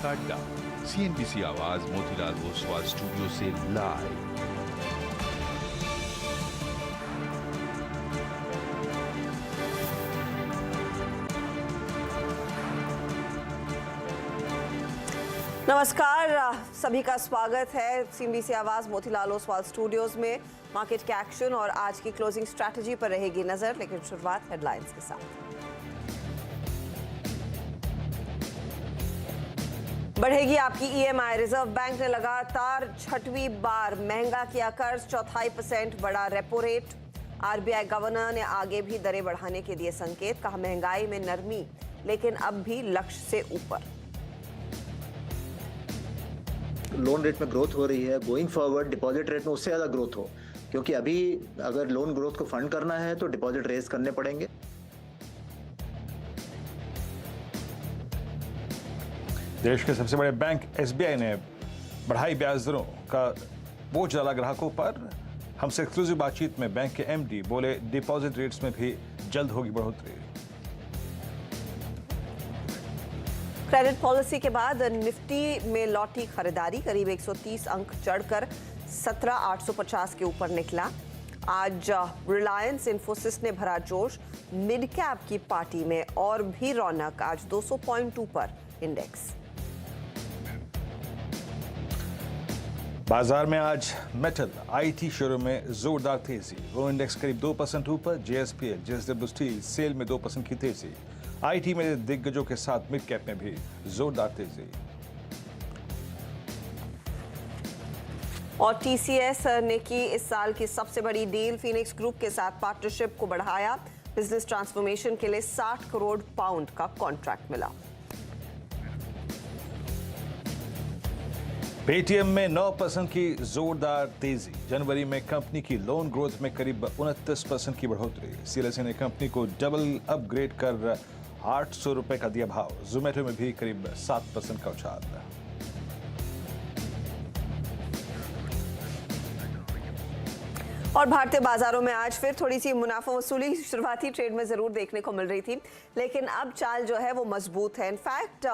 का अड्डा। CNBC आवाज मोतीलाल ओसवाल स्टूडियो से लाइव। नमस्कार, सभी का स्वागत है CNBC आवाज मोतीलाल ओसवाल स्टूडियोज में। मार्केट के एक्शन और आज की क्लोजिंग स्ट्रैटेजी पर रहेगी नजर, लेकिन शुरुआत हेडलाइंस के साथ। बढ़ेगी आपकी EMI। रिजर्व बैंक ने लगातार छठवीं बार महंगा किया कर्ज, 4.5% बढ़ा रेपो रेट। RBI गवर्नर ने आगे भी दरें बढ़ाने के दिए संकेत, कहा महंगाई में नरमी लेकिन अब भी लक्ष्य से ऊपर। लोन रेट में ग्रोथ हो रही है, गोइंग फॉरवर्ड डिपॉजिट रेट में उससे ज़्यादा ग्रोथ हो, क्योंकि अभी अगर लोन ग्रोथ को फंड करना है तो डिपॉजिट रेज करने पड़ेंगे। देश के सबसे बड़े बैंक SBI ने बढ़ाई ब्याज दरों का बोझ डाला ग्राहकों पर। हमसे एक्सक्लूसिव बातचीत में बैंक के MD बोले डिपॉजिट रेट्स में भी जल्द होगी बढ़ोतरी। क्रेडिट पॉलिसी के बाद निफ्टी में लौटी खरीदारी, करीब 130 अंक चढ़कर 17,850 के ऊपर निकला। आज रिलायंस इंफोसिस ने भरा जोश, मिड कैप की पार्टी में और भी रौनक। आज 200 पॉइंट ऊपर इंडेक्स। बाजार में आज मेटल IT शेयरों में जोरदार तेजी। वो इंडेक्स करीब 2% ऊपर। JSPL JSW स्टील सेल में 2% की तेजी। IT में दिग्गजों के साथ मिड कैप में भी जोरदार तेजी। और TCS ने की इस साल की सबसे बड़ी डील, फीनिक्स ग्रुप के साथ पार्टनरशिप को बढ़ाया। बिजनेस ट्रांसफॉर्मेशन के लिए 60 करोड़ पाउंड का कॉन्ट्रैक्ट मिला। पेटीएम में 9% की जोरदार तेजी। जनवरी में कंपनी की लोन ग्रोथ में करीब 29% की बढ़ोतरी। CLSA ने कंपनी को डबल अपग्रेड कर 800 रुपए का दिया भाव। जोमेटो में भी करीब 7% का उछाल। और भारतीय बाजारों में आज फिर थोड़ी सी मुनाफा वसूली शुरुआती ट्रेड में जरूर देखने को मिल रही थी, लेकिन अब चाल जो है वो मजबूत है। इनफैक्ट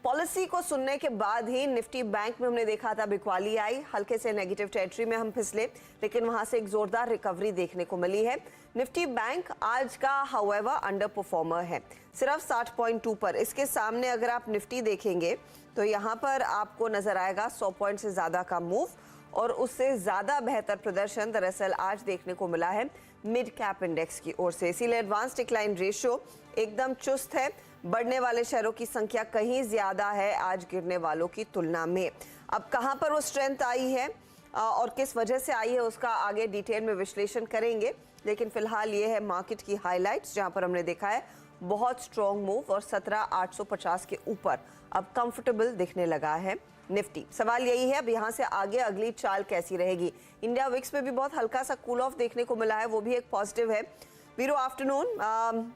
पॉलिसी को सुनने के बाद ही निफ्टी बैंक में हमने देखा था बिकवाली आई, हल्के से नेगेटिव टेरिटरी में हम फिसले, लेकिन वहां से एक जोरदार रिकवरी देखने को मिली है। निफ्टी बैंक आज का हाउएवर अंडर परफॉर्मर है, सिर्फ 60.2 पर। इसके सामने अगर आप निफ्टी देखेंगे तो यहाँ पर आपको नजर आएगा 100 पॉइंट से ज्यादा का मूव, और उससे ज्यादा बेहतर प्रदर्शन दरअसल आज देखने को मिला है मिड कैप इंडेक्स की ओर से। इसीलिए एडवांस डिक्लाइन रेशियो एकदम चुस्त है। बढ़ने वाले शेयरों की संख्या कहीं ज्यादा है आज गिरने वालों की तुलना में। अब कहां पर वो स्ट्रेंथ आई है और किस वजह से आई है उसका आगे डिटेल में विश्लेषण करेंगे, लेकिन फिलहाल ये है मार्केट की हाइलाइट्स, जहां पर हमने देखा है बहुत स्ट्रॉन्ग मूव और 17,850 के ऊपर अब कंफर्टेबल दिखने लगा है निफ्टी। सवाल यही है अब यहाँ से आगे अगली चाल कैसी रहेगी। इंडिया विक्स में भी बहुत हल्का सा कूल ऑफ देखने को मिला है, वो भी एक पॉजिटिव है। वीरो आफ्टरनून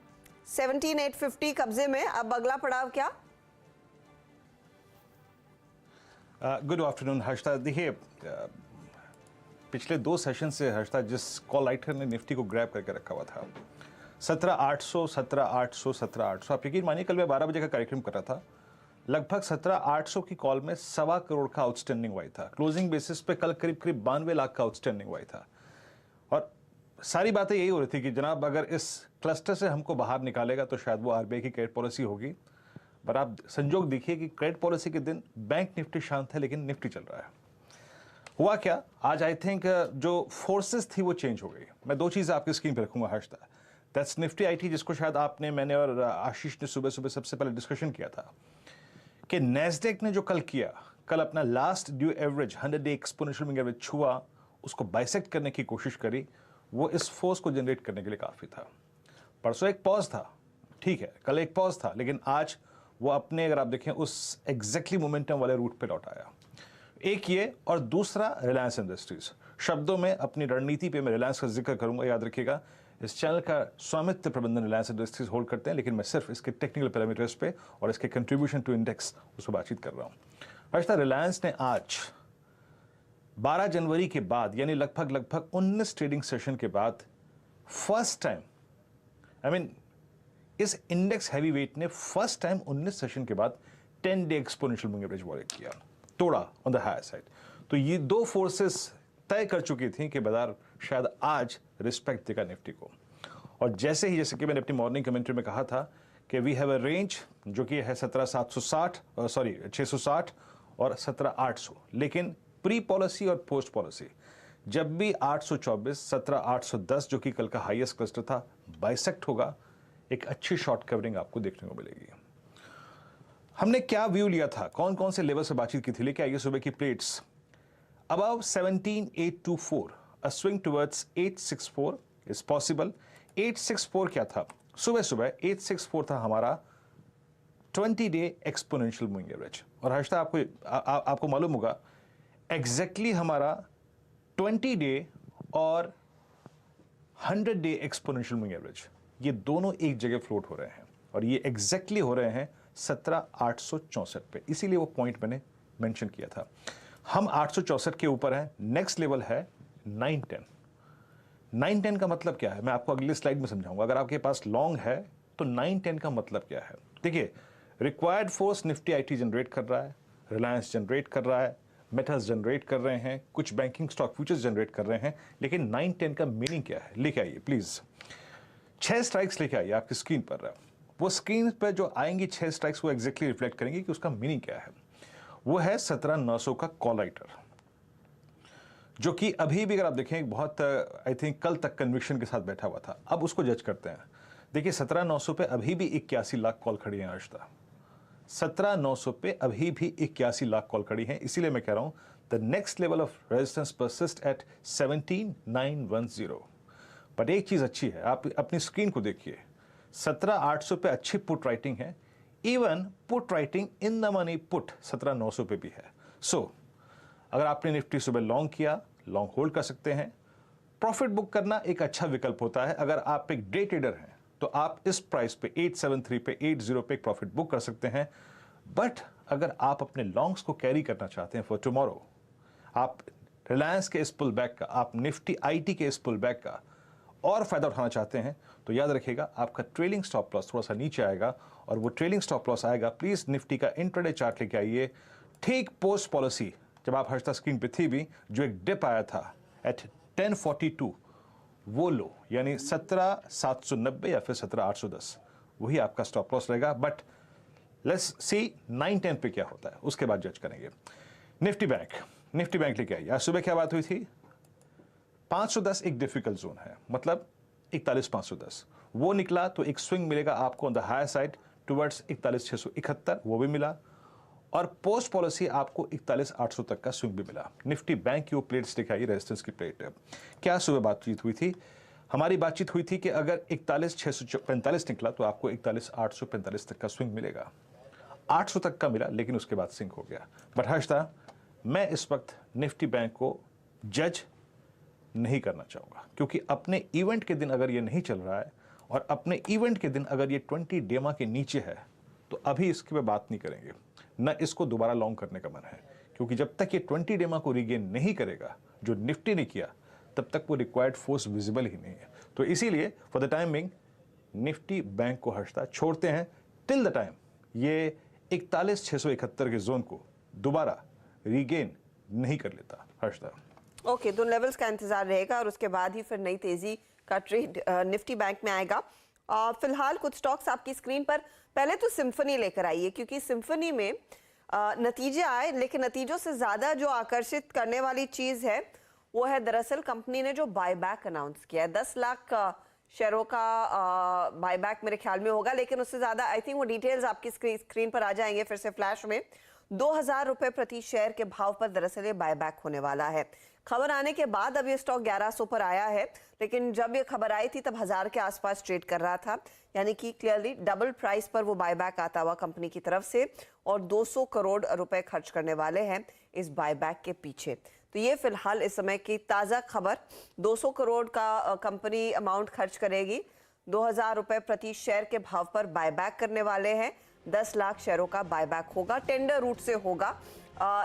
17,850 कब्जे में, अब अगला पड़ाव क्या? Good afternoon Harshita. देखिए पिछले 2 सेशन से हर्षिता जिस कॉल राइटर ने निफ्टी को ग्रैब करके रखा हुआ था 17,800 17,800 17,800, आप यकीन मानिए कल मैं 12 बजे का कार्यक्रम कर रहा था, लगभग 17,800 की कॉल में 1.25 करोड़ का आउटस्टैंडिंग हुआ था। क्लोजिंग बेसिस पे कल करीब 92 लाख का आउटस्टैंडिंग हुआ था। और सारी बातें यही हो रही थी कि जनाब अगर इस क्लस्टर से हमको बाहर निकालेगा तो शायद वो RBI की क्रेडिट पॉलिसी होगी। पर आप संजोग देखिए कि क्रेडिट पॉलिसी के दिन बैंक निफ्टी शांत है लेकिन निफ्टी चल रहा है। हुआ क्या, आज आई थिंक जो फोर्सेस थी वो चेंज हो गई। मैं 2 चीज़ आपकी स्क्रीन पर रखूंगा हर्षिता। दैट्स निफ्टी IT, जिसको शायद आपने, मैंने और आशीष ने सुबह सुबह सबसे पहले डिस्कशन किया था कि नैस्डैक ने जो कल किया, कल अपना लास्ट ड्यू एवरेज 100-डे एक्सपोनेंशियल मूविंग एवरेज छुआ, उसको बाइसेक्ट करने की कोशिश करी, वो इस फोर्स को जनरेट करने के लिए काफ़ी था। परसों एक पॉज था, ठीक है, कल एक पॉज था, लेकिन आज वो अपने, अगर आप देखें, उस एग्जैक्टली मोमेंटम वाले रूट पे लौट आया। एक ये, और दूसरा रिलायंस इंडस्ट्रीज। शब्दों में अपनी रणनीति पे मैं रिलायंस का जिक्र करूंगा, याद रखिएगा इस चैनल का स्वामित्व प्रबंधन रिलायंस इंडस्ट्रीज होल्ड करते हैं, लेकिन मैं सिर्फ इसके टेक्निकल पैरामीटर्स पे और इसके कंट्रीब्यूशन टू इंडेक्स उस पर बातचीत कर रहा हूँ। हर्षिता, रिलायंस ने आज 12 जनवरी के बाद, यानी लगभग 19 ट्रेडिंग सेशन के बाद फर्स्ट टाइम, इस इंडेक्स हैवी वेट ने फर्स्ट टाइम 19 सेशन के बाद 10 day exponential moving average break किया, तोड़ा ऑन द हायर साइड। तो ये दो फोर्सेस तय कर चुकी थी कि बाजार शायद आज रिस्पेक्ट देगा निफ्टी को। और जैसे कि मैंने अपनी मॉर्निंग कमेंट्री में कहा था कि वी हैव अ रेंज जो कि है 660 और 17800, लेकिन प्री पॉलिसी और पोस्ट पॉलिसी जब भी 824, 17810 जो कि कल का हाईएस्ट क्लस्टर था बाइसेक्ट होगा, एक अच्छी शॉर्ट कवरिंग आपको देखने को मिलेगी। हमने क्या व्यू लिया था, कौन कौन से लेवल से बातचीत की थी, लेके आइए सुबह की plates. Above 17824 a swing towards 864 is possible. 864 क्या था? सुबह सुबह 864 था हमारा 20 डे एक्सपोनेंशियल मूविंग एवरेज। और हर्षदा आपको मालूम होगा एग्जैक्टली हमारा 20 डे और 100 डे एक्सपोनेंशियल मूविंग एवरेज ये दोनों एक जगह फ्लोट हो रहे हैं और ये एग्जैक्टली हो रहे हैं 17864 पे। इसीलिए वो पॉइंट मैंने मेंशन किया था। हम 864 के ऊपर हैं। नेक्स्ट लेवल है 910। 910 का मतलब क्या है मैं आपको अगली स्लाइड में समझाऊंगा। अगर आपके पास लॉन्ग है तो 910 का मतलब क्या है। देखिए, required force Nifty IT generate कर रहा है, रिलायंस जनरेट कर रहा है, मेटल्स जनरेट कर रहे हैं, कुछ बैंकिंग स्टॉक फ्यूचर्स जनरेट कर रहे हैं, लेकिन 910 का मीनिंग क्या है लेके आइए प्लीज। 6 स्ट्राइक्स लेके आइए आपकी स्क्रीन पर। वो स्क्रीन पर जो आएंगी 6 स्ट्राइक्स वो एग्जैक्टली रिफ्लेक्ट करेंगे कि उसका मीनिंग क्या है। वो है 17900 का कॉल राइटर, जो कि अभी भी अगर आप देखें बहुत आई थिंक कल तक कन्विक्शन के साथ बैठा हुआ था। अब उसको जज करते हैं। देखिए 17900 पे अभी भी 81 लाख कॉल खड़ी है। आज तक 17900 पे अभी भी 81 लाख कॉल खड़ी हैं। इसीलिए मैं कह रहा हूं the next level of resistance persist at 17910। But एक चीज अच्छी है, आप अपनी स्क्रीन को देखिए, 17800 पे अच्छी पुट राइटिंग है। Even put writing in the money put 17900 पे भी है। सो अगर आपने निफ्टी सुबह लॉन्ग किया, लॉन्ग होल्ड कर सकते हैं। प्रॉफिट बुक करना एक अच्छा विकल्प होता है। अगर आप एक डे ट्रेडर हैं तो आप इस प्राइस पे 873 पे 80 पे एक प्रॉफिट बुक कर सकते हैं। बट अगर आप अपने लॉन्ग्स को कैरी करना चाहते हैं फॉर टुमारो, आप रिलायंस के इस पुल बैक का, आप निफ्टी आईटी के इस पुल बैक का और फायदा उठाना चाहते हैं तो याद रखिएगा आपका ट्रेलिंग स्टॉप लॉस थोड़ा सा नीचे आएगा। और वो ट्रेलिंग स्टॉप लॉस आएगा, प्लीज निफ्टी का इंट्राडे चार्ट लेके आइए। ठीक पोस्ट पॉलिसी जब आप हर्षदा स्क्रीन पे थी भी, जो एक डिप आया था एट 1042, वो लो यानी 17790 या फिर 17810, वही आपका स्टॉप लॉस रहेगा। बट लेट्स सी 910 पे क्या होता है, उसके बाद जज करेंगे। निफ्टी बैंक लेके आइए। आज सुबह क्या बात हुई थी? 510 एक डिफिकल्ट जोन है, मतलब 41510 वो निकला तो एक स्विंग मिलेगा आपको on the higher side towards 41671, वो भी मिला। और पोस्ट पॉलिसी आपको 41800 तक का स्विंग भी मिला। निफ्टी बैंक की वो प्लेट्स दिखाई, रेजिस्टेंस की प्लेट है। क्या सुबह बातचीत हुई थी? हमारी बातचीत हुई थी कि अगर 41645 निकला तो आपको 41845 तक का स्विंग मिलेगा। 800 तक का मिला, लेकिन उसके बाद सिंक हो गया। बट हर्षदा, मैं इस वक्त निफ्टी बैंक को जज नहीं करना चाहूंगा, क्योंकि अपने इवेंट के दिन अगर ये नहीं चल रहा है और अपने इवेंट के दिन अगर ये 20 डेमा के नीचे है तो अभी इसकी पे बात नहीं करेंगे, न इसको दोबारा लॉन्ग करने का मन है। क्योंकि जब तक ये 20 डेमा को रिगेन नहीं करेगा जो निफ्टी ने किया, तब तक वो रिक्वायर्ड फोर्स विजिबल ही नहीं है। तो इसीलिए for the time being Nifty bank को हर्षदा छोड़ते हैं टिल द टाइम ये 41671 के जोन को दोबारा रिगेन नहीं कर लेता। हर्षदा, ओके, तो लेवल्स का इंतजार रहेगा और उसके बाद ही फिर नई तेजी का ट्रेड निफ्टी बैंक में आएगा। फिलहाल कुछ स्टॉक्स आपकी स्क्रीन पर। पहले तो सिम्फनी लेकर आइए, क्योंकि सिम्फनी में नतीजे आए, लेकिन नतीजों से ज्यादा जो आकर्षित करने वाली चीज है वो है दरअसल कंपनी ने जो बायबैक अनाउंस किया है। 10 लाख शेयरों का बायबैक मेरे ख्याल में होगा, लेकिन उससे ज्यादा आई थिंक वो डिटेल्स आपकी स्क्रीन पर आ जाएंगे फिर से फ्लैश में। 2000 रुपए प्रति शेयर के भाव पर दरअसल ये बायबैक होने वाला है। खबर आने के बाद अब ये स्टॉक 1100 पर आया है, लेकिन जब ये खबर आई थी तब 1000 के आसपास ट्रेड कर रहा था। यानी कि क्लियरली डबल प्राइस पर वो बायबैक आता हुआ कंपनी की तरफ से, और 200 करोड़ रुपए खर्च करने वाले हैं इस बायबैक के पीछे। तो ये फिलहाल इस समय की ताज़ा खबर। 200 करोड़ का कंपनी अमाउंट खर्च करेगी, 2000 रुपए प्रति शेयर के भाव पर बायबैक करने वाले हैं। 10 लाख शेयरों का बायबैक होगा, टेंडर रूट से होगा,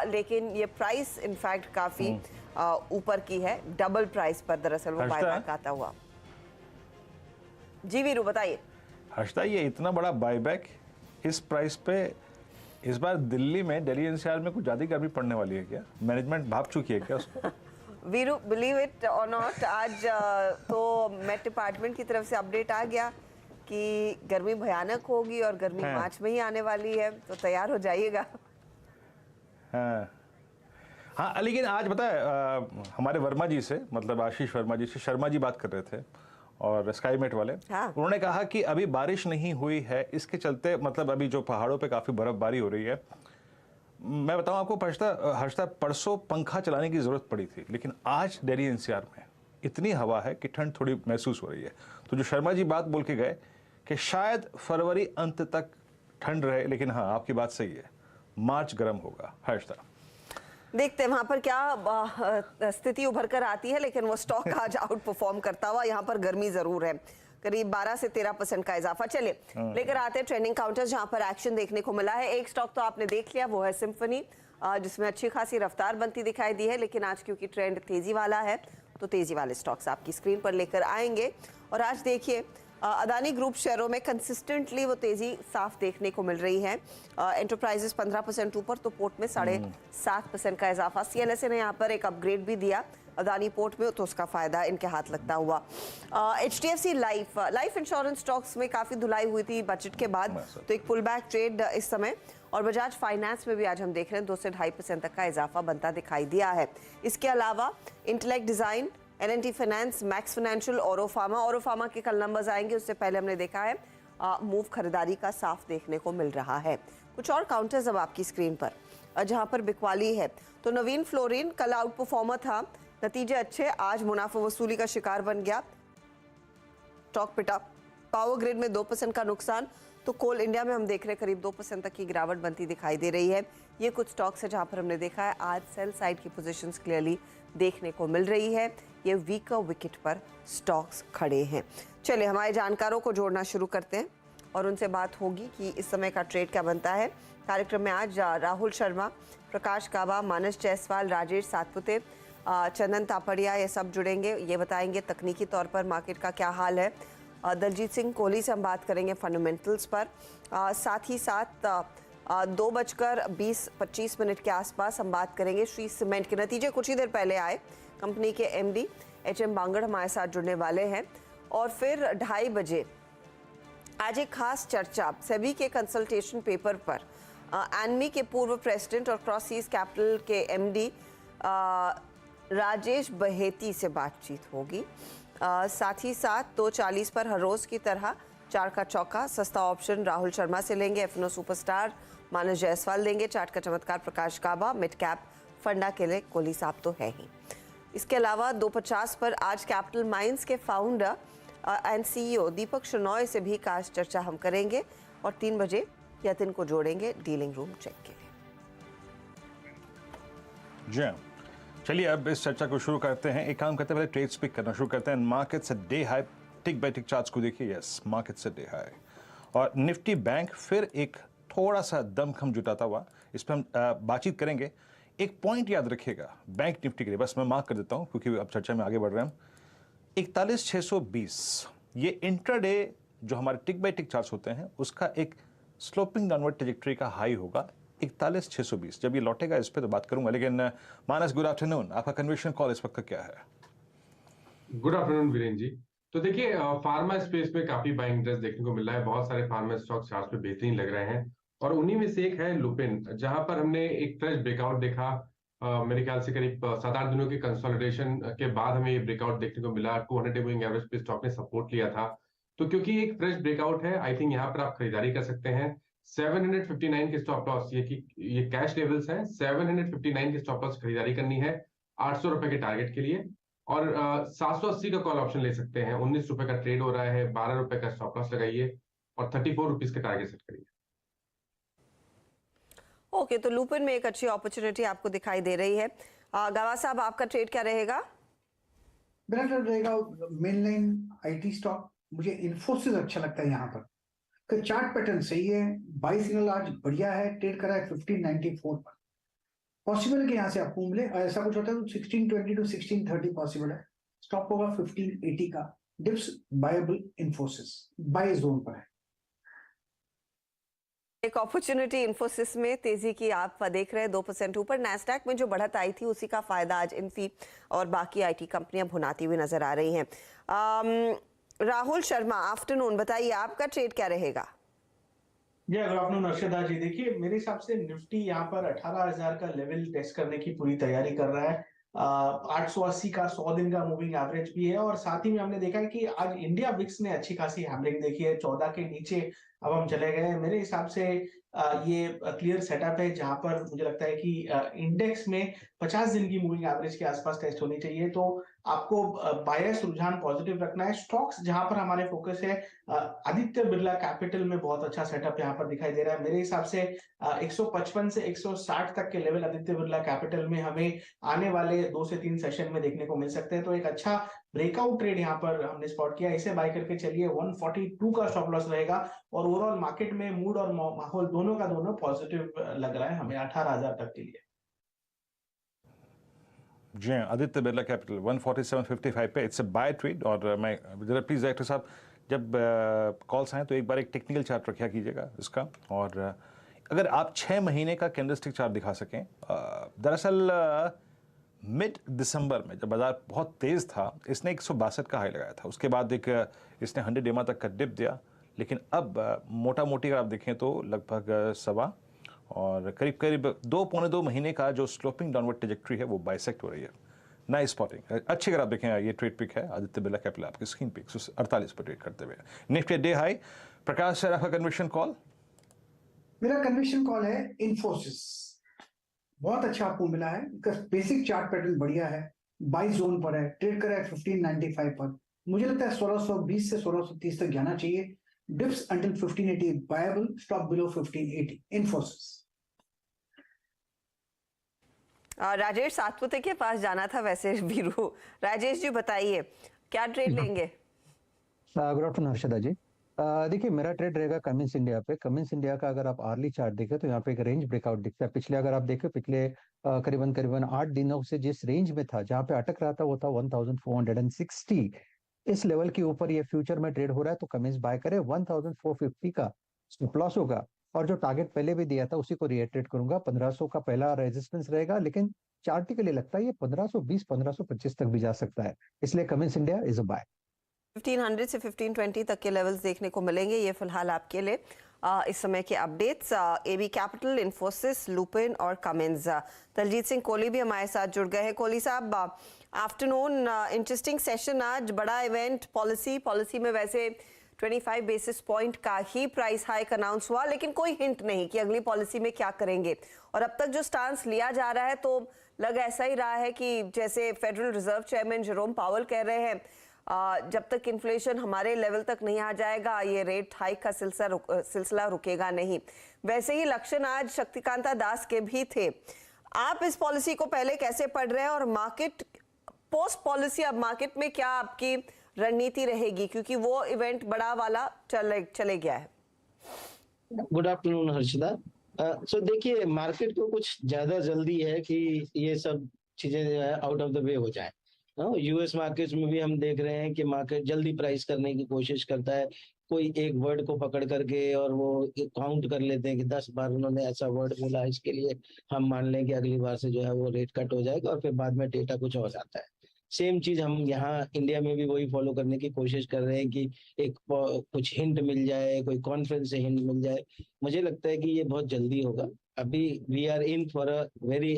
लेकिन ये प्राइस इनफैक्ट काफी ऊपर की है। डबल प्राइस पर दरअसल वो बायबैक आता हुआ। जी वीरू बताइए। हर्षदा, ये इतना बड़ा बायबैक इस प्राइस पे इस बार दिल्ली में, दिल्ली एनसीआर में कुछ ज्यादा गर्मी पड़ने वाली है क्या? मैनेजमेंट भाप चुकी है क्या उसको? वीरू, बिलीव इट और नॉट, आज तो मेट डिपार्टमेंट की तरफ से अपडेट आ गया कि गर्मी भयानक होगी और गर्मी हाँ। मार्च में ही आने वाली है, तो तैयार हो जाइएगा। हाँ, लेकिन आज पता है हमारे वर्मा जी से, मतलब आशीष वर्मा जी से शर्मा जी बात कर रहे थे और स्काईमेट वाले। हाँ। उन्होंने कहा कि अभी बारिश नहीं हुई है, इसके चलते मतलब अभी जो पहाड़ों पे काफ़ी बर्फबारी हो रही है। मैं बताऊं आपको हर्षदा, परसों पंखा चलाने की ज़रूरत पड़ी थी, लेकिन आज दिल्ली एनसीआर में इतनी हवा है कि ठंड थोड़ी महसूस हो रही है। तो जो शर्मा जी बात बोल के गए कि शायद फरवरी अंत तक ठंड रहे, लेकिन हाँ, आपकी बात सही है, मार्च गर्म होगा। हर्षदा, देखते हैं वहां पर क्या स्थिति उभर कर आती है, लेकिन वो स्टॉक आज आउट परफॉर्म करता हुआ, यहाँ पर गर्मी जरूर है, करीब 12 से 13% का इजाफा। चलिए लेकर आते हैं ट्रेंडिंग काउंटर्स, जहां पर एक्शन देखने को मिला है। एक स्टॉक तो आपने देख लिया, वो है सिम्फनी, जिसमें अच्छी खासी रफ्तार बनती दिखाई दी है, लेकिन आज क्योंकि ट्रेंड तेजी वाला है तो तेजी वाले स्टॉक्स आपकी स्क्रीन पर लेकर आएंगे। और आज देखिए अदानी ग्रुप शेयरों में कंसिस्टेंटली वो तेजी साफ देखने को मिल रही है। एंटरप्राइजेस 15% ऊपर, तो पोर्ट में 7.5% का इजाफा। सीएलएसए ने यहाँ पर एक अपग्रेड भी दिया अदानी पोर्ट में, तो उसका फायदा इनके हाथ लगता हुआ। एचडीएफसी लाइफ इंश्योरेंस स्टॉक्स में काफी धुलाई हुई थी बजट के बाद, तो एक पुल बैक ट्रेड इस समय। और बजाज फाइनेंस में भी आज हम देख रहे हैं 2 से 2.5% तक का इजाफा बनता दिखाई दिया है। इसके अलावा Intellect Design, L T finance, Max Financial, Auropharma के कल नंबर्स आएंगे, उससे पहले हमने देखा है मूव खरीदारी का साफ देखने को मिल रहा है। कुछ और काउंटर्स अब आपकी स्क्रीन पर, जहां पर बिकवाली है, तो नवीन फ्लोरिन कल आउट परफॉर्मर था, नतीजे अच्छे, आज मुनाफा वसूली का शिकार बन गया, स्टॉक पिटा। पावर ग्रिड में 2% का नुकसान, तो कोल इंडिया में हम देख रहे हैं करीब 2% तक की गिरावट बनती दिखाई दे रही है। ये कुछ स्टॉक्स है जहां पर हमने देखा है आज सेल साइड की पोजीशंस क्लियरली देखने को मिल रही है। ये वीकर विकेट पर स्टॉक्स खड़े हैं। चलिए हमारे जानकारों को जोड़ना शुरू करते हैं और उनसे बात होगी कि इस समय का ट्रेड क्या बनता है। कार्यक्रम में आज राहुल शर्मा, प्रकाश काबा, मानस जायसवाल, राजेश सातपुते, चंदन तापड़िया, ये सब जुड़ेंगे, ये बताएंगे तकनीकी तौर पर मार्केट का क्या हाल है। दलजीत सिंह कोहली से हम बात करेंगे फंडामेंटल्स पर। साथ ही साथ 2:20-25 के आसपास हम बात करेंगे श्री सीमेंट के नतीजे कुछ ही देर पहले आए। कंपनी के एमडी एचएम बांगड़ हमारे साथ जुड़ने वाले हैं। और फिर 2:30 बजे आज एक खास चर्चा सेबी के कंसल्टेशन पेपर पर एनमी के पूर्व प्रेसिडेंट और क्रॉस सीज कैपिटल के एमडी राजेश बहेती से बातचीत होगी। साथ ही साथ 2:40 पर हर रोज की तरह 4 का चौका सस्ता ऑप्शन राहुल शर्मा से लेंगे। एफनो सुपरस्टार मानस जायसवाल देंगे। चार्ट का चमत्कार प्रकाश काबा, मिड कैप फंडा के लिए कोहली साहब तो है ही। इसके अलावा 2:50 पर आज कैपिटल माइंस के फाउंडर एंड सीईओ दीपक शनॉय से भी खास चर्चा हम करेंगे। और 3 बजे यतिन को जोड़ेंगे डीलिंग रूम चेक के लिए। जी चलिए अब इस चर्चा को शुरू करते हैं। एक काम करते हैं, पहले ट्रेड पिक करना शुरू करते हैं। मार्केट से डे हाई, टिक बाय टिक चार्ट्स को देखिए। यस, मार्केट से डे हाई और निफ्टी बैंक फिर एक थोड़ा सा दमखम जुटाता हुआ, इस पर हम बातचीत करेंगे। एक पॉइंट याद रखिएगा बैंक निफ्टी के लिए, बस मैं मार्क कर देता हूं क्योंकि अब चर्चा में आगे बढ़ रहे हैं हम। 41,620 ये इंट्राडे जो हमारे टिक बाय टिक चार्ट्स होते हैं उसका एक स्लोपिंग डाउनवर्ड ट्रैजेक्टरी का हाई होगा 41,620। जब ये लौटेगा इस पे तो बात करूंगा, लेकिन मानस, गुड आफ्टरनून, आपका कन्वेंशन कॉल इस वक्त का क्या है? Good afternoon Virendra ji. तो देखिए फार्मा स्पेस में काफी बाइंग इंटरेस्ट देखने को मिल रहा है। बहुत सारे फार्मा स्टॉक चार्ट्स पे बेहतरीन लग रहे हैं और उन्हीं में से एक है लुपिन, जहां पर हमने एक फ्रेश ब्रेकआउट देखा। मेरे ख्याल से करीब 7-8 दिनों के कंसोलिडेशन के बाद हमें ये ब्रेकआउट देखने को मिला। 200 मूविंग एवरेज पे स्टॉक ने सपोर्ट लिया था, तो क्योंकि एक फ्रेश ब्रेकआउट है, आई थिंक यहाँ पर आप खरीदारी कर सकते हैं। 759 के स्टॉप लॉस, ये कैश लेवल्स हैं। 759 के स्टॉप लॉस खरीदारी करनी है 800 रुपए के टारगेट के लिए। और 780 का कॉल ऑप्शन ले सकते हैं। 19 रुपए का ट्रेड हो रहा है, 12 रुपए का स्टॉप लॉस लगाइए और 34 रुपीज का टारगेट सेट करिए। ओके, तो लूपिन में एक अच्छी अपॉर्चुनिटी आपको दिखाई दे रही है। गवा साहब, आपका ट्रेड क्या रहेगा? मेरा ट्रेड रहेगा मेन लाइन आईटी स्टॉक। मुझे इन्फोसिस अच्छा लगता है। यहाँ पर चार्ट पैटर्न सही है, बाई सिग्नल आज बढ़िया है, ट्रेड करा है 1594 पर। पॉसिबल है कि यहाँ से आपको मिले, ऐसा कुछ होता है तो 1620 to 1630 पॉसिबल है। स्टॉप होगा 1580 का। Dips buyable Infosys buy zone पर है। एक अपॉर्चुनिटी इन्फोसिस में तेजी की आप देख रहे हैं 2% ऊपर। नैस्डैक में जो बढ़त आई थी उसी का फायदा आज इन्फी और बाकी आईटी कंपनियां भुनाती हुई नजर आ रही हैं। राहुल शर्मा, आफ्टरनून, बताइए आपका ट्रेड क्या रहेगा? जी गुड आफ्टरनून अर्शदा जी। देखिए मेरे हिसाब से निफ्टी यहाँ पर 18,000 का लेवल टेस्ट करने की पूरी तैयारी कर रहा है। 880 का 100 दिन का मूविंग एवरेज भी है और साथ ही में हमने देखा है कि आज इंडिया विक्स ने अच्छी खासी हैमरिंग देखी है। 14 के नीचे अब हम चले गए हैं। मेरे हिसाब से ये क्लियर सेटअप है जहां पर मुझे लगता है कि इंडेक्स में 50 दिन की मूविंग एवरेज के आसपास टेस्ट होनी चाहिए। तो आपको बायस रुझान पॉजिटिव रखना है। स्टॉक्स जहां पर हमारे फोकस है, आदित्य बिरला कैपिटल में बहुत अच्छा सेटअप यहाँ पर दिखाई दे रहा है। मेरे हिसाब से 155 से 160 तक के लेवल आदित्य बिरला कैपिटल में हमें आने वाले 2 से 3 सेशन में देखने को मिल सकते हैं। तो एक अच्छा ब्रेकआउट ट्रेड यहाँ पर हमने स्पॉट किया, इसे बाय करके चलिए। 142 का स्टॉप लॉस रहेगा और ओवरऑल मार्केट में मूड और माहौल दोनों का दोनों पॉजिटिव लग रहा है हमें 18,000 तक के लिए। जी आदित्य बिरला कैपिटल 147.55 पे इट्स अ बाय ट्रेड। और मैं जरा प्लीज डायरेक्टर साहब, जब कॉल्स आए तो एक बार एक टेक्निकल चार्ट रखा कीजिएगा इसका। और अगर आप 6 महीने का कैंडलस्टिक चार्ट दिखा सकें। दरअसल मिड दिसंबर में जब बाजार बहुत तेज था, इसने 162 का हाई लगाया था। उसके बाद एक इसने 100 EMA तक का डिप दिया, लेकिन अब मोटा मोटी अगर आप देखें तो लगभग सवा और करीब करीब 2-2.25 महीने का जो स्लोपिंग डाउनवर्ड ट्रेजेक्ट्री है वो बाइसेक्ट हो रही है। नाइस स्पॉटिंग अच्छी। अगर आप देखें ये ट्रेड पिक है आदित्य बिरला कैपिटल आपकी स्क्रीन पे 148 पर ट्रेड करते हुए। Nifty day high. Prakash sir, आपका कन्विक्शन कॉल? मेरा कन्विक्शन कॉल है इन्फोसिस। बहुत अच्छा आपको मिला है, बेसिक चार्ट पैटर्न बढ़िया है, बाई जोन पर है, ट्रेड करा है 1595 पर। मुझे लगता है 1620 से 1630 तक जाना चाहिए। Dips until 1580 Bible, stop below 1580 Infosys. Rajesh Satpute के पास जाना था वैसे वीरू। राजेश जी बताइए क्या ट्रेड लेंगे? गुड आफ्टरनून हर्षदा जी। देखिए मेरा ट्रेड रहेगा कमिंस इंडिया पे। कमिंस इंडिया का अगर आप आर्ली चार्ट देखें तो यहाँ पे एक रेंज ब्रेकआउट दिखता है। पिछले अगर आप देखें पिछले करीबन 8 दिनों से जिस रेंज में था, जहाँ पे अटक रहा था, वो था 1460। इस लेवल के ऊपर ये फ्यूचर में ट्रेड हो रहा है, तो कमिंस बाय करें। 1450 का स्टॉप लॉस होगा और जो टारगेट पहले भी दिया था उसी को रिएटरेट करूंगा। 1500 का पहला रेजिस्टेंस रहेगा, लेकिन चार्टिकली लगता है ये 1520 1525 तक भी जा सकता है, इसलिए Cummins India is a buy. 1500 से 1520 तक के लेवल्स देखने को मिलेंगे। ये फिलहाल आपके लिए इस समय के updates. AB Capital, Infosys, Lupin और कमिंस। दलजीत सिंह कोहली भी हमारे साथ जुड़ गए हैं। कोहली साहब, आफ्टरनून, इंटरेस्टिंग सेशन आज, बड़ा इवेंट। पॉलिसी में वैसे 25 बेसिस पॉइंट का ही प्राइस हाइक अनाउंस हुआ, लेकिन कोई हिंट नहीं कि अगली पॉलिसी में क्या करेंगे। और अब तक जो स्टांस लिया जा रहा है तो लग ऐसा ही रहा है कि जैसे federal reserve chairman Jerome Powell कह रहे हैं, जब तक इन्फ्लेशन हमारे लेवल तक नहीं आ जाएगा ये रेट हाइक का सिलसिला रुकेगा नहीं। वैसे ही लक्षण आज शक्तिकांता दास के भी थे। आप इस पॉलिसी को पहले कैसे पढ़ रहे हैं और मार्केट पोस्ट पॉलिसी अब मार्केट में क्या आपकी रणनीति रहेगी, क्योंकि वो इवेंट बड़ा वाला चले गया है? Good afternoon Harshada. सो देखिए मार्केट को कुछ ज्यादा जल्दी है कि ये सब चीजें जो है आउट ऑफ द वे हो जाए। यूएस मार्केट्स में भी हम देख रहे हैं कि मार्केट जल्दी प्राइस करने की कोशिश करता है। कोई एक वर्ड को पकड़ करके और वो काउंट कर लेते हैं कि 10 बार उन्होंने ऐसा वर्ड बोला, इसके लिए हम मान लें कि अगली बार से जो है वो रेट कट हो जाएगा, और फिर बाद में डेटा कुछ और आता है। सेम चीज हम यहाँ इंडिया में भी वही फॉलो करने की कोशिश कर रहे हैं कि एक कुछ हिंट मिल जाए, कोई कॉन्फ्रेंस से हिंट मिल जाए। मुझे लगता है कि ये बहुत जल्दी होगा। अभी we are in for a very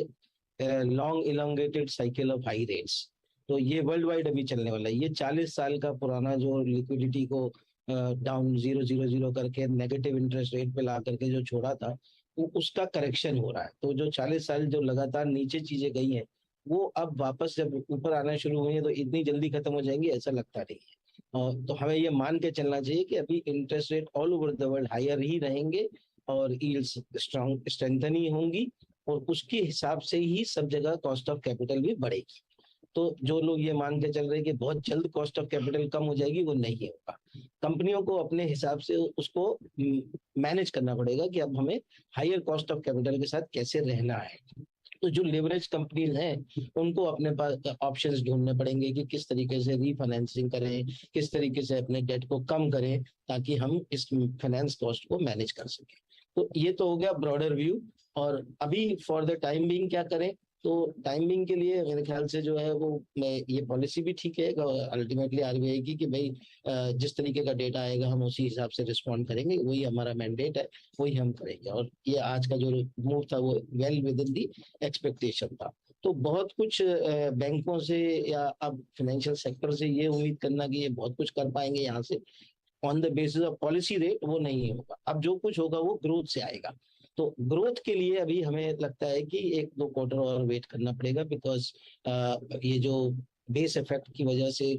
long elongated cycle of high rates. तो ये वर्ल्ड वाइड अभी चलने वाला है। ये 40 साल का पुराना जो लिक्विडिटी को डाउन 0.00 करके नेगेटिव इंटरेस्ट रेट पे ला करके जो छोड़ा था, वो उसका करेक्शन हो रहा है। तो जो 40 साल जो लगातार नीचे चीजें गई हैं, वो अब वापस जब ऊपर आना शुरू हुई है तो इतनी जल्दी खत्म हो जाएंगी ऐसा लगता नहीं है। तो हमें ये मान के चलना चाहिए कि अभी interest rate all over the world higher ही रहेंगे और यील्ड्स स्ट्रॉन्ग स्ट्रेंथन ही होंगी, और उसके हिसाब से ही सब जगह कॉस्ट ऑफ कैपिटल भी बढ़ेगी। तो जो लोग ये मान के चल रहे हैं कि बहुत जल्द कॉस्ट ऑफ कैपिटल कम हो जाएगी, वो नहीं होगा। कंपनियों को अपने हिसाब से उसको मैनेज करना पड़ेगा कि अब हमें हायर कॉस्ट ऑफ कैपिटल के साथ कैसे रहना है। तो जो लेवरेज कंपनीज हैं उनको अपने पास ऑप्शंस ढूंढने पड़ेंगे कि किस तरीके से रीफाइनेंसिंग करें, किस तरीके से अपने डेट को कम करें, ताकि हम इस फाइनेंस कॉस्ट को मैनेज कर सकें। तो ये तो हो गया ब्रॉडर व्यू। और अभी फॉर द टाइम बीइंग क्या करें, तो टाइमिंग के लिए मेरे ख्याल से जो है वो ये पॉलिसी भी ठीक है अल्टीमेटली आरबीआई की, कि भाई जिस तरीके का डेटा आएगा हम उसी हिसाब से रिस्पॉन्ड करेंगे, वही हमारा मैंडेट है, वही हम करेंगे। और ये आज का जो मूव था वो well with in the expectation था। तो बहुत कुछ बैंकों से या अब फाइनेंशियल सेक्टर से ये उम्मीद करना कि ये बहुत कुछ कर पाएंगे यहाँ से on the basis of policy rate, वो नहीं होगा। अब जो कुछ होगा वो ग्रोथ से आएगा। तो ग्रोथ के लिए अभी हमें लगता है कि 1-2 क्वार्टर और वेट करना पड़ेगा, बिकॉज ये जो बेस इफेक्ट की वजह से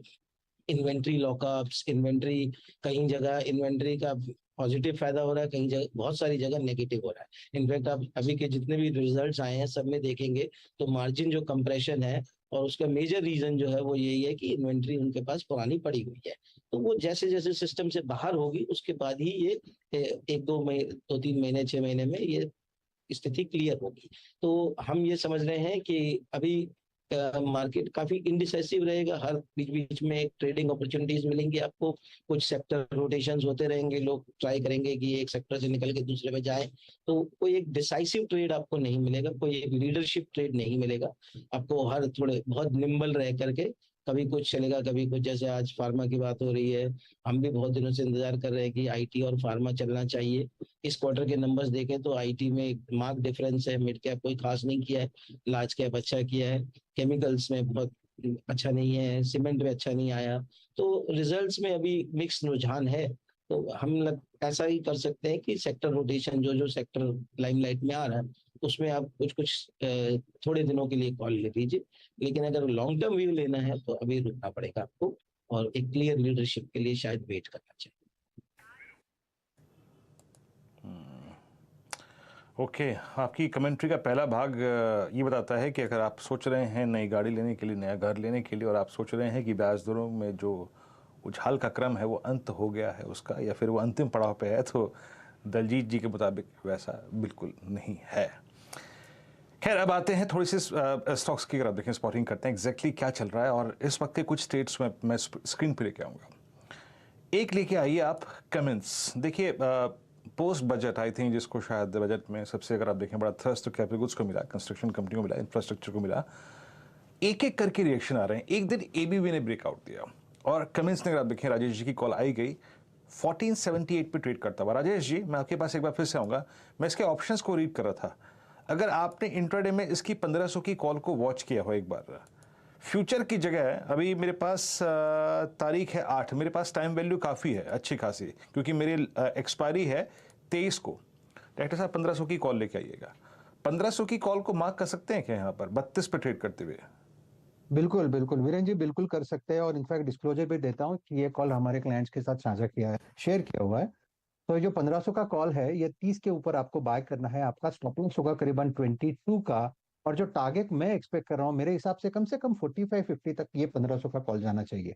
इन्वेंट्री लॉकअप्स, इन्वेंट्री कहीं जगह इन्वेंट्री का पॉजिटिव फायदा हो रहा है, कहीं जगह बहुत सारी जगह नेगेटिव हो रहा है। इनफैक्ट आप अभी के जितने भी रिजल्ट्स आए हैं सब में देखेंगे तो मार्जिन जो कंप्रेशन है, और उसका मेजर रीजन जो है वो यही है कि इन्वेंट्री उनके पास पुरानी पड़ी हुई है। तो वो जैसे जैसे सिस्टम से बाहर होगी उसके बाद ही ये 1-2 महीने, 2-3 महीने, 6 महीने में ये स्थिति क्लियर होगी। तो हम ये समझ रहे हैं कि अभी मार्केट काफी इंडिसाइसिव रहेगा, हर बीच बीच में ट्रेडिंग अपॉर्चुनिटीज मिलेंगी आपको, कुछ सेक्टर रोटेशंस होते रहेंगे, लोग ट्राई करेंगे कि एक सेक्टर से निकल के दूसरे में जाए। तो कोई एक डिसाइसिव ट्रेड आपको नहीं मिलेगा, कोई एक लीडरशिप ट्रेड नहीं मिलेगा आपको। हर थोड़े बहुत निम्बल रह करके कभी कुछ चलेगा, कभी कुछ, जैसे आज फार्मा की बात हो रही है, हम भी बहुत दिनों से इंतजार कर रहे हैं कि आईटी और फार्मा चलना चाहिए। इस क्वार्टर के नंबर्स देखें तो आईटी में मार्क डिफरेंस है, मिड कैप कोई खास नहीं किया है, लार्ज कैप अच्छा किया है, केमिकल्स में बहुत अच्छा नहीं है, सीमेंट में अच्छा नहीं आया। तो रिजल्ट्स में अभी मिक्स रुझान है। तो हम ऐसा ही कर सकते हैं कि सेक्टर रोटेशन, जो जो सेक्टर लाइमलाइट में आ रहा है उसमें आप कुछ कुछ थोड़े दिनों के लिए कॉल ले लीजिए, लेकिन अगर लॉन्ग टर्म व्यू लेना है तो अभी रुकना पड़ेगा आपको, और एक क्लियर लीडरशिप के लिए शायद वेट करना चाहिए। ओके, आपकी कमेंट्री का पहला भाग ये बताता है कि अगर आप सोच रहे हैं नई गाड़ी लेने के लिए, नया घर लेने के लिए, और आप सोच रहे हैं कि ब्याज दरों में जो उछाल का क्रम है वो अंत हो गया है उसका, या फिर वो अंतिम पड़ाव पे है, तो दलजीत जी के मुताबिक वैसा बिल्कुल नहीं है। खैर, अब आते हैं थोड़ी सी स्टॉक्स की, अगर आप देखें स्पॉटिंग करते हैं एग्जैक्टली क्या चल रहा है, और इस वक्त के कुछ स्टेट्स में मैं स्क्रीन पे लेके आऊँगा। एक लेके आइए आप कमिंस। देखिए पोस्ट बजट आई थिंक, जिसको शायद बजट में सबसे अगर आप देखें बड़ा थ्रस्ट तो कैपिटल गुड्स को मिला, कंस्ट्रक्शन कंपनी को मिला, इंफ्रास्ट्रक्चर को मिला। एक एक करके रिएक्शन आ रहे हैं। एक दिन एबीबी ने ब्रेकआउट दिया और कमिंस ने, अगर आप देखें राजेश जी की कॉल आई गई, 1478 पे ट्रेड करता हुआ। राजेश जी, मैं आपके पास एक बार फिर से आऊँगा। मैं इसके ऑप्शंस को रीड कर रहा था। अगर आपने इंट्राडे में इसकी 1500 की कॉल को वॉच किया हो एक बार, फ्यूचर की जगह अभी मेरे पास तारीख है 8, मेरे पास टाइम वैल्यू काफ़ी है अच्छी खासी, क्योंकि मेरी एक्सपायरी है 23 को। डायरेक्टर साहब 1500 की कॉल लेके आइएगा। 1500 की कॉल को मार्क कर सकते हैं क्या यहाँ पर 32 पे ट्रेड करते हुए? बिल्कुल बिल्कुल वीरेन जी, बिल्कुल कर सकते हैं। और इनफैक्ट डिस्क्लोजर भी देता हूँ कि ये कॉल हमारे क्लाइंट्स के साथ साझा किया है, शेयर किया हुआ है। तो जो 1500 का कॉल है, ये 30 के ऊपर आपको बाय करना है। आपका स्टॉप लॉस होगा करीबन 22 का, और जो टारगेट मैं एक्सपेक्ट कर रहा हूँ मेरे हिसाब से कम 45-50 तक ये 1500 का कॉल जाना चाहिए।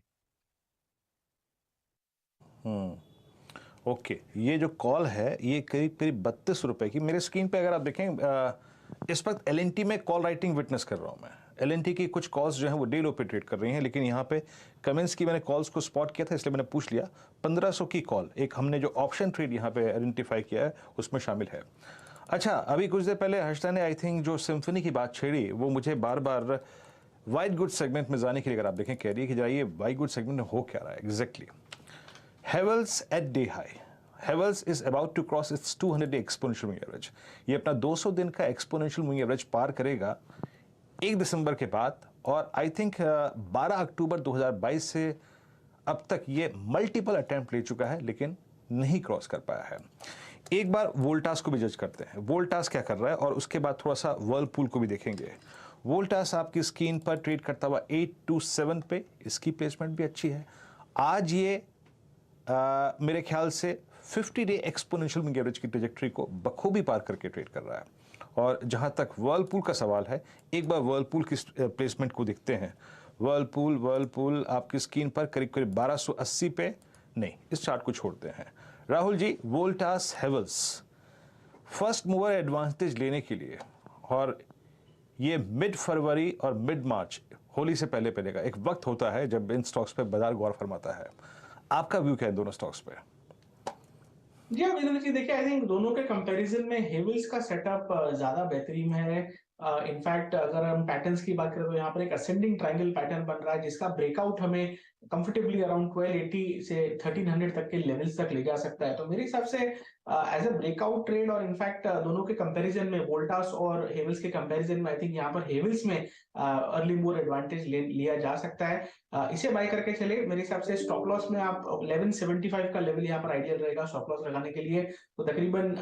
ओके, ये जो कॉल है ये करीब करीब 32 रुपए की। मेरे स्क्रीन पे अगर आप देखें, इस वक्त एलएनटी में कॉल राइटिंग विटनेस कर रहा हूँ मैं। एलएनटी की कुछ कॉल्स जो हैं वो डे लो पे ट्रेड कर रही हैं, लेकिन यहाँ पे कमेंस की मैंने कॉल्स को स्पॉट किया था, इसलिए मैंने पूछ लिया। 1500 की कॉल एक हमने जो ऑप्शन ट्रेड यहाँ पे आइडेंटिफाई किया है उसमें शामिल है। अच्छा, अभी कुछ देर पहले हर्षदा ने आई थिंक जो सिम्फनी की बात छेड़ी, वो मुझे बार बार वाइट गुड सेगमेंट में जाने के लिए, अगर आप देखें, कह रही है कि जाइए वाइट गुड सेगमेंट में हो क्या रहा है exactly. Havells at day high. Havells is about to cross its 200-day exponential moving average. ये अपना 200 दिन का exponential moving average पार करेगा 1 दिसंबर के बाद, और आई थिंक 12 अक्टूबर 2022 से अब तक ये मल्टीपल अटेम्प्ट ले चुका है, लेकिन नहीं क्रॉस कर पाया है। एक बार वोल्टास को भी जज करते हैं, वोल्टास क्या कर रहा है, और उसके बाद थोड़ा सा वर्लपूल को भी देखेंगे। वोल्टास आपकी स्क्रीन पर ट्रेड करता हुआ 827 पे, इसकी प्लेसमेंट भी अच्छी है। आज ये मेरे ख्याल से 50 डे एक्सपोनेंशियल मूविंग एवरेज की ट्रेजेक्टरी को बखूबी पार करके ट्रेड कर रहा है। और जहां तक वर्लपूल का सवाल है, एक बार वर्लपूल की प्लेसमेंट को देखते हैं। वर्लपूल आपकी स्क्रीन पर करीब करीब 1280 पे, नहीं इस चार्ट को छोड़ते हैं। Rahul ji, Voltas Havells first mover advantage लेने के लिए, और ये मिड फरवरी और मिड मार्च होली से पहले पहले का एक वक्त होता है जब इन स्टॉक्स पे बाजार गौर फरमाता है। आपका व्यू क्या है दोनों स्टॉक्स पे? जी हाँ, बिल्कुल जी। देखिए, आई थिंक दोनों के कंपैरिजन में हेवल्स का सेटअप ज़्यादा बेहतरीन है। इनफैक्ट अगर हम पैटर्न्स की बात करें तो यहाँ पर एक असेंडिंग ट्रायंगल पैटर्न बन रहा है जिसका ब्रेकआउट हमें कंफर्टेबली अराउंड 1280 से 1300 तक के लेवल्स तक ले जा सकता है। तो मेरे हिसाब से एज अ ब्रेकआउट ट्रेड और इनफैक्ट दोनों के कंपैरिजन में वोल्टास और हेवल्स के कंपैरिजन में आई थिंक यहाँ पर हेवल्स में अर्ली मूव एडवांटेज लिया जा सकता है। इसे बाय करके चले। मेरे हिसाब से स्टॉप लॉस में आप 1175 का लेवल यहाँ पर आइडियल रहेगा स्टॉप लॉस लगाने के लिए। तो तकरीबन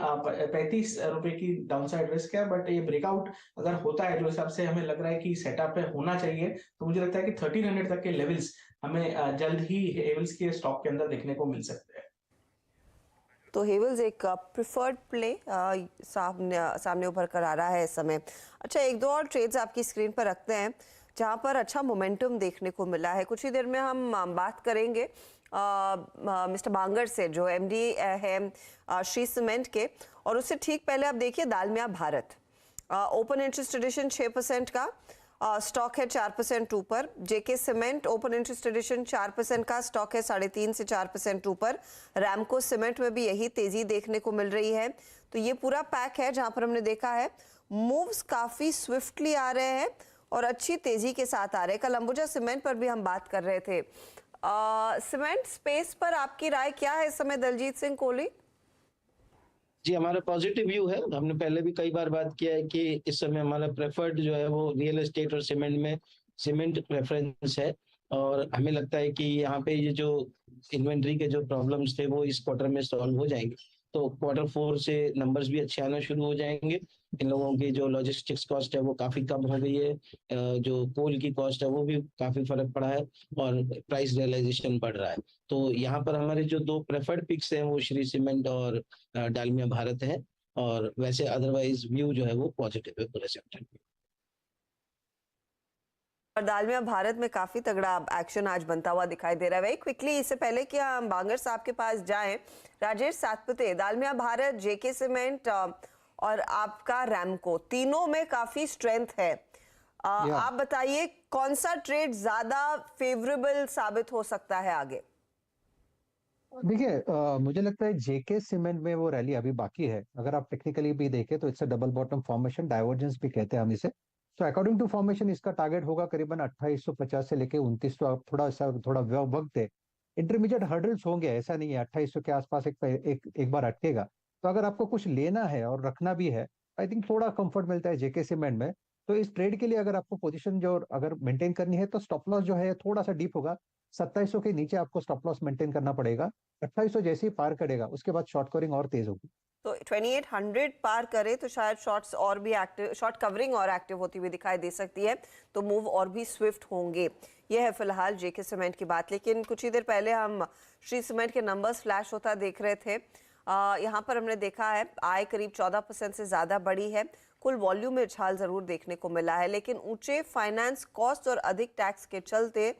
35 रुपए की डाउनसाइड रिस्क है, बट ये ब्रेकआउट अगर होता है जो हिसाब से हमें लग रहा है कि सेटअप पे होना चाहिए, तो मुझे लगता है कि 1300 तक के लेवल्स हमें जल्द ही हेवल्स के स्टॉक के अंदर देखने को मिल सकते हैं। तो हेवल्स एक प्रिफर्ड प्ले सामने उभर कर आ रहा है इस समय। अच्छा, एक दो और ट्रेड्स आपकी स्क्रीन पर रखते हैं जहां पर अच्छा मोमेंटम देखने को मिला है। कुछ ही देर में हम बात करेंगे मिस्टर बांगर से जो एमडी है श्री सीमेंट के, और उससे ठीक पहले आप देखिए Dalmia Bharat open interest addition 6% का स्टॉक है 4% ऊपर। JK cement open interest addition 4% का स्टॉक है 3.5 से 4% ऊपर। रैमको सीमेंट में भी यही तेजी देखने को मिल रही है। तो ये पूरा पैक है जहां पर हमने देखा है मूव्स काफी स्विफ्टली आ रहे हैं और अच्छी तेजी के साथ आ रहे हैं। कल अंबुजा सीमेंट पर भी हम बात कर रहे थे। सीमेंट स्पेस पर आपकी राय क्या है इस समय, दलजीत सिंह कोहली? जी, हमारा पॉजिटिव व्यू है। हमने पहले भी कई बार बात किया है कि इस समय हमारा प्रेफर्ड जो है वो रियल एस्टेट और सीमेंट में सीमेंट प्रेफरेंस है, और हमें लगता है कि यहाँ पे ये जो इन्वेंट्री के जो प्रॉब्लम्स थे वो इस क्वार्टर में सॉल्व हो जाएंगे। तो क्वार्टर 4 से नंबर्स भी अच्छे आना शुरू हो जाएंगे। इन लोगों की जो लॉजिस्टिक्स कॉस्ट है वो काफी कम हो गई है, जो कोल की कॉस्ट है वो भी काफी फर्क पड़ा है, और प्राइस रियलाइजेशन बढ़ रहा है। तो यहाँ पर हमारे जो दो प्रेफर्ड पिक्स हैं वो श्री सीमेंट और डालमिया भारत है, और वैसे अदरवाइज व्यू जो है वो पॉजिटिव है पूरे सेक्टर में। और दालमिया भारत में काफी तगड़ा एक्शन आज बनता हुआ दिखाई दे रहा है। वेरी क्विकली, इससे पहले कि हम बांगर साहब के पास जाएं, राजेश सातपुते, दालमिया भारत, जेके सीमेंट और आपका रैमको, तीनों में काफी स्ट्रेंथ है। आप बताइए कौन सा ट्रेड ज्यादा फेवरेबल साबित हो सकता है आगे? देखिए, मुझे लगता है जेके सीमेंट में वो रैली अभी बाकी है। अगर आप टेक्निकली भी देखें तो it's a double bottom formation, divergence भी कहते हैं हम इसे। तो अकॉर्डिंग टू फॉर्मेशन इसका टारगेट होगा करीबन 2850 से लेके 2900। आप थोड़ा वक्त है, इंटरमीडिएट हर्डल्स होंगे, ऐसा नहीं है 2800 के आसपास एक बार अटकेगा। तो अगर आपको कुछ लेना है और रखना भी है, आई थिंक थोड़ा कंफर्ट मिलता है जेके सीमेंट में। तो इस ट्रेड के लिए अगर आपको पोजीशन जो अगर मेंटेन करनी है तो स्टॉप लॉस जो है थोड़ा सा डीप होगा। 2700 के नीचे आपको स्टॉप लॉस मेंटेन करना पड़ेगा। 2800 जैसे ही पार करेगा उसके बाद शॉर्ट कवरिंग और तेज होगी। तो 2800 पार करे तो शायद शॉर्ट्स और भी एक्टिव, शॉर्ट कवरिंग और एक्टिव होती हुई दिखाई दे सकती है, तो मूव और भी स्विफ्ट होंगे। यह है फिलहाल जेके सीमेंट की बात। लेकिन कुछ ही देर पहले हम श्री सीमेंट के नंबर्स फ्लैश होता देख रहे थे। यहाँ पर हमने देखा है आय करीब 14% से ज्यादा बढ़ी है। कुल वॉल्यूम में उछाल जरूर देखने को मिला है, लेकिन ऊंचे फाइनेंस कॉस्ट और अधिक टैक्स के चलते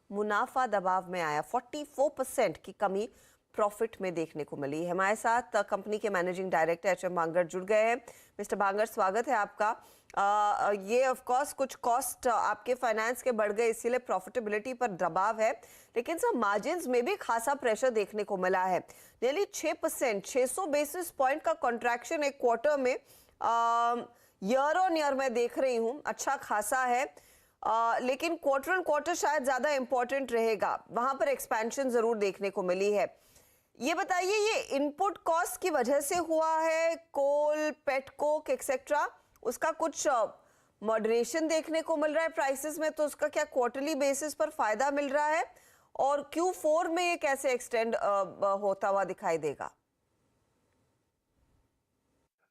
मुनाफा दबाव में आया। 44% की कमी प्रॉफिट में देखने को मिली है। हमारे साथ कंपनी के मैनेजिंग डायरेक्टर एचएम बांगर जुड़ गए हैं। मिस्टर बांगर, स्वागत है आपका। ये ऑफ कोर्स कुछ कॉस्ट आपके फाइनेंस के बढ़ गए, इसीलिए प्रॉफिटेबिलिटी पर दबाव है, लेकिन सब मार्जिन्स में भी खासा प्रेशर देखने को मिला है। नियरली 6%, 600 बेसिस पॉइंट का कॉन्ट्रैक्शन एक क्वार्टर में ईयर ऑन ईयर मैं देख रही हूँ, अच्छा खासा है। लेकिन क्वार्टर ऑन क्वार्टर शायद ज्यादा इंपॉर्टेंट रहेगा, वहां पर एक्सपेंशन जरूर देखने को मिली है। ये बताइए, ये इनपुट कॉस्ट की वजह से हुआ है, कोल, पेटकोक एक्सेट्रा, उसका कुछ मॉडरेशन देखने को मिल रहा है प्राइसेस में, तो उसका क्या क्वार्टरली बेसिस पर फायदा मिल रहा है, और Q4 में ये कैसे एक्सटेंड होता हुआ दिखाई देगा?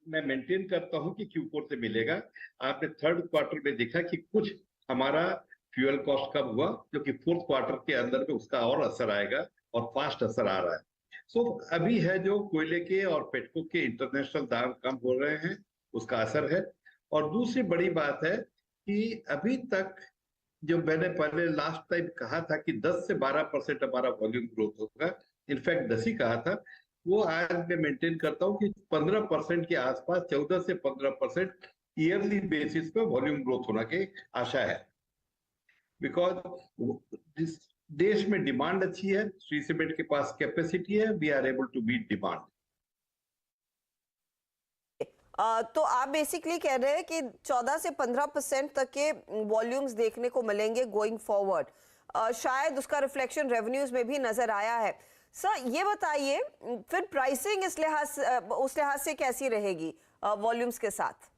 मैं मेंटेन करता हूं कि Q4 से मिलेगा। आपने थर्ड क्वार्टर में देखा कि कुछ हमारा फ्यूल कॉस्ट कम हुआ, क्योंकि फोर्थ क्वार्टर के अंदर में उसका और असर आएगा, और फास्ट असर आ रहा है। सो अभी है जो कोयले के और पेट्रोल के इंटरनेशनल दाम कम हो रहे हैं, उसका असर है। और दूसरी बड़ी बात है कि अभी तक जो मैंने पहले लास्ट टाइम कहा था कि 10 से 12% हमारा वॉल्यूम ग्रोथ होगा, इनफैक्ट 10 ही कहा था, वो आज मैं मेंटेन करता हूं कि 15% के आसपास, 14 से 15% ईयरली बेसिस पे वॉल्यूम ग्रोथ होने की आशा है। बिकॉज देश में डिमांड अच्छी है, श्री सीमेंट के पास कैपेसिटी है, we are able to meet demand. तो आप बेसिकली कह रहे हैं कि 14 से 15% तक के वॉल्यूम्स देखने को मिलेंगे गोइंग फॉरवर्ड, शायद उसका रिफ्लेक्शन रेवेन्यूज में भी नजर आया है। सर ये बताइए फिर प्राइसिंग उस लिहाज से कैसी रहेगी वॉल्यूम्स के साथ?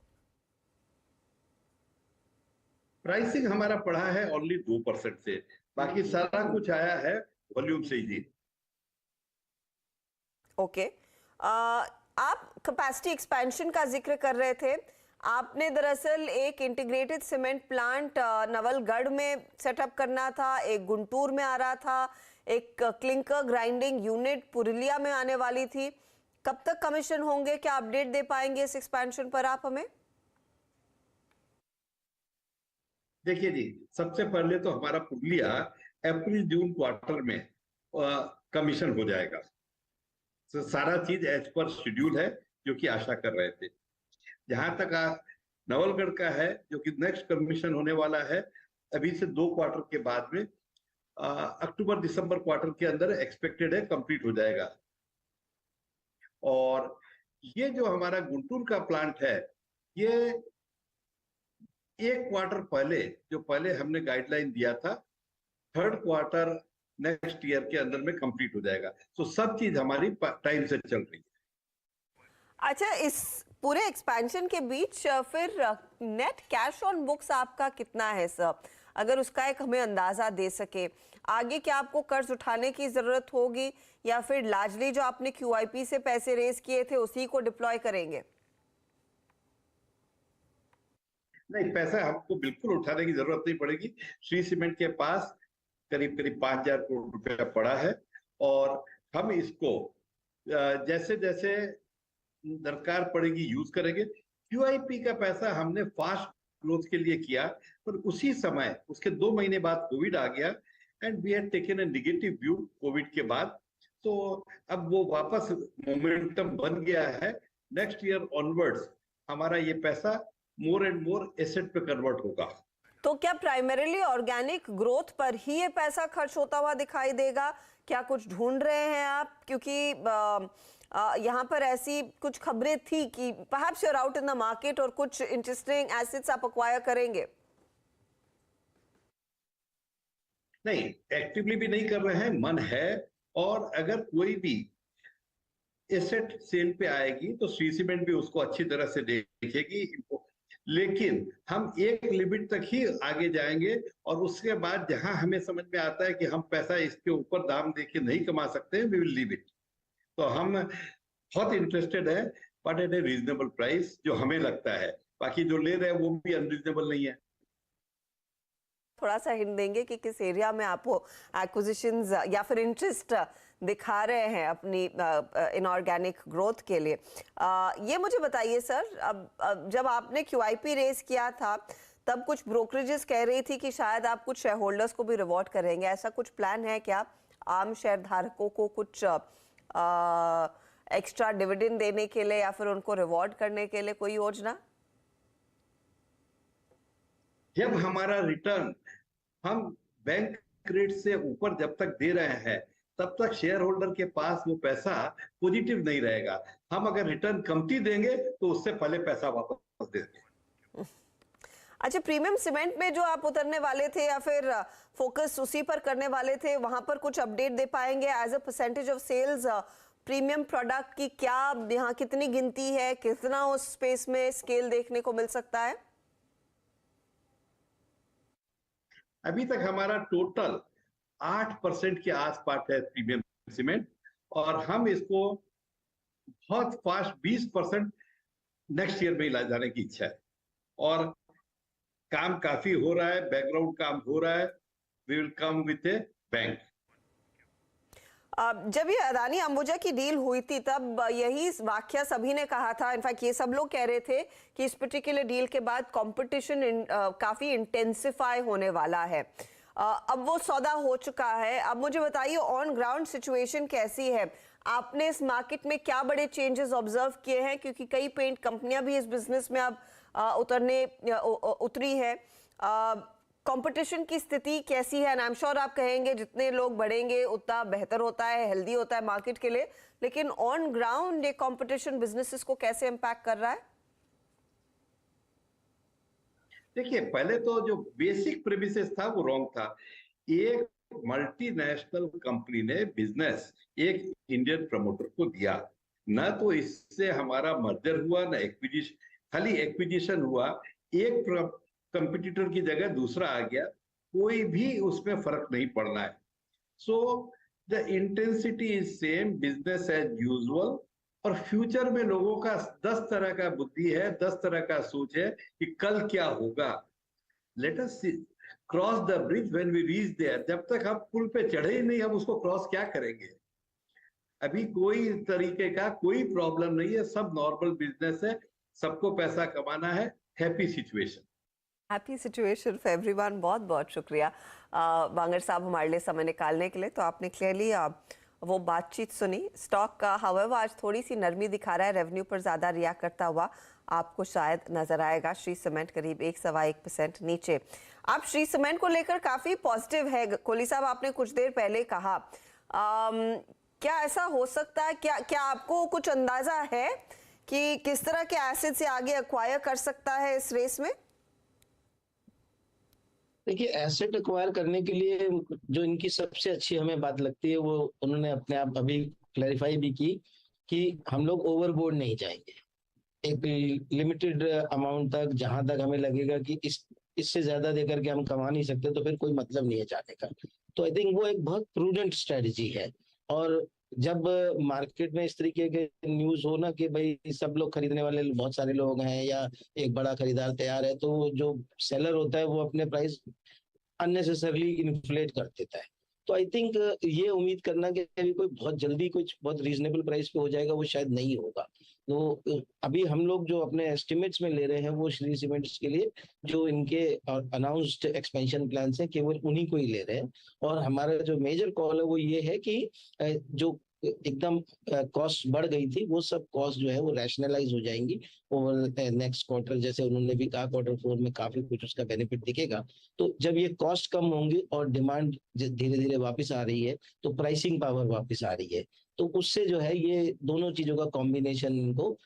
प्राइसिंग हमारा पढ़ा है ओनली 2% से, बाकी सारा कुछ आया है वॉल्यूम से ही। ओके, आप कैपेसिटी एक्सपेंशन का जिक्र कर रहे थे। आपने दरअसल एक इंटीग्रेटेड सीमेंट प्लांट नवलगढ़ में सेटअप करना था, एक गुंटूर में आ रहा था, एक क्लिंकर ग्राइंडिंग यूनिट पुरुलिया में आने वाली थी। कब तक कमीशन होंगे? क्या अपडेट दे पाएंगे इस एक्सपेंशन पर आप हमें? देखिए जी, सबसे पहले तो हमारा पुरुलिया अप्रैल जून क्वार्टर में कमीशन हो जाएगा। तो सारा चीज एज पर शेड्यूल है, जो कि आशा कर रहे थे। जहां तक नवलगढ़ का है, जो कि नेक्स्ट कमीशन होने वाला है अभी से 2 क्वार्टर के बाद में, अक्टूबर दिसंबर क्वार्टर के अंदर एक्सपेक्टेड है कंप्लीट हो जाएगा। और ये जो हमारा गुंटूर का प्लांट है, ये 1 क्वार्टर पहले, जो पहले हमने गाइडलाइन दिया था, 3rd क्वार्टर नेक्स्ट ईयर के अंदर में कंप्लीट हो जाएगा। तो सब चीज हमारी टाइम से चल रही है। अच्छा, इस पूरे एक्सपेंशन के बीच फिर नेट कैश ऑन बुक्स आपका कितना है सर? अगर उसका एक हमें अंदाजा दे सके, आगे क्या आपको कर्ज उठाने की जरूरत होगी या फिर लार्जली जो आपने QIP से पैसे रेज किए थे उसी को डिप्लॉय करेंगे? नहीं, पैसा हमको बिल्कुल उठाने की जरूरत नहीं पड़ेगी। श्री सीमेंट के पास करीब 5,000 करोड़ रुपया पड़ा है और हम इसको जैसे जैसे दरकार पड़ेगी यूज करेंगे। QIP का पैसा हमने फास्ट ग्रोथ के लिए किया, पर उसी समय उसके 2 महीने बाद कोविड आ गया and we had taken a negative view Covid के बाद। तो अब वो वापस मोमेंटम बन गया है। नेक्स्ट ईयर ऑनवर्ड्स हमारा ये पैसा मोर एंड मोर एसेट पे कन्वर्ट होगा। तो क्या प्राइमरीली ऑर्गेनिक ग्रोथ पर ही ये पैसा खर्च होता हुआ दिखाई देगा? क्या कुछ ढूंढ रहे हैं आप? क्योंकि यहाँ पर ऐसी कुछ खबरें थी कि perhaps you're out in the market और कुछ इंटरेस्टिंग एसेट्स आप एक्वायर करेंगे। नहीं, एक्टिवली भी नहीं कर रहे हैं, मन है। और अगर कोई भी एसेट सेल पे आएगी तो श्री सीमेंट भी उसको अच्छी तरह से देखेगी, लेकिन हम एक लिमिट तक ही आगे जाएंगे और उसके बाद जहां हमें समझ में आता है कि हम पैसा इसके ऊपर दाम देके नहीं कमा सकते, वी विल लीव इट। तो हम बहुत इंटरेस्टेड है, but at A reasonable price जो हमें लगता है। बाकी जो ले रहे हैं वो भी अनरीजनेबल नहीं है। थोड़ा सा हिंट देंगे कि किस एरिया में आप एक्विजिशंस या फिर इंटरेस्ट दिखा रहे हैं अपनी इनऑर्गेनिक ग्रोथ के लिए? ये मुझे बताइए सर, अब जब आपने QIP रेस किया था तब कुछ ब्रोकरेजेस कह रही थी कि शायद आप कुछ शेयर होल्डर्स को भी रिवॉर्ड करेंगे, ऐसा कुछ प्लान है क्या? आम शेयर धारकों को कुछ एक्स्ट्रा डिविडेंड देने के लिए या फिर उनको रिवॉर्ड करने के लिए कोई योजना? जब हमारा रिटर्न हम बैंक रेट से ऊपर जब तक दे रहे हैं तब तक शेयर होल्डर के पास वो पैसा पॉजिटिव नहीं रहेगा। हम अगर रिटर्न कमती देंगे तो उससे पहले पैसा वापस दे देंगे। अच्छा, प्रीमियम सीमेंट में जो आप उतरने वाले थे या फिर फोकस उसी पर करने वाले थे, वहां पर कुछ अपडेट दे पाएंगे? As a percentage of sales premium product की क्या यहाँ कितनी गिनती है, कितना उस स्पेस में स्केल देखने को मिल सकता है? अभी तक हमारा टोटल 8% के आसपास है प्रीमियम सीमेंट और हम इसको बहुत फास्ट 20% नेक्स्ट ईयर में ला जाने की इच्छा है। और काम काफी हो रहा है, बैकग्राउंड काम हो रहा है। We will come with a bank. जब ये अदानी अंबुजा की डील हुई थी तब यही वाक्य सभी ने कहा था, इनफैक्ट ये सब लोग कह रहे थे कि इस पर्टिकुलर डील के बाद कंपटीशन काफी इंटेंसिफाई होने वाला है। अब वो सौदा हो चुका है। अब मुझे बताइए ऑन ग्राउंड सिचुएशन कैसी है? आपने इस मार्केट में क्या बड़े चेंजेस ऑब्जर्व किए हैं? क्योंकि कई पेंट कंपनियां भी इस बिजनेस में अब उतरी है। कंपटीशन की स्थिति कैसी है? आई एम श्योर आप कहेंगे जितने लोग बढ़ेंगे उतना बेहतर होता है, हेल्दी होता है मार्केट के लिए, लेकिन ऑन ग्राउंड ये कंपटीशन बिजनेसेस को कैसे इम्पैक्ट कर रहा है? देखिए पहले तो जो बेसिक प्रेमिसेस था वो रॉन्ग था। एक मल्टीनेशनल कंपनी ने बिजनेस एक इंडियन प्रमोटर को दिया, ना तो इससे हमारा मर्जर हुआ ना एक्विजिशन, खाली एक्विजिशन हुआ, एक कंपटीटर की जगह दूसरा आ गया, कोई भी उसमें फर्क नहीं पड़ना है। So the intensity is same, business as usual. और फ्यूचर में लोगों का 10 तरह का बुद्धि है, 10 तरह का सोच है कि कल क्या होगा। Let us cross the bridge when we reach there. जब तक हम पुल पे चढ़े ही नहीं, हम उसको क्रॉस क्या करेंगे? अभी कोई तरीके का कोई प्रॉब्लम नहीं है, सब नॉर्मल बिजनेस है, सबको पैसा कमाना है, happy situation. Happy situation for everyone. बहुत बहुत शुक्रिया बांगर साहब हमारे लिए समय निकालने के लिए। तो आपने क्लियरली वो बातचीत सुनी। स्टॉक का हाउएवर आज थोड़ी सी नरमी दिखा रहा है, रेवेन्यू पर ज़्यादा रिएक्ट करता हुआ आपको शायद नजर आएगा। श्री सीमेंट करीब 1.1% नीचे। आप श्री सीमेंट को लेकर काफ़ी पॉजिटिव है। कोहली साहब, आपने कुछ देर पहले कहा, क्या ऐसा हो सकता है? क्या आपको कुछ अंदाजा है कि किस तरह के एसेट से आगे एक्वायर कर सकता है इस रेस में? देखिए, एसेट एक्वायर करने के लिए जो इनकी सबसे अच्छी हमें बात लगती है, वो उन्होंने अपने आप अभी क्लैरिफाई भी की कि हम लोग ओवरबोर्ड नहीं जाएंगे। एक लिमिटेड अमाउंट तक, जहां तक हमें लगेगा कि इससे ज्यादा देकर के हम कमा नहीं सकते, तो फिर कोई मतलब नहीं है जाने का। तो आई थिंक वो एक बहुत प्रूडेंट स्ट्रेटजी है। और जब मार्केट में इस तरीके के न्यूज हो ना कि भाई सब लोग खरीदने वाले बहुत सारे लोग हैं या एक बड़ा खरीदार तैयार है, तो जो सेलर होता है वो अपने प्राइस अननेसेसरली इन्फ्लेट कर देता है। तो आई थिंक ये उम्मीद करना कि अभी कोई बहुत जल्दी कुछ बहुत रीजनेबल प्राइस पे हो जाएगा, वो शायद नहीं होगा। तो अभी हम लोग जो अपने एस्टिमेट्स में ले रहे हैं, वो श्री सीमेंट्स के लिए जो इनके अनाउंस्ड एक्सपेंशन प्लान है, केवल उन्हीं को ही ले रहे हैं। और हमारा जो मेजर कॉल है वो ये है कि जो एकदम कॉस्ट बढ़ गई थी, वो सब कॉस्ट जो है वो रैशनलाइज हो जाएंगी ओवर नेक्स्ट क्वार्टर। जैसे उन्होंने भी कहा, Q4 में काफी कुछ उसका बेनिफिट दिखेगा। तो जब ये कॉस्ट कम होंगी और डिमांड धीरे धीरे वापस आ रही है, तो प्राइसिंग पावर वापस आ रही है, तो उससे जो है ये दोनों चीजों का कॉम्बिनेशन इनको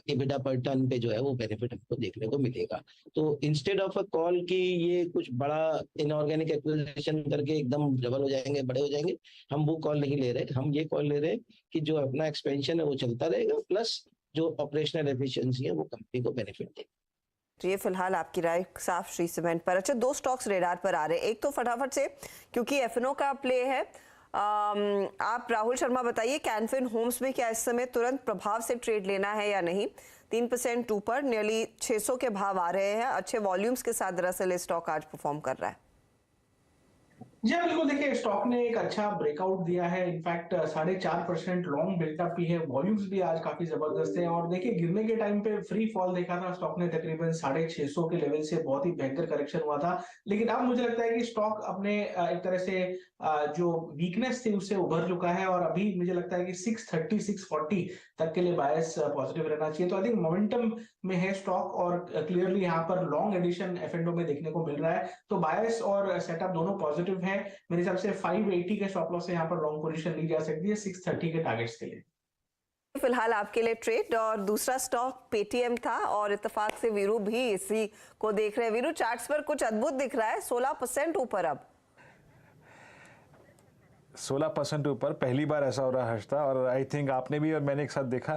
एबिटा पर टन पे जो है वो बेनिफिट हमको देखने को मिलेगा। तो इंस्टेड ऑफ अ कॉल कि ये कुछ बड़ा इनऑर्गेनिक एक्विजिशन करके एकदम डबल हो जाएंगे, बड़े हो जाएंगे, हम वो कॉल नहीं ले रहे। हम ये कॉल ले रहे हैं कि जो अपना एक्सपेंशन है वो चलता रहेगा, प्लस जो ऑपरेशनल एफिशिएंसी है वो कंपनी को बेनिफिट देगा। ये फिलहाल आपकी राय साफ श्री सीमेंट पर। अच्छा, 2 स्टॉक्स रेडार पर आ रहे हैं। एक तो फटाफट से, क्योंकि एफएनओ का प्ले है, आप राहुल शर्मा बताइए, कैन फिन होम्स में क्या इस समय तुरंत प्रभाव से ट्रेड लेना है या नहीं? 3% ऊपर, नियरली 600 के भाव आ रहे हैं। अच्छे वॉल्यूम्स के साथ दरअसल स्टॉक आज परफॉर्म कर रहा है। जी बिल्कुल, देखिए स्टॉक ने एक अच्छा ब्रेकआउट दिया है। इनफैक्ट 4.5% लॉन्ग बिल्टअप भी है। वॉल्यूम्स भी आज काफी जबरदस्त है। और देखिए गिरने के टाइम पे फ्री फॉल देखा था स्टॉक ने, तकरीबन 650 के लेवल से बहुत ही भयंकर करेक्शन हुआ था। लेकिन अब मुझे लगता है कि स्टॉक अपने एक तरह से जो वीकनेस थी उससे उभर चुका है। और अभी मुझे लगता है कि 630 640 तक के लिए बायस पॉजिटिव रहना चाहिए। तो आई थिंक मोमेंटम में है स्टॉक, और क्लियरली यहाँ पर लॉन्ग एडिशन एफएनओ में देखने को मिल रहा है। तो बायस और सेटअप दोनों पॉजिटिव है। मेरे हिसाब से 580 के स्टॉप लॉस से यहाँ पर लॉन्ग पोजीशन ली जा सकती है 630 के टारगेट्स के लिए। फिलहाल आपके लिए ट्रेड। और दूसरा स्टॉक पेटीएम था, और इत्तेफाक से वीरू भी इसी को देख रहे हैं। वीरू, चार्ट्स पर कुछ अद्भुत दिख रहा है, 16% ऊपर। अब 16% ऊपर पहली बार ऐसा हो रहा है हर्षदा, और आई थिंक आपने भी और मैंने एक साथ देखा।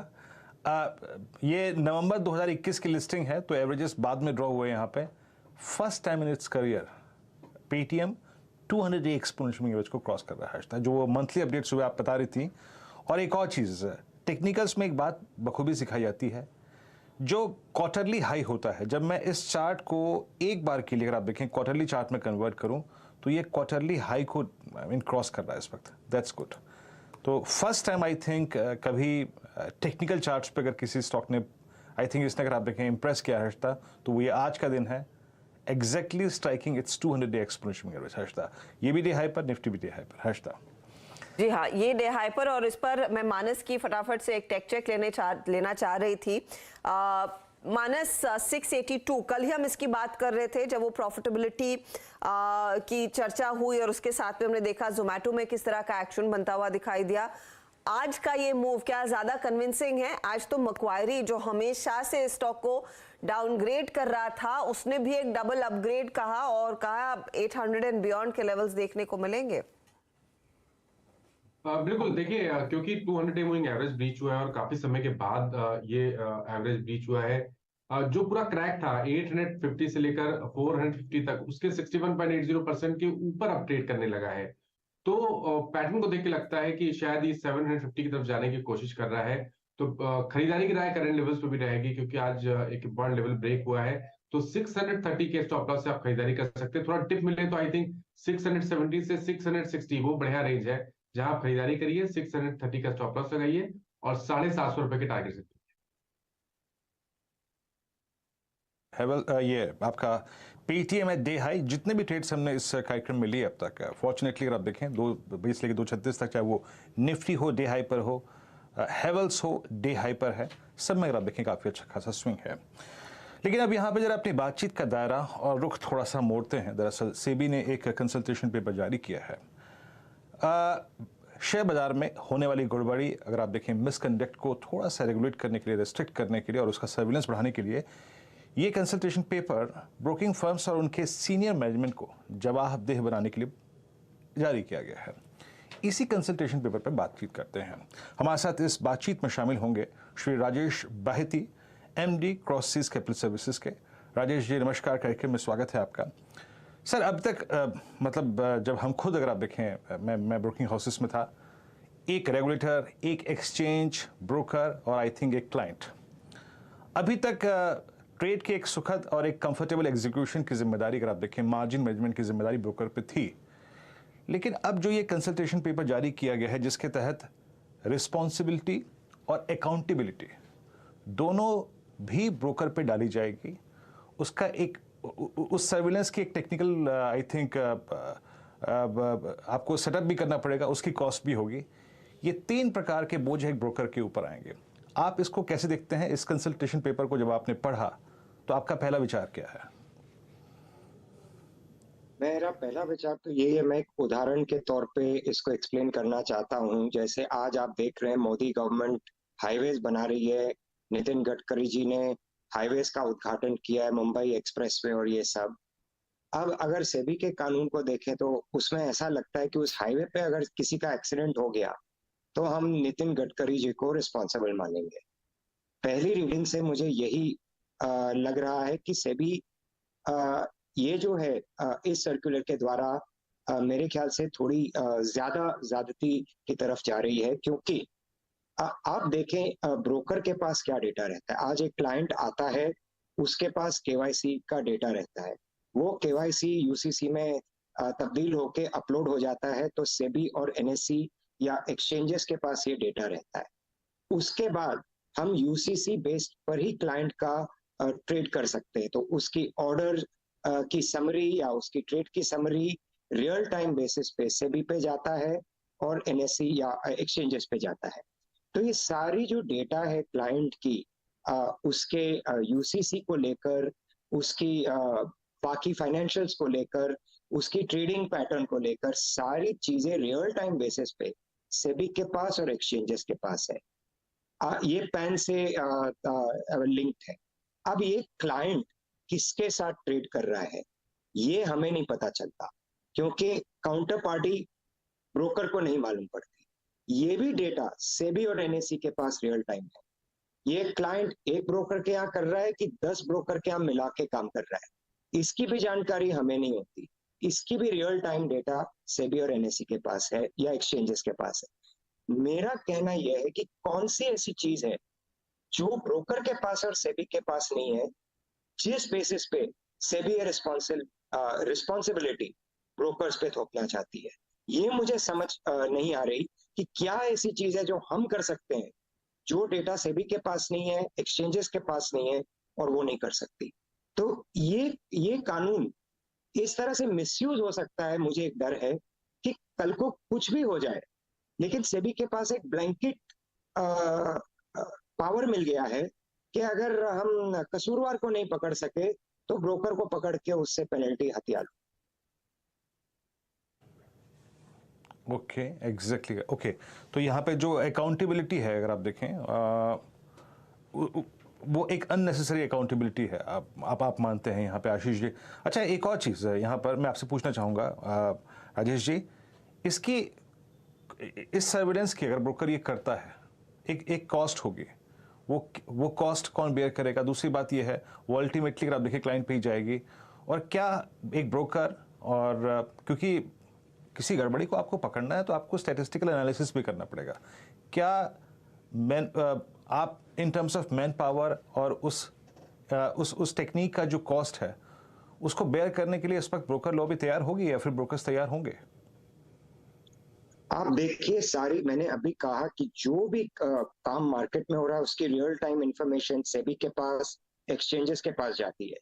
ये नवंबर 2021 की लिस्टिंग है, तो एवरेजेस बाद में ड्रॉ हुए यहाँ पे। First time in its career Paytm 200 exponential average को क्रॉस कर रहा है हर्षदा, जो मंथली अपडेट सुबह आप बता रही थी। और एक और चीज़, टेक्निकल्स में एक बात बखूबी सिखाई जाती है, जो क्वार्टरली हाई होता है, जब मैं इस चार्ट को एक बार के लिए अगर आप देखें क्वार्टरली चार्ट में कन्वर्ट करूं, तो ये क्वार्टरली हाई को क्रॉस कर रहा है इस वक्त। That's good. तो फर्स्ट टाइम आई थिंक कभी टेक्निकल चार्ट्स पे अगर किसी स्टॉक ने, आई थिंक इसने अगर आप देखें इम्प्रेस किया हर्षदा, तो वो ये आज का दिन है, exactly striking it's 200 day exponential average Harshada. ये भी डे हाई पर, निफ्टी भी डे हाई पर हर्षदा। जी हाँ, ये डे हाई पर। और इस पर मैं मानस की फटाफट से एक टेक चेक लेना चाह रही थी। मानस 682, कल ही हम इसकी बात कर रहे थे जब वो प्रॉफिटेबिलिटी की चर्चा हुई, और उसके साथ में हमने देखा जोमेटो में किस तरह का एक्शन बनता हुआ दिखाई दिया। आज का ये मूव क्या ज्यादा कन्विंसिंग है? आज तो मक्वायरी, जो हमेशा से स्टॉक को डाउनग्रेड कर रहा था, उसने भी एक डबल अपग्रेड कहा और कहा 800 एंड बियॉन्ड के लेवल्स देखने को मिलेंगे। बिल्कुल, देखिए क्योंकि 200 डे मूविंग एवरेज ब्रीच हुआ है और काफी समय के बाद ये एवरेज ब्रीच हुआ है। जो पूरा क्रैक था 850 से लेकर 450 तक, उसके 61.80% के ऊपर अप ट्रेड करने लगा है। तो पैटर्न को देख के लगता है कि शायद ये 750 की तरफ जाने की कोशिश कर रहा है। तो खरीदारी की राय करंट लेवल्स पे भी रहेगी, क्योंकि आज एक इम्पोर्टेंट लेवल ब्रेक हुआ है। तो 630 के स्टॉप लॉस से आप खरीदारी कर सकते हैं। थोड़ा टिप मिले तो आई थिंक 670 से 660 वो बढ़िया रेंज है, जहां आप खरीदारी करिए। 630 का स्टॉप लॉस लगाइए और 750 रुपए के टारगेट से। ये आपका पेटीएम है डे हाई। जितने भी ट्रेड्स हमने इस कार्यक्रम में लिए अब तक, फॉर्चुनेटली अगर आप देखें 220 लेके 236 तक, चाहे वो निफ्टी हो डे हाई पर हो, हेवल्स हो डे हाई पर है, सब में अगर आप देखें काफ़ी अच्छा खासा स्विंग है। लेकिन अब यहाँ पे जरा अपनी बातचीत का दायरा और रुख थोड़ा सा मोड़ते हैं। दरअसल सेबी ने एक कंसल्टेशन पेपर जारी किया है। शेयर बाजार में होने वाली गड़बड़ी, अगर आप देखें मिसकंडक्ट को थोड़ा सा रेगुलेट करने के लिए, रेस्ट्रिक्ट करने के लिए और उसका सर्विलेंस बढ़ाने के लिए, ये कंसल्टेशन पेपर ब्रोकिंग फर्म्स और उनके सीनियर मैनेजमेंट को जवाबदेह बनाने के लिए जारी किया गया है। इसी कंसल्टेशन पेपर पर बातचीत करते हैं। हमारे साथ इस बातचीत में शामिल होंगे Shri Rajesh Bahiti, MD cross seas capital services के। राजेश जी नमस्कार, कार्यक्रम में स्वागत है आपका। सर, अब तक जब हम खुद, अगर आप देखें, मैं ब्रोकिंग हाउसेस में था, एक रेगुलेटर, एक एक्सचेंज, ब्रोकर और आई थिंक एक क्लाइंट। अभी तक ट्रेड के एक सुखद और एक कंफर्टेबल एग्जीक्यूशन की जिम्मेदारी, अगर आप देखें, मार्जिन मैनेजमेंट की जिम्मेदारी ब्रोकर पे थी। लेकिन अब जो ये कंसल्टेशन पेपर जारी किया गया है, जिसके तहत रिस्पॉन्सिबिलिटी और अकाउंटेबिलिटी दोनों भी ब्रोकर पे डाली जाएगी, उसका एक, उस सर्विलेंस की एक टेक्निकल आई थिंक आपको सेटअप भी करना पड़ेगा, उसकी कॉस्ट भी होगी। ये 3 प्रकार के बोझ एक ब्रोकर के ऊपर आएंगे। आप इसको कैसे देखते हैं? इस कंसल्टेशन पेपर को जब आपने पढ़ा तो आपका पहला विचार क्या है? मेरा पहला विचार तो यही है, मैं एक उदाहरण के तौर पे इसको एक्सप्लेन करना चाहता हूँ। जैसे आज आप देख रहे हैं मोदी गवर्नमेंट हाईवेज बना रही है, नितिन गडकरी जी ने हाईवेज का उद्घाटन किया है, मुंबई एक्सप्रेसवे और ये सब। अब अगर सेबी के कानून को देखें तो उसमें ऐसा लगता है कि उस हाईवे पे अगर किसी का एक्सीडेंट हो गया तो हम नितिन गडकरी जी को रिस्पॉन्सिबल मानेंगे। पहली रीडिंग से मुझे यही लग रहा है कि सेबी ये जो है इस सर्कुलर के द्वारा मेरे ख्याल से थोड़ी ज्यादती की तरफ जा रही है, क्योंकि आप देखें ब्रोकर के पास क्या डेटा रहता है। आज एक क्लाइंट आता है, उसके पास केवाईसी का डेटा रहता है, वो केवाईसी यूसीसी में तब्दील होके अपलोड हो जाता है, तो सेबी और एनएससी या एक्सचेंजेस के पास ये डेटा रहता है। उसके बाद हम यूसीसी बेस्ड पर ही क्लाइंट का ट्रेड कर सकते हैं। तो उसकी ऑर्डर की समरी या उसकी ट्रेड की समरी रियल टाइम बेसिस पे सेबी पे जाता है और एनएससी या एक्सचेंजेस पे जाता है। तो ये सारी जो डेटा है क्लाइंट की, उसके यूसीसी को लेकर, उसकी बाकी फाइनेंशियल्स को लेकर, उसकी ट्रेडिंग पैटर्न को लेकर, सारी चीजें रियल टाइम बेसिस पे सेबी के पास और एक्सचेंजेस के पास है। ये पैन से लिंक्ड है। अब ये क्लाइंट किसके साथ ट्रेड कर रहा है ये हमें नहीं पता चलता, क्योंकि काउंटर पार्टी ब्रोकर को नहीं मालूम पड़ती। ये भी डेटा सेबी और एनएससी के पास रियल टाइम है। ये क्लाइंट एक ब्रोकर के यहाँ कर रहा है कि 10 ब्रोकर के यहाँ मिला के काम कर रहा है, इसकी भी जानकारी हमें नहीं होती। इसकी भी रियल टाइम डेटा सेबी और एनएससी के पास है या एक्सचेंजेस के पास है। मेरा कहना यह है कि कौन सी ऐसी चीज है जो ब्रोकर के पास और सेबी के पास नहीं है, जिस बेसिस पे सेबी रिस्पॉन्सिबिलिटी ब्रोकर्स पे थोपना चाहती है। ये मुझे समझ नहीं आ रही कि क्या ऐसी चीज है जो हम कर सकते हैं जो डेटा सेबी के पास नहीं है, एक्सचेंजेस के पास नहीं है और वो नहीं कर सकती। तो ये कानून इस तरह से मिसयूज हो सकता है। मुझे एक डर है कि कल को कुछ भी हो जाए, लेकिन सेबी के पास एक ब्लैंकेट पावर मिल गया है कि अगर हम कसूरवार को नहीं पकड़ सके तो ब्रोकर को पकड़ के उससे पेनल्टी हथिया लो। Okay, exactly. ओके, तो यहाँ पे जो अकाउंटेबिलिटी है, अगर आप देखें, वो एक अननेसेसरी अकाउंटेबिलिटी है, आप मानते हैं यहाँ पे आशीष जी। अच्छा, एक और चीज़ है यहाँ पर मैं आपसे पूछना चाहूँगा राजेश जी, इसकी इस सर्विलेंस की अगर ब्रोकर ये करता है, एक कॉस्ट होगी, वो कॉस्ट कौन बेयर करेगा? दूसरी बात ये है वो अल्टीमेटली अगर आप देखिए क्लाइंट पे ही जाएगी। और क्या एक ब्रोकर, और क्योंकि किसी गड़बड़ी को आपको पकड़ना है तो आपको स्टैटिस्टिकल एनालिसिस भी करना पड़ेगा, क्या आप in terms of man power और उस टेक्निक का जो कॉस्ट है उसको बेयर करने के लिए इस वक्त ब्रोकर लॉबी तैयार होगी या फिर ब्रोकर्स तैयार होंगे? आप देखिए, सारी मैंने अभी कहा कि जो भी काम मार्केट में हो रहा है उसकी रियल टाइम इंफॉर्मेशन सेबी के पास, एक्सचेंजेस के पास जाती है।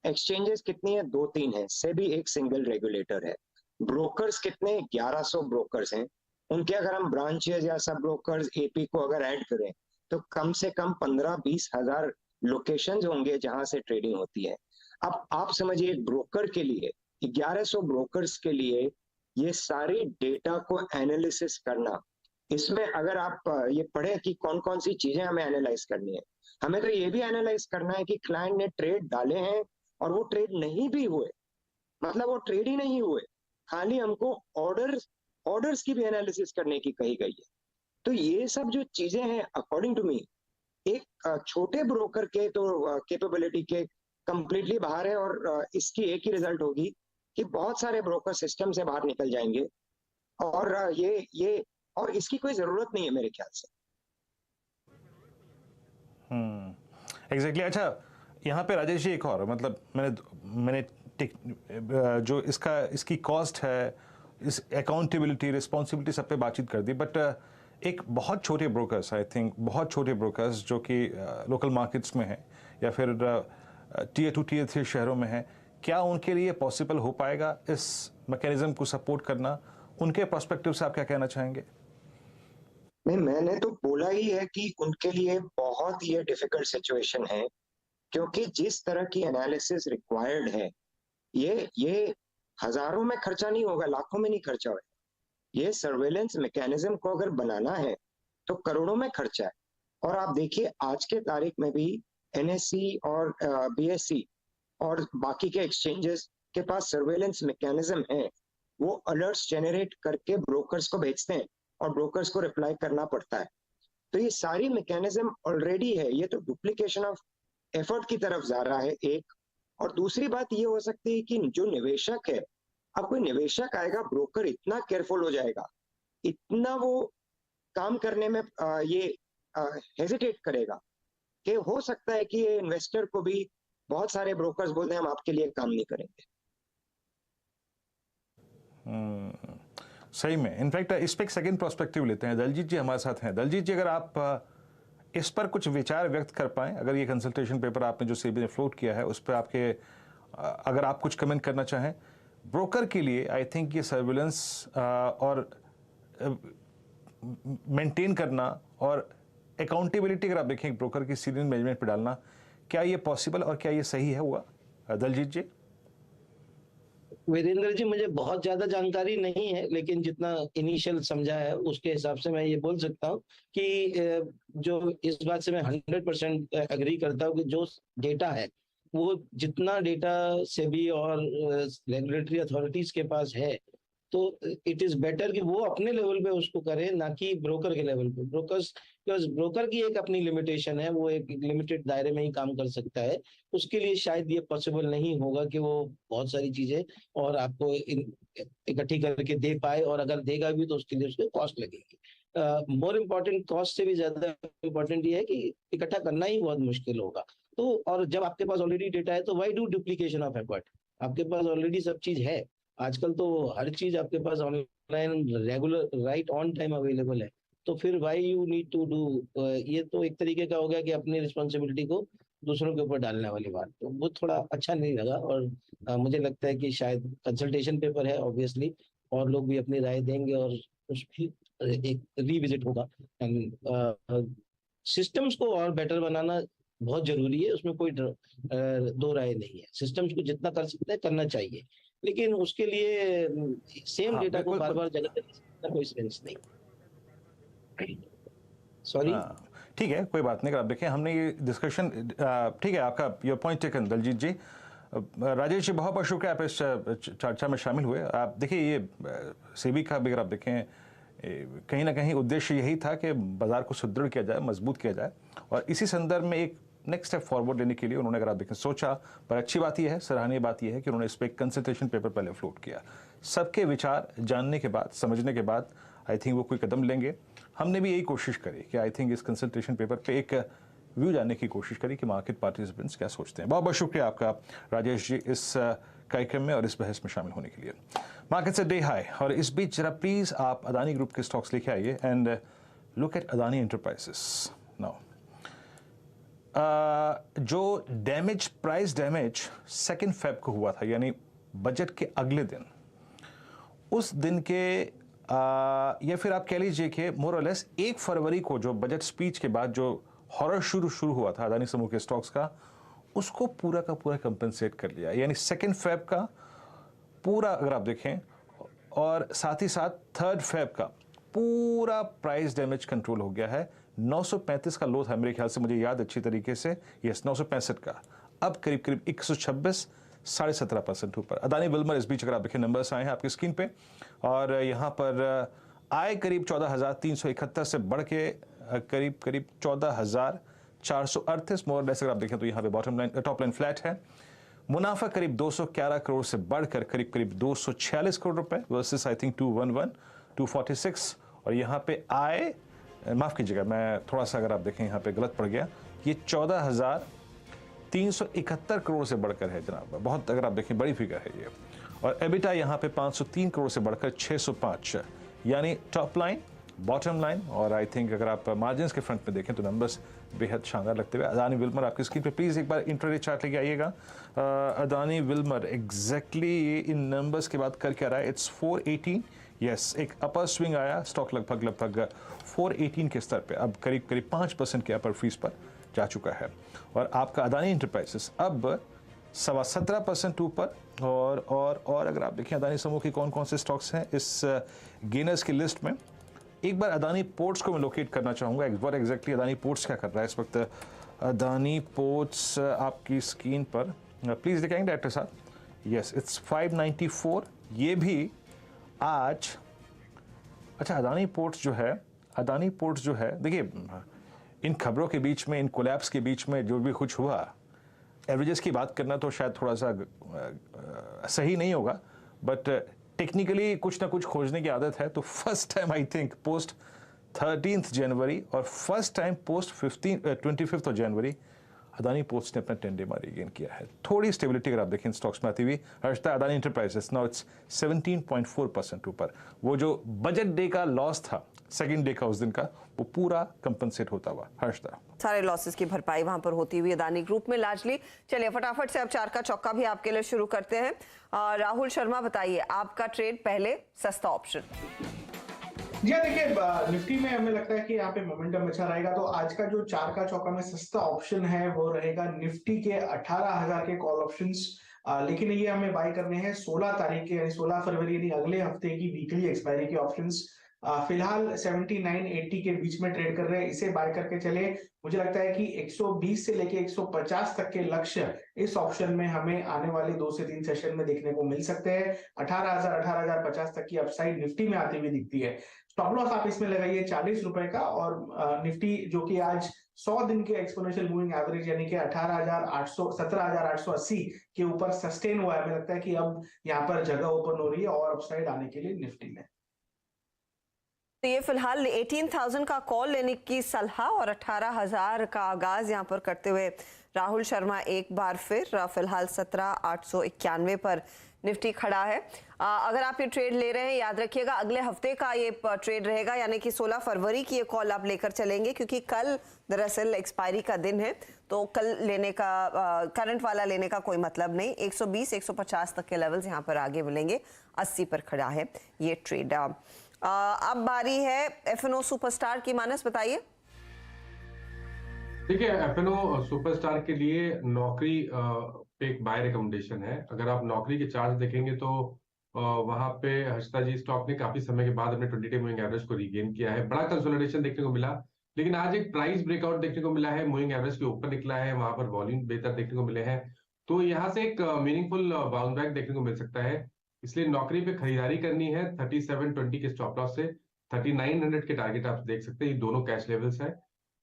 एक्सचेंजेस कितनी है? 2-3 है। सेबी एक सिंगल रेगुलेटर है। ब्रोकर्स कितने? 1100 ब्रोकर्स हैं। उनके अगर हम ब्रांचेस या सब ब्रोकर्स एपी को अगर ऐड करें तो कम से कम 15-20 हजार लोकेशंस होंगे जहां से ट्रेडिंग होती है। अब आप समझिए, एक ब्रोकर के लिए, 1100 ब्रोकर्स के लिए ये सारी डेटा को एनालिसिस करना, इसमें अगर आप ये पढ़े कि कौन कौन सी चीजें हमें एनालाइज करनी है, हमें तो ये भी एनालाइज करना है कि क्लाइंट ने ट्रेड डाले हैं और वो ट्रेड नहीं भी हुए, मतलब वो ट्रेड ही नहीं हुए, खाली हमको ऑर्डर्स की भी एनालिसिस करने की कही गई है। तो ये सब जो चीजें हैं, अकॉर्डिंग टू मी, एक छोटे ब्रोकर के तो कैपेबिलिटी के कंप्लीटली बाहर है। और इसकी एक ही रिजल्ट होगी कि बहुत सारे ब्रोकर सिस्टम से बाहर निकल जाएंगे और ये और इसकी कोई जरूरत नहीं है मेरे ख्याल से। एग्जैक्टली। अच्छा, यहाँ पे राजेश जी एक और, मतलब मैंने जो इसकी कॉस्ट है, इस अकाउंटेबिलिटी, रिस्पॉन्सिबिलिटी सब पे बातचीत कर दी, बट एक बहुत छोटे ब्रोकर्स, आई थिंक बहुत छोटे ब्रोकर्स जो कि लोकल मार्केट्स में हैं या फिर टीयर 2 टीयर 3 शहरों में हैं, क्या उनके लिए पॉसिबल हो पाएगा इस मैकेनिज्म को सपोर्ट करना? उनके पर्सपेक्टिव से आप क्या कहना चाहेंगे? नहीं, मैंने तो बोला ही है कि उनके लिए बहुत ये डिफिकल्ट सिचुएशन है, क्योंकि जिस तरह की एनालिसिस रिक्वायर्ड है, ये हजारों में खर्चा नहीं होगा, लाखों में नहीं खर्चा होगा। ये सर्वेलेंस मैकेनिज्म को अगर बनाना है तो करोड़ों में खर्चा है। और आप देखिए, आज के तारीख में भी एनएससी और बीएससी और बाकी के एक्सचेंजेस के पास सर्वेलेंस मैकेनिज्म है। वो अलर्ट्स जनरेट करके ब्रोकर्स को भेजते हैं और ब्रोकर्स को रिप्लाई करना पड़ता है। तो ये सारी मैकेनिज्म ऑलरेडी है। ये तो डुप्लीकेशन ऑफ एफर्ट की तरफ जा रहा है, एक। और दूसरी बात ये हो सकती है कि जो निवेशक है, अब कोई निवेशक आएगा, ब्रोकर इतना केयरफुल हो जाएगा, इतना वो काम करने में ये हेजिटेट करेगा कि हो सकता है कि ये इन्वेस्टर को भी बहुत सारे ब्रोकर्स बोलते हैं हम आपके लिए काम नहीं करेंगे। सही में। इनफैक्ट इस पे एक सेकंड पर्सपेक्टिव लेते हैं। दलजीत जी हमारे साथ हैं। दलजीत जी, अगर आप इस पर कुछ विचार व्यक्त कर पाएं, अगर ये कंसल्टेशन पेपर आपने जो सेबी ने फ्लोट किया है उस पर आपके अगर आप कुछ कमेंट करना चाहें, ब्रोकर के लिए आई थिंक ये सर्विलेंस और मेंटेन करना और अकाउंटेबिलिटी अगर आप देखें ब्रोकर की सीनियर मैनेजमेंट पे डालना, क्या ये पॉसिबल और क्या ये सही है हुआ? दलजीत जी। वीरेंद्र जी, मुझे बहुत ज्यादा जानकारी नहीं है, लेकिन जितना इनिशियल समझा है उसके हिसाब से मैं ये बोल सकता हूँ कि जो इस बात से मैं 100% एग्री करता हूँ कि जो डेटा है, वो जितना डेटा सेबी और रेगुलेटरी अथॉरिटीज के पास है, तो इट इज बेटर कि वो अपने लेवल पे उसको करे, ना कि ब्रोकर के लेवल पे। ब्रोकर की एक अपनी लिमिटेशन है, वो एक लिमिटेड दायरे में ही काम कर सकता है। उसके लिए शायद ये पॉसिबल नहीं होगा कि वो बहुत सारी चीजें और आपको इकट्ठी करके दे पाए, और अगर देगा भी तो उसके लिए उसको कॉस्ट लगेगी। मोर इम्पोर्टेंट, कॉस्ट से भी ज्यादा इम्पोर्टेंट ये है कि इकट्ठा करना ही बहुत मुश्किल होगा। तो और जब आपके पास ऑलरेडी डेटा है तो why do duplication of effort? आपके पास ऑलरेडी सब चीज है। आजकल तो हर चीज आपके पास online regular right on time available है, तो फिर why you need to do. ये तो एक तरीके का हो गया कि अपनी रिस्पॉन्सिबिलिटी को दूसरों के ऊपर डालने वाली बात, तो वो थोड़ा अच्छा नहीं लगा। और मुझे लगता है कि शायद कंसल्टेशन पेपर है, ऑब्वियसली और लोग भी अपनी राय देंगे और उस भी एक रिविजिट होगा। एंड सिस्टम्स को और बेटर बनाना बहुत जरूरी है, उसमें कोई दो राय नहीं है। सिस्टम्स को जितना कर सकते हैं करना चाहिए, लेकिन उसके लिए सेम डेटा को बार बार जगह कोई सेंस नहीं। सॉरी। ठीक है, कोई बात नहीं। अगर आप देखें हमने ये डिस्कशन, ठीक है, आपका योर पॉइंट टेकन दलजीत जी। राजेश जी बहुत बहुत शुक्रिया आप इस चर्चा में शामिल हुए। आप देखिए ये सेबी का भी अगर आप देखें कहीं ना कहीं उद्देश्य यही था कि बाजार को सुदृढ़ किया जाए, मजबूत किया जाए, और इसी संदर्भ में एक नेक्स्ट स्टेप फॉरवर्ड लेने के लिए उन्होंने अगर आप देखें सोचा। पर अच्छी बात यह है, सराहनीय बात यह है कि उन्होंने इस पर एक कंसल्टेशन पेपर पहले फ्लोट किया। सबके विचार जानने के बाद, समझने के बाद आई थिंक वो कोई कदम लेंगे। हमने भी यही कोशिश करी कि आई थिंक इस कंसल्टेशन पेपर पे एक व्यू जानने की कोशिश करी कि मार्केट पार्टिसिपेंट्स क्या सोचते हैं। बहुत बहुत शुक्रिया आपका राजेश जी इस कार्यक्रम में और इस बहस में शामिल होने के लिए। मार्केट से डे हाई, और इस बीच जरा प्लीज आप अदानी ग्रुप के स्टॉक्स लेके आइए and look at Adani enterprises now. जो डैमेज, प्राइस डैमेज 2 फेब को हुआ था, यानी बजट के अगले दिन, उस दिन के या फिर आप कह लीजिए कि मोर और लेस 1 फरवरी को जो बजट स्पीच के बाद जो हॉरर शुरू हुआ था अदानी समूह के स्टॉक्स का, उसको पूरा का पूरा कंपनसेट कर लिया। यानी 2 फेब का पूरा अगर आप देखें, और साथ ही साथ 3 फेब का पूरा प्राइस डैमेज कंट्रोल हो गया है। 935 का लो था मेरे ख्याल से, मुझे याद अच्छी तरीके से, यस 965 का, अब करीब करीब 126, 17.5% ऊपर। अदानी विल्मर इस बीच अगर आप देखें नंबर्स आए हैं आपकी स्क्रीन पे, और यहाँ पर आय करीब 14,371 से बढ़ के करीब करीब 14,438 मोर लेस अगर आप देखें तो यहाँ पे bottom line, top line flat है। मुनाफा करीब 211 करोड़ से बढ़कर करीब करीब 246 करोड़ रुपए वर्सेस आई थिंक 246, और यहाँ पे आय, माफ कीजिएगा मैं थोड़ा सा अगर आप देखें यहाँ पे गलत पड़ गया, ये 14,371 करोड़ से बढ़कर है जनाब, बहुत अगर आप देखें बड़ी फिगर है ये। और एबिटा यहाँ पे 503 करोड़ से बढ़कर 605, यानी टॉप लाइन, बॉटम लाइन, और आई थिंक अगर आप मार्जिन के फ्रंट में देखें तो नंबर्स बेहद शानदार लगते हुए। अदानी विल्मर आपकी स्क्रीन पे प्लीज एक बार इंट्राडे चार्ट लेके आइएगा। अदानी विल्मर एग्जैक्टली इन नंबर्स के बाद कर क्या रहा है, इट्स 418, यस एक अपर स्विंग आया, स्टॉक लगभग 418 के स्तर पे अब करीब करीब 5% के अपर फीस पर जा चुका है। और आपका अदानी एंटरप्राइजेस अब 17.25% ऊपर। और अगर आप देखें अदानी समूह के कौन कौन से स्टॉक्स हैं इस गेनर्स की लिस्ट में, एक बार अदानी पोर्ट्स को मैं लोकेट करना चाहूँगा। एक बार एग्जैक्टली अदानी पोर्ट्स क्या कर रहा है इस वक्त। अदानी पोर्ट्स आपकी स्क्रीन पर प्लीज़ दिखाएंगे डायरेक्टर साहब, यस इट्स 594, ये भी आज, अच्छा अदानी पोर्ट्स जो है देखिए इन खबरों के बीच में, इन कोलैप्स के बीच में जो भी कुछ हुआ, एवरेजेस की बात करना तो शायद थोड़ा सा सही नहीं होगा, बट टेक्निकली कुछ ना कुछ खोजने की आदत है। तो first time I think post 13 जनवरी और फर्स्ट टाइम पोस्ट 25 जनवरी अदानी पोर्ट्स ने अपना 10-डे मारी गेन किया है। थोड़ी स्टेबिलिटी अगर आप देखें स्टॉक्स में आती हुई। Harshada Adani enterprises now it's 17.4% ऊपर। वो जो बजट डे का लॉस था, सेकंड डे का उस दिन का, वो पूरा कंपनसेट होता हुआ। हर्षदा सारे लॉसेस की भरपाई वहां पर होती हुई अदानी ग्रुप में लार्जली। चलिए फटाफट से अब 4 का चौका भी आपके लिए शुरू करते हैं। राहुल शर्मा बताइए आपका ट्रेड पहले सस्ता ऑप्शन। जी देखिए निफ्टी में हमें लगता है कि यहाँ पे मोमेंटम अच्छा रहेगा, तो आज का जो 4 का चौका में सस्ता ऑप्शन है वो रहेगा निफ्टी के 18,000 के कॉल ऑप्शंस। लेकिन ये हमें बाय करने हैं 16 तारीख के, यानी 16 फरवरी यानी अगले हफ्ते की वीकली एक्सपायरी के ऑप्शंस। फिलहाल 79-80 के बीच में ट्रेड कर रहे हैं, इसे बाय करके चले। मुझे लगता है कि 120 से लेके 150 तक के लक्ष्य इस ऑप्शन में हमें आने वाले 2 से 3 सेशन में देखने को मिल सकते हैं। 18,000 18,050 तक की अपसाइड निफ्टी में आती हुई दिखती है। स्टॉप लॉस आप इसमें लगाइए 40 रुपए का, और निफ्टी जो कि आज 100 दिन के एक्सपोनेंशियल मूविंग एवरेज यानी कि 17,880 के ऊपर सस्टेन हुआ है। हमें लगता है कि अब यहाँ पर जगह ओपन हो रही है और अपसाइड आने के लिए निफ्टी में। तो ये फिलहाल 18,000 का कॉल लेने की सलाह और 18,000 का आगाज यहाँ पर करते हुए राहुल शर्मा एक बार फिर फिलहाल 17,891 पर निफ्टी खड़ा है। अगर आप ये ट्रेड ले रहे हैं याद रखिएगा अगले हफ्ते का ये ट्रेड रहेगा, यानी कि 16 फरवरी की ये कॉल आप लेकर चलेंगे, क्योंकि कल दरअसल एक्सपायरी का दिन है। तो कल लेने का करंट वाला लेने का कोई मतलब नहीं। 120-150 तक के लेवल्स यहाँ पर आगे मिलेंगे। 80 पर खड़ा है ये ट्रेड। अब बारी है एफएनओ सुपरस्टार की। मानस बताइए। देखिए एफएनओ सुपरस्टार के लिए नौकरी पे एक बाय रिकमेंडेशन है। अगर आप नौकरी के चार्ट देखेंगे तो वहां पे हर्षदा जी स्टॉक ने काफी समय के बाद अपने 20-डे मूविंग एवरेज को रीगेन किया है। बड़ा कंसोलिडेशन देखने को मिला लेकिन आज एक प्राइस ब्रेकआउट देखने को मिला है, मूविंग एवरेज के ऊपर निकला है, वहां पर वॉल्यूम बेहतर देखने को मिले हैं, तो यहाँ से एक मीनिंगफुल बाउंस बैक देखने को मिल सकता है। इसलिए नौकरी पे खरीदारी करनी है 3720 के स्टॉप लॉस से 3900 के टारगेट आप देख सकते हैं, ये दोनों कैश लेवल्स है।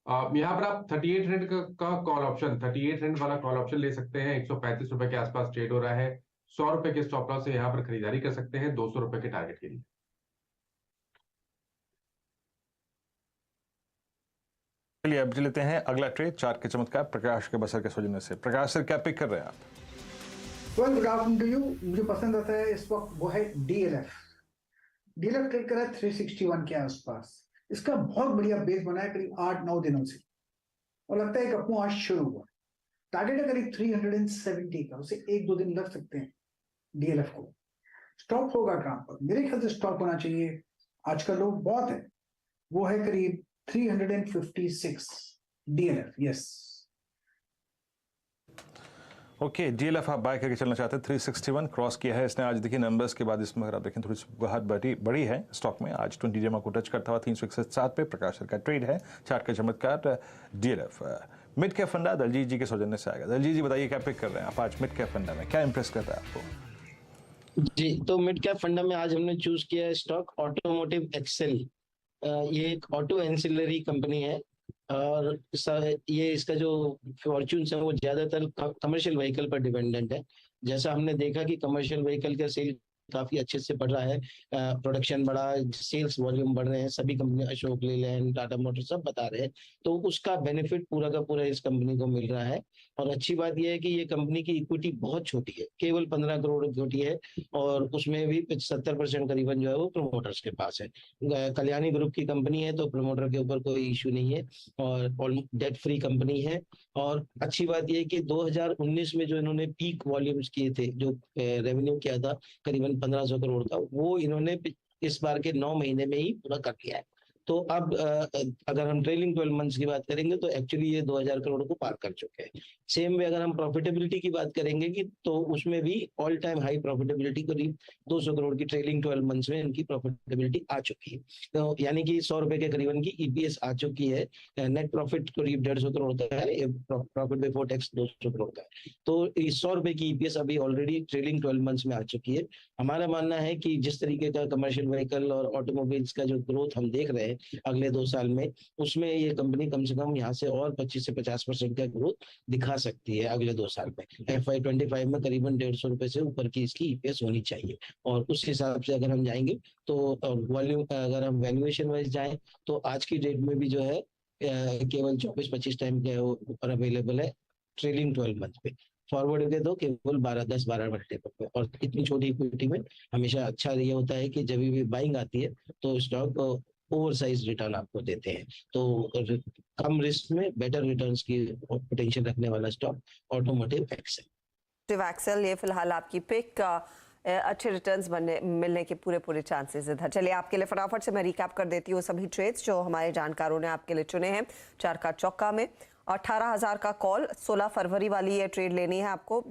यहाँ पर आप 3800 का कॉल ऑप्शन, 3800 वाला कॉल ऑप्शन ले सकते हैं, 135 रुपए के आसपास ट्रेड हो रहा है, 100 रुपए के स्टॉप लॉस से यहाँ पर खरीदारी कर सकते हैं 200 रुपए के टारगेट के लिए। चलिए अब लेते हैं अगला ट्रेड, चार्ट के चमत्कार प्रकाश के बसर के सौजन्य से। प्रकाश सर क्या पिक कर रहे हैं आप? Well, good afternoon to you. मुझे पसंद आता है इस वक्त वो है डीएलएफ। डीएलएफ ट्रेड कर रहा है 361 के आसपास। इसका बहुत बढ़िया बेस बना है करीब 8-9 दिनों से, और लगता है कि अपू आज शुरू हुआ। टारगेट है करीब 370 का, उसे 1-2 दिन लग सकते हैं डीएलएफ को। स्टॉप होगा कहां पर? मेरे ख्याल से स्टॉप होना चाहिए, आज का लो बहुत है, वो है करीब 356 डीएलएफ। यस, ओके, डीएलएफ आप बाय करके चलना चाहते हैं। 361 क्रॉस किया है इसने आज। देखिए नंबर्स के बाद इसमें अगर आप देखें थोड़ी सी गुहार बड़ी है स्टॉक में। आज 20 डेमा को टच करता हुआ 361.7 पे प्रकाश सर का ट्रेड है। चार्ट का चमत्कार डीएलएफ। मिड कैप फंडा दलजीत जी के सौजन्य से आएगा। दलजीत जी बताइए क्या पिक कर रहे हैं आप आज मिड कैप फंडा में, क्या इंप्रेस करता है आपको? जी, तो मिड कैप फंडा में आज हमने चूज किया है स्टॉक ऑटोमोटिव एक्सेल। ये एक ऑटो एंसिलरी कंपनी है, और ये इसका जो फॉर्च्यून्स है वो ज्यादातर कमर्शियल व्हीकल पर डिपेंडेंट है। जैसा हमने देखा कि कमर्शियल व्हीकल का सेल काफी अच्छे से बढ़ रहा है, प्रोडक्शन बढ़ा, सेल्स वॉल्यूम बढ़ रहे हैं, सभी कंपनी अशोक लेलैंड, टाटा मोटर सब बता रहे हैं, तो उसका बेनिफिट पूरा का पूरा इस कंपनी को मिल रहा है। और अच्छी बात यह है कि ये कंपनी की इक्विटी बहुत छोटी है, केवल 15 करोड़ इक्विटी है, और उसमें भी 70% करीबन जो है वो प्रमोटर्स के पास है। कल्याणी ग्रुप की कंपनी है, तो प्रमोटर के ऊपर कोई इश्यू नहीं है, और डेट फ्री कंपनी है। और अच्छी बात यह है कि 2019 में जो इन्होंने पीक वॉल्यूम्स किए थे, जो रेवेन्यू किया था करीबन 1500 करोड़ का, वो इन्होंने इस बार के 9 महीने में ही पूरा कर लिया है। तो अब अगर हम ट्रेलिंग 12 मंथ्स की बात करेंगे तो एक्चुअली ये 2000 करोड़ को पार कर चुके हैं। सेम वे अगर हम प्रॉफिटेबिलिटी की बात करेंगे कि तो उसमें भी ऑल टाइम हाई प्रॉफिटेबिलिटी करीब 200 करोड़ की ट्रेलिंग 12 मंथ्स में इनकी प्रॉफिटेबिलिटी आ चुकी है। तो यानी कि 100 रुपए के करीबन की ईपीएस आ चुकी है। नेट प्रॉफिट करीब 150 करोड़ का है, प्रॉफिट बिफोर टैक्स 200 करोड़ का है। तो इस 100 रुपए की ईपीएस अभी ऑलरेडी ट्रेलिंग 12 मंथ्स में आ चुकी है। हमारा मानना है कि जिस तरीके का कमर्शियल व्हीकल और ऑटोमोबाइल्स का जो ग्रोथ हम देख रहे हैं अगले 2 साल में, उसमें ये कंपनी कम से कम यहाँ से और 25 से 50% का ग्रोथ दिखा सकती है अगले 2 साल में। FY25 में करीबन 150 रुपए से ऊपर की इसकी ईपीएस होनी चाहिए, और उस हिसाब से अगर हम जाएंगे तो वॉल्यूम, अगर हम वैल्यूएशन वाइज जाएं तो आज की डेट में भी जो है केवल 24-25 टाइम के ऊपर अवेलेबल है ट्रेलिंग 12 मंथ पे। फॉरवर्ड के तो केवल 10-12 घंटे पर। और इतनी छोटी इक्विटी में हमेशा अच्छा ये होता है कि जब भी बाइंग आती है तो स्टॉक ओवर साइज रिटर्न आपको देते हैं। तो कम रिस्क में बेटर रिटर्न्स की पोटेंशियल रखने वाला स्टॉक ऑटोमोटिव एक्सेल। ये फिलहाल आपकी पिक, अच्छे रिटर्न्स मिलने के पूरे चांसेस इधर। चलिए आपके लिए फटाफट से मैं रिकैप कर देती हूँ सभी ट्रेड्स जो हमारे जानकारों ने आपके लिए चुने हैं। 4 का चौका में 18,000 का कॉल, 16 फरवरी वाली ये ट्रेड लेनी है आपको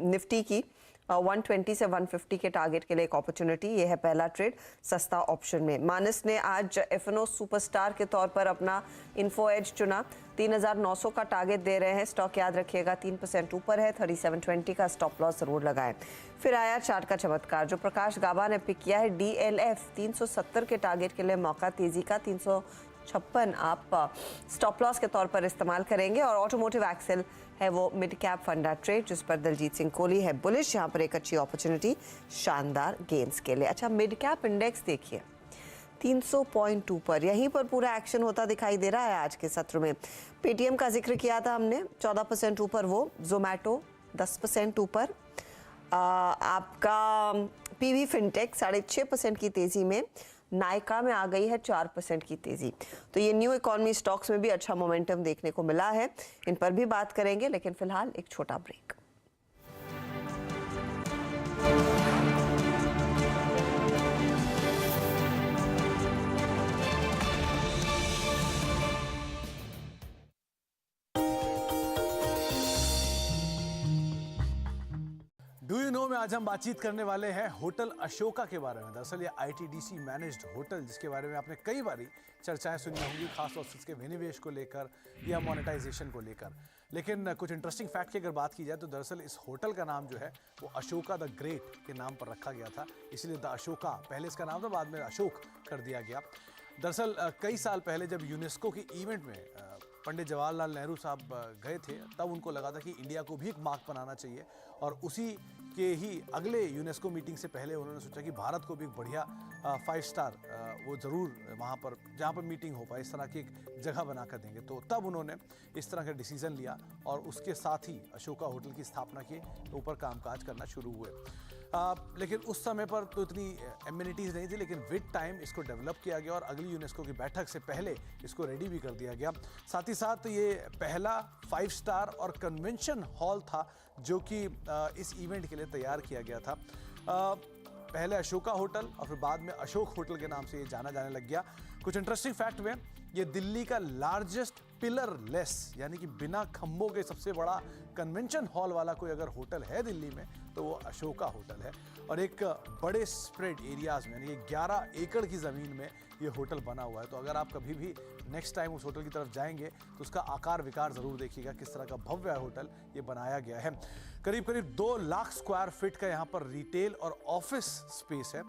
निफ्टी की। 120 से 150 के टारगेट के लिए एक अपॉर्चुनिटी, ये है पहला ट्रेड सस्ता ऑप्शन में। मानस ने आज एफएनओ सुपरस्टार के तौर पर अपना इन्फो एज चुना। 3,900 का टारगेट दे रहे हैं, स्टॉक याद रखिएगा 3% ऊपर है, 3720 का स्टॉप लॉस जरूर लगाएं। फिर आया चार्ट का चमत्कार जो प्रकाश गाबा ने पिक किया है, डीएलएफ 370 के टारगेट के लिए मौका, तेजी का 356 आप स्टॉप लॉस के तौर पर इस्तेमाल करेंगे। और ऑटोमोटिव एक्सेल है वो मिड कैप फंडा ट्रेड जिस पर दलजीत सिंह कोहली है बुलिश, यहाँ पर एक अच्छी अपॉर्चुनिटी शानदार गेन्स के लिए। अच्छा, मिड कैप इंडेक्स देखिए 300.2 पर, यहीं पर पूरा एक्शन होता दिखाई दे रहा है आज के सत्र में। पेटीएम का जिक्र किया था हमने, 14% ऊपर वो, जोमैटो 10% ऊपर, आपका पीवी फिनटेक 6.5% की तेजी में, नायका में आ गई है 4% की तेजी। तो ये न्यू इकोनॉमी स्टॉक्स में भी अच्छा मोमेंटम देखने को मिला है, इन पर भी बात करेंगे, लेकिन फिलहाल एक छोटा ब्रेक। Do you know में आज हम बातचीत करने वाले हैं होटल अशोका के बारे में। दरअसल ये आईटीडीसी मैनेज्ड होटल, जिसके बारे में आपने कई बारी चर्चाएं सुनी होंगी, खासतौर से इसके विनिवेश को लेकर या मोनेटाइजेशन को लेकर। लेकिन कुछ इंटरेस्टिंग फैक्ट की अगर बात की जाए तो दरअसल इस होटल का नाम जो है वो अशोका द ग्रेट के नाम पर रखा गया था, इसलिए द अशोका पहले इसका नाम था, बाद में अशोक कर दिया गया। दरअसल कई साल पहले जब यूनेस्को के इवेंट में पंडित जवाहरलाल नेहरू साहब गए थे, तब उनको लगा था कि इंडिया को भी एक मार्क बनाना चाहिए, और उसी के ही अगले यूनेस्को मीटिंग से पहले उन्होंने सोचा कि भारत को भी एक बढ़िया 5 स्टार वो ज़रूर वहाँ पर जहाँ पर मीटिंग हो पाए इस तरह की एक जगह बना कर देंगे। तो तब उन्होंने इस तरह का डिसीज़न लिया और उसके साथ ही अशोका होटल की स्थापना की, ऊपर कामकाज करना शुरू हुए। लेकिन उस समय पर तो इतनी एमिनिटीज़ नहीं थी, लेकिन विद टाइम इसको डेवलप किया गया और अगली यूनेस्को की बैठक से पहले इसको रेडी भी कर दिया गया। साथ ही साथ ये पहला 5 स्टार और कन्वेंशन हॉल था जो कि इस इवेंट के लिए तैयार किया गया था। पहले अशोका होटल और फिर बाद में अशोक होटल के नाम से ये जाना जाने लग गया। कुछ इंटरेस्टिंग फैक्ट में, ये दिल्ली का लार्जेस्ट पिलर लेस यानी कि बिना खंभों के सबसे बड़ा कन्वेंशन हॉल वाला कोई अगर होटल है दिल्ली में तो वो अशोका होटल है, और एक बड़े स्प्रेड एरियाज में, यानी 11 एकड़ की ज़मीन में ये होटल बना हुआ है। तो अगर आप कभी भी नेक्स्ट टाइम उस होटल की तरफ जाएंगे तो उसका आकार विकार ज़रूर देखिएगा, किस तरह का भव्य होटल ये बनाया गया है। करीब करीब 2 लाख स्क्वायर फीट का यहाँ पर रिटेल और ऑफिस स्पेस है।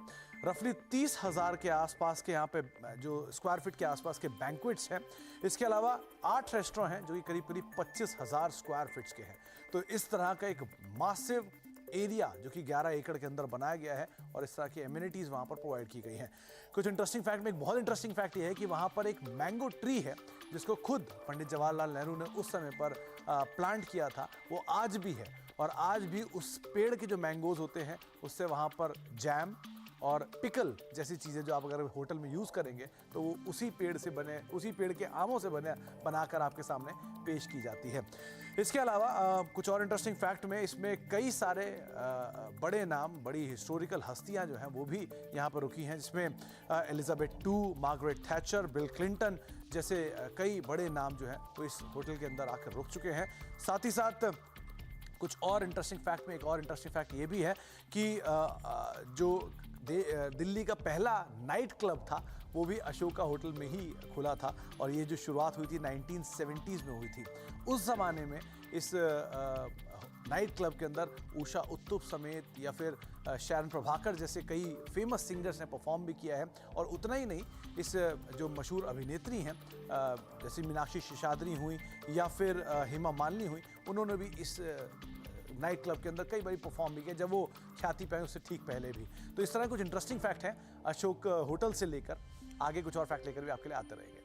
रफली 30,000 के आसपास के यहाँ पे जो स्क्वायर फीट के आसपास के बैंक्वेट्स हैं। इसके अलावा 8 रेस्टोरेंट हैं जो कि करीब करीब 25,000 स्क्वायर फीट्स के हैं। तो इस तरह का एक मासिव एरिया जो कि 11 एकड़ के अंदर बनाया गया है और इस तरह की एमिनिटीज़ वहाँ पर प्रोवाइड की गई हैं। कुछ इंटरेस्टिंग फैक्ट में एक बहुत इंटरेस्टिंग फैक्ट ये है कि वहाँ पर एक मैंगो ट्री है जिसको खुद पंडित जवाहरलाल नेहरू ने उस समय पर प्लांट किया था, वो आज भी है, और आज भी उस पेड़ के जो मैंगोज होते हैं उससे वहाँ पर जैम और पिकल जैसी चीज़ें जो आप अगर होटल में यूज़ करेंगे तो वो उसी पेड़ से बने, उसी पेड़ के आमों से बनाकर आपके सामने पेश की जाती है। इसके अलावा कुछ और इंटरेस्टिंग फैक्ट में, इसमें कई सारे बड़े नाम, बड़ी हिस्टोरिकल हस्तियां जो हैं वो भी यहाँ पर रुकी हैं, जिसमें Elizabeth II, Margaret Thatcher, bill Clinton जैसे कई बड़े नाम जो हैं वो इस होटल के अंदर आकर रुक चुके हैं। साथ ही साथ कुछ और इंटरेस्टिंग फैक्ट में एक और इंटरेस्टिंग फैक्ट ये भी है कि जो दिल्ली का पहला नाइट क्लब था वो भी अशोका होटल में ही खुला था, और ये जो शुरुआत हुई थी 1970s में हुई थी। उस ज़माने में इस नाइट क्लब के अंदर उषा उत्तुप समेत या फिर शरण प्रभाकर जैसे कई फेमस सिंगर्स ने परफॉर्म भी किया है, और उतना ही नहीं, इस जो मशहूर अभिनेत्री हैं जैसे मीनाक्षी शेषाद्री हुई या फिर हेमा मालिनी हुई, उन्होंने भी इस नाइट क्लब के अंदर कई बार परफॉर्म भी किया जब वो ख्याति पाए उससे ठीक पहले भी। तो इस तरह कुछ इंटरेस्टिंग फैक्ट हैं अशोक होटल से लेकर, आगे कुछ और फैक्ट लेकर भी आपके लिए आते रहेंगे।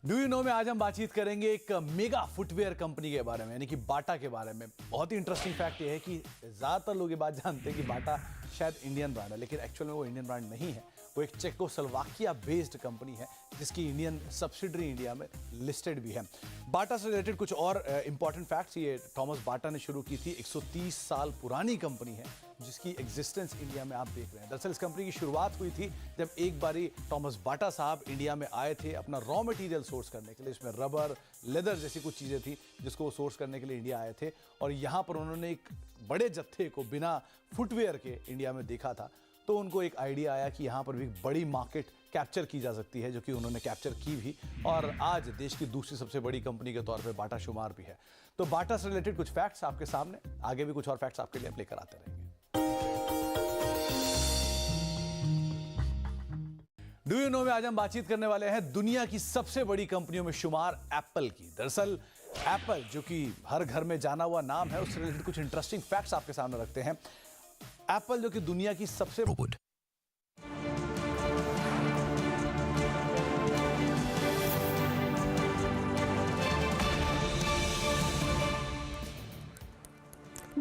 डू यू नो में आज हम बातचीत करेंगे एक मेगा फुटवेयर कंपनी के बारे में, यानी कि बाटा के बारे में। बहुत ही इंटरेस्टिंग फैक्ट ये है कि ज़्यादातर लोग ये बात जानते हैं कि बाटा शायद इंडियन ब्रांड है, लेकिन एक्चुअल में वो इंडियन ब्रांड नहीं है। वो एक चेकोस्लोवाकिया बेस्ड कंपनी है जिसकी इंडियन सब्सिडरी इंडिया में लिस्टेड भी है। बाटा से रिलेटेड कुछ और इंपॉर्टेंट फैक्ट्स, ये थॉमस बाटा ने शुरू की थी, 130 साल पुरानी कंपनी है जिसकी एग्जिस्टेंस इंडिया में आप देख रहे हैं। दरअसल इस कंपनी की शुरुआत हुई थी जब एक बारी थॉमस बाटा साहब इंडिया में आए थे अपना रॉ मटेरियल सोर्स करने के लिए। इसमें रबर, लेदर जैसी कुछ चीज़ें थी जिसको वो सोर्स करने के लिए इंडिया आए थे, और यहाँ पर उन्होंने एक बड़े जत्थे को बिना फुटवेयर के इंडिया में देखा था। तो उनको एक आइडिया आया कि यहाँ पर भी बड़ी मार्केट कैप्चर की जा सकती है, जो कि उन्होंने कैप्चर की भी, और आज देश की दूसरी सबसे बड़ी कंपनी के तौर पे बाटा शुमार भी है। तो बाटा से रिलेटेड कुछ फैक्ट्स आपके सामने, आगे भी कुछ और फैक्ट्स आपके लिए लेकर आते रहेंगे। डू यू नो में आज हम बातचीत करने वाले हैं दुनिया की सबसे बड़ी कंपनियों में शुमार एप्पल की। दरअसल एप्पल जो कि हर घर में जाना हुआ नाम है, उससे रिलेटेड कुछ इंटरेस्टिंग फैक्ट्स आपके सामने रखते हैं। एप्पल जो कि दुनिया की सबसे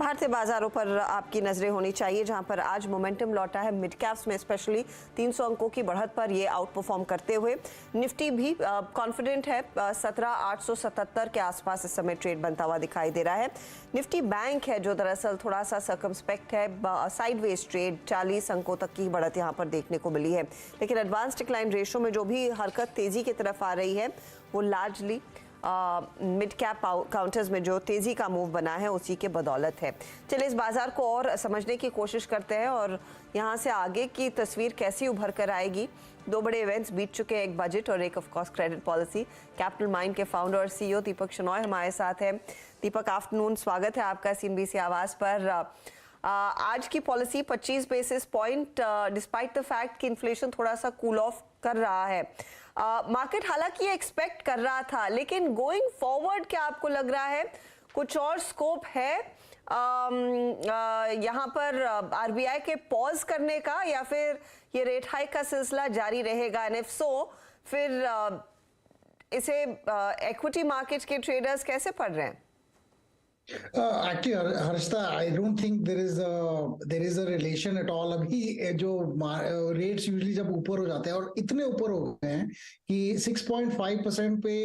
भारतीय बाजारों पर आपकी नजरें होनी चाहिए, जहां पर आज मोमेंटम लौटा है मिड कैप्स में, स्पेशली 300 अंकों की बढ़त पर ये आउट परफॉर्म करते हुए। निफ्टी भी कॉन्फिडेंट है, 17,877 के आसपास इस समय ट्रेड बनता हुआ दिखाई दे रहा है। निफ्टी बैंक है जो दरअसल थोड़ा सा सर्कमस्पेक्ट है, साइडवेज ट्रेड, 40 अंकों तक की बढ़त यहाँ पर देखने को मिली है। लेकिन एडवांस डिक्लाइन रेशो में जो भी हरकत तेजी की तरफ आ रही है वो लार्जली मिड कैप काउंटर्स में जो तेजी का मूव बना है उसी के बदौलत है। चलिए इस बाजार को और समझने की कोशिश करते हैं और यहाँ से आगे की तस्वीर कैसी उभर कर आएगी। दो बड़े इवेंट्स बीत चुके हैं, एक बजट और एक of course credit policy. Capital mind के फाउंडर और सीईओ दीपक शनॉय हमारे साथ हैं। दीपक, आफ्टरनून, स्वागत है आपका सीएनबीसी आवाज पर। आज की policy 25 basis point, despite the fact कि इन्फ्लेशन थोड़ा सा कूल ऑफ कर रहा है। मार्केट हालांकि ये एक्सपेक्ट कर रहा था, लेकिन गोइंग फॉरवर्ड क्या आपको लग रहा है कुछ और स्कोप है यहाँ पर आरबीआई के पॉज करने का, या फिर ये रेट हाइक का सिलसिला जारी रहेगा? एंड इफ सो फिर इसे इक्विटी मार्केट के ट्रेडर्स कैसे पढ़ रहे हैं? Actually, Harshita, I don't think there is a relation at all. अभी जो रेट्स यूजली जब ऊपर हो जाते हैं और इतने ऊपर हो गए हैं कि 6.5% पे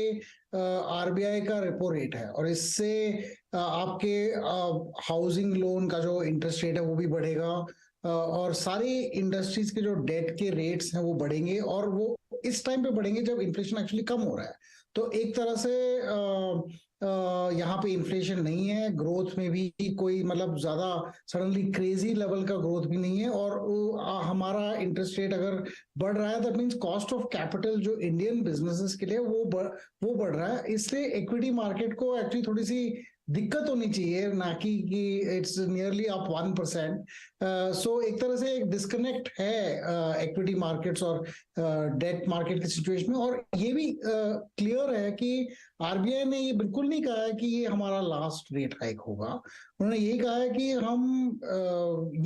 आरबीआई का रेपो रेट है, और इससे आपके हाउसिंग लोन का जो इंटरेस्ट रेट है वो भी बढ़ेगा, और सारी इंडस्ट्रीज के जो डेट के रेट्स हैं वो बढ़ेंगे, और वो इस टाइम पे बढ़ेंगे जब इन्फ्लेशन एक्चुअली कम हो रहा है। तो एक तरह से यहाँ पे इन्फ्लेशन नहीं है, ग्रोथ में भी कोई मतलब ज्यादा सडनली क्रेजी लेवल का ग्रोथ भी नहीं है, और हमारा इंटरेस्ट रेट अगर बढ़ रहा है that means cost of capital जो इंडियन बिजनेसेस के लिए वो बढ़ रहा है। इसलिए इक्विटी मार्केट को एक्चुअली थोड़ी सी दिक्कत होनी चाहिए, ना कि इट्स नियरली अप 1%। सो एक तरह से एक डिस्कनेक्ट है इक्विटी मार्केट्स और डेट मार्केट की सिचुएशन में। और ये भी क्लियर है कि आरबीआई ने ये बिल्कुल नहीं कहा है कि ये हमारा लास्ट रेट हाइक होगा। उन्होंने यही कहा है कि हम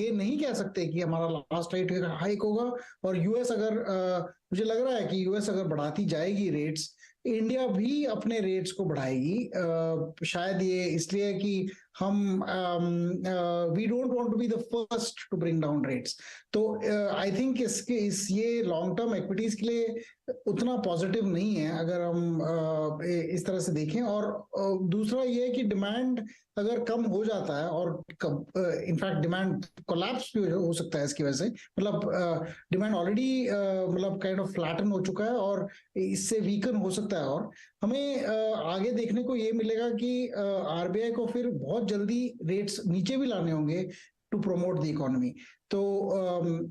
ये नहीं कह सकते कि हमारा लास्ट रेट हाइक होगा, और यूएस अगर मुझे लग रहा है कि यूएस अगर बढ़ाती जाएगी रेट्स, इंडिया भी अपने रेट्स को बढ़ाएगी। शायद ये इसलिए कि हम we don't want to be the first to bring down rates. तो आई थिंक ये लॉन्ग टर्म इक्विटीज के लिए उतना पॉजिटिव नहीं है अगर हम इस तरह से देखें। और दूसरा ये है कि डिमांड अगर कम हो जाता है, और इनफैक्ट डिमांड कोलैप्स भी हो सकता है इसकी वजह से, मतलब डिमांड ऑलरेडी मतलब काइंड ऑफ फ्लैटन हो चुका है और इससे वीकन हो सकता है। और हमें आगे देखने को ये मिलेगा कि आरबीआई को फिर बहुत जल्दी रेट्स नीचे भी लाने होंगे टू प्रमोट द इकोनॉमी। तो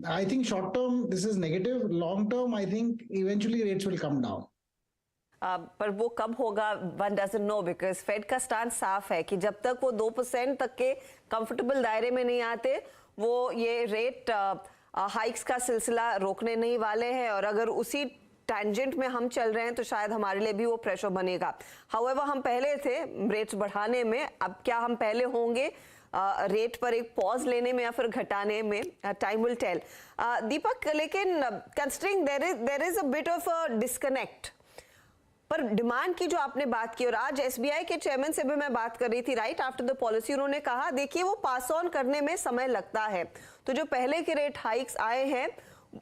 I think short term this is negative, long term I think eventually rates will come down. पर वो कब होगा one doesn't know, because Fed का स्टैंड साफ है कि जब तक वो 2% तक के कंफर्टेबल दायरे में नहीं आते वो ये रेट हाइक्स का सिलसिला रोकने नहीं वाले हैं। और अगर उसी टैंजेंट में हम चल रहे हैं तो शायद हमारे लिए भी वो प्रेशर बनेगा। हाउएवर हम पहले थे रेट्स बढ़ाने में, अब क्या हम पहले होंगे रेट पर एक पॉज लेने में या फिर घटाने में? Time will tell. दीपक, लेकिन considering there is a bit of a disconnect, पर डिमांड की जो आपने बात की, और आज एसबीआई के चेयरमैन से भी मैं बात कर रही थी राइट आफ्टर द पॉलिसी, उन्होंने कहा देखिए वो पास ऑन करने में समय लगता है। तो जो पहले के रेट हाइक्स आए हैं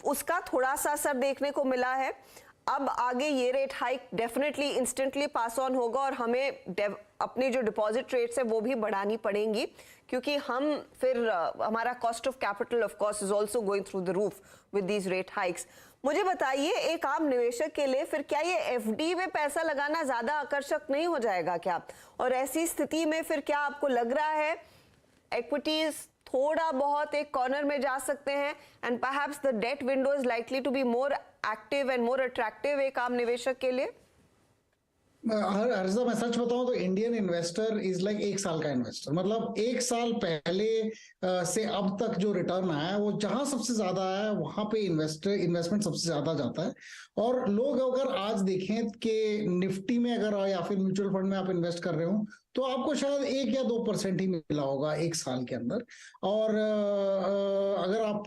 उसका थोड़ा सा असर देखने को मिला है। अब आगे ये rate hike definitely instantly pass on होगा, और हमें अपनी जो डिपॉजिट रेट्स है वो भी बढ़ानी पड़ेंगी, क्योंकि हम फिर हमारा cost of capital of course is also going through the roof with these rate hikes. मुझे बताइए, एक आम निवेशक के लिए फिर क्या ये एफडी में पैसा लगाना ज्यादा आकर्षक नहीं हो जाएगा क्या? और ऐसी स्थिति में फिर क्या आपको लग रहा है इक्विटीज थोड़ा बहुत एक कॉर्नर में जा सकते हैं, and perhaps the debt window is likely to be more active and more attractive एक आम निवेशक के लिए? हर्षदा, मैं सच बताऊं तो इंडियन इन्वेस्टर इज लाइक 1 साल का इन्वेस्टर। मतलब 1 साल पहले से अब तक जो रिटर्न आया है वो जहां सबसे ज्यादा आया है वहां पे इन्वेस्टमेंट सबसे ज्यादा जाता है। और लोग अगर आज देखें कि निफ्टी में अगर या फिर म्यूचुअल फंड में आप इन्वेस्ट कर रहे हो तो आपको शायद 1 या 2% ही मिला होगा 1 साल के अंदर, और अगर आप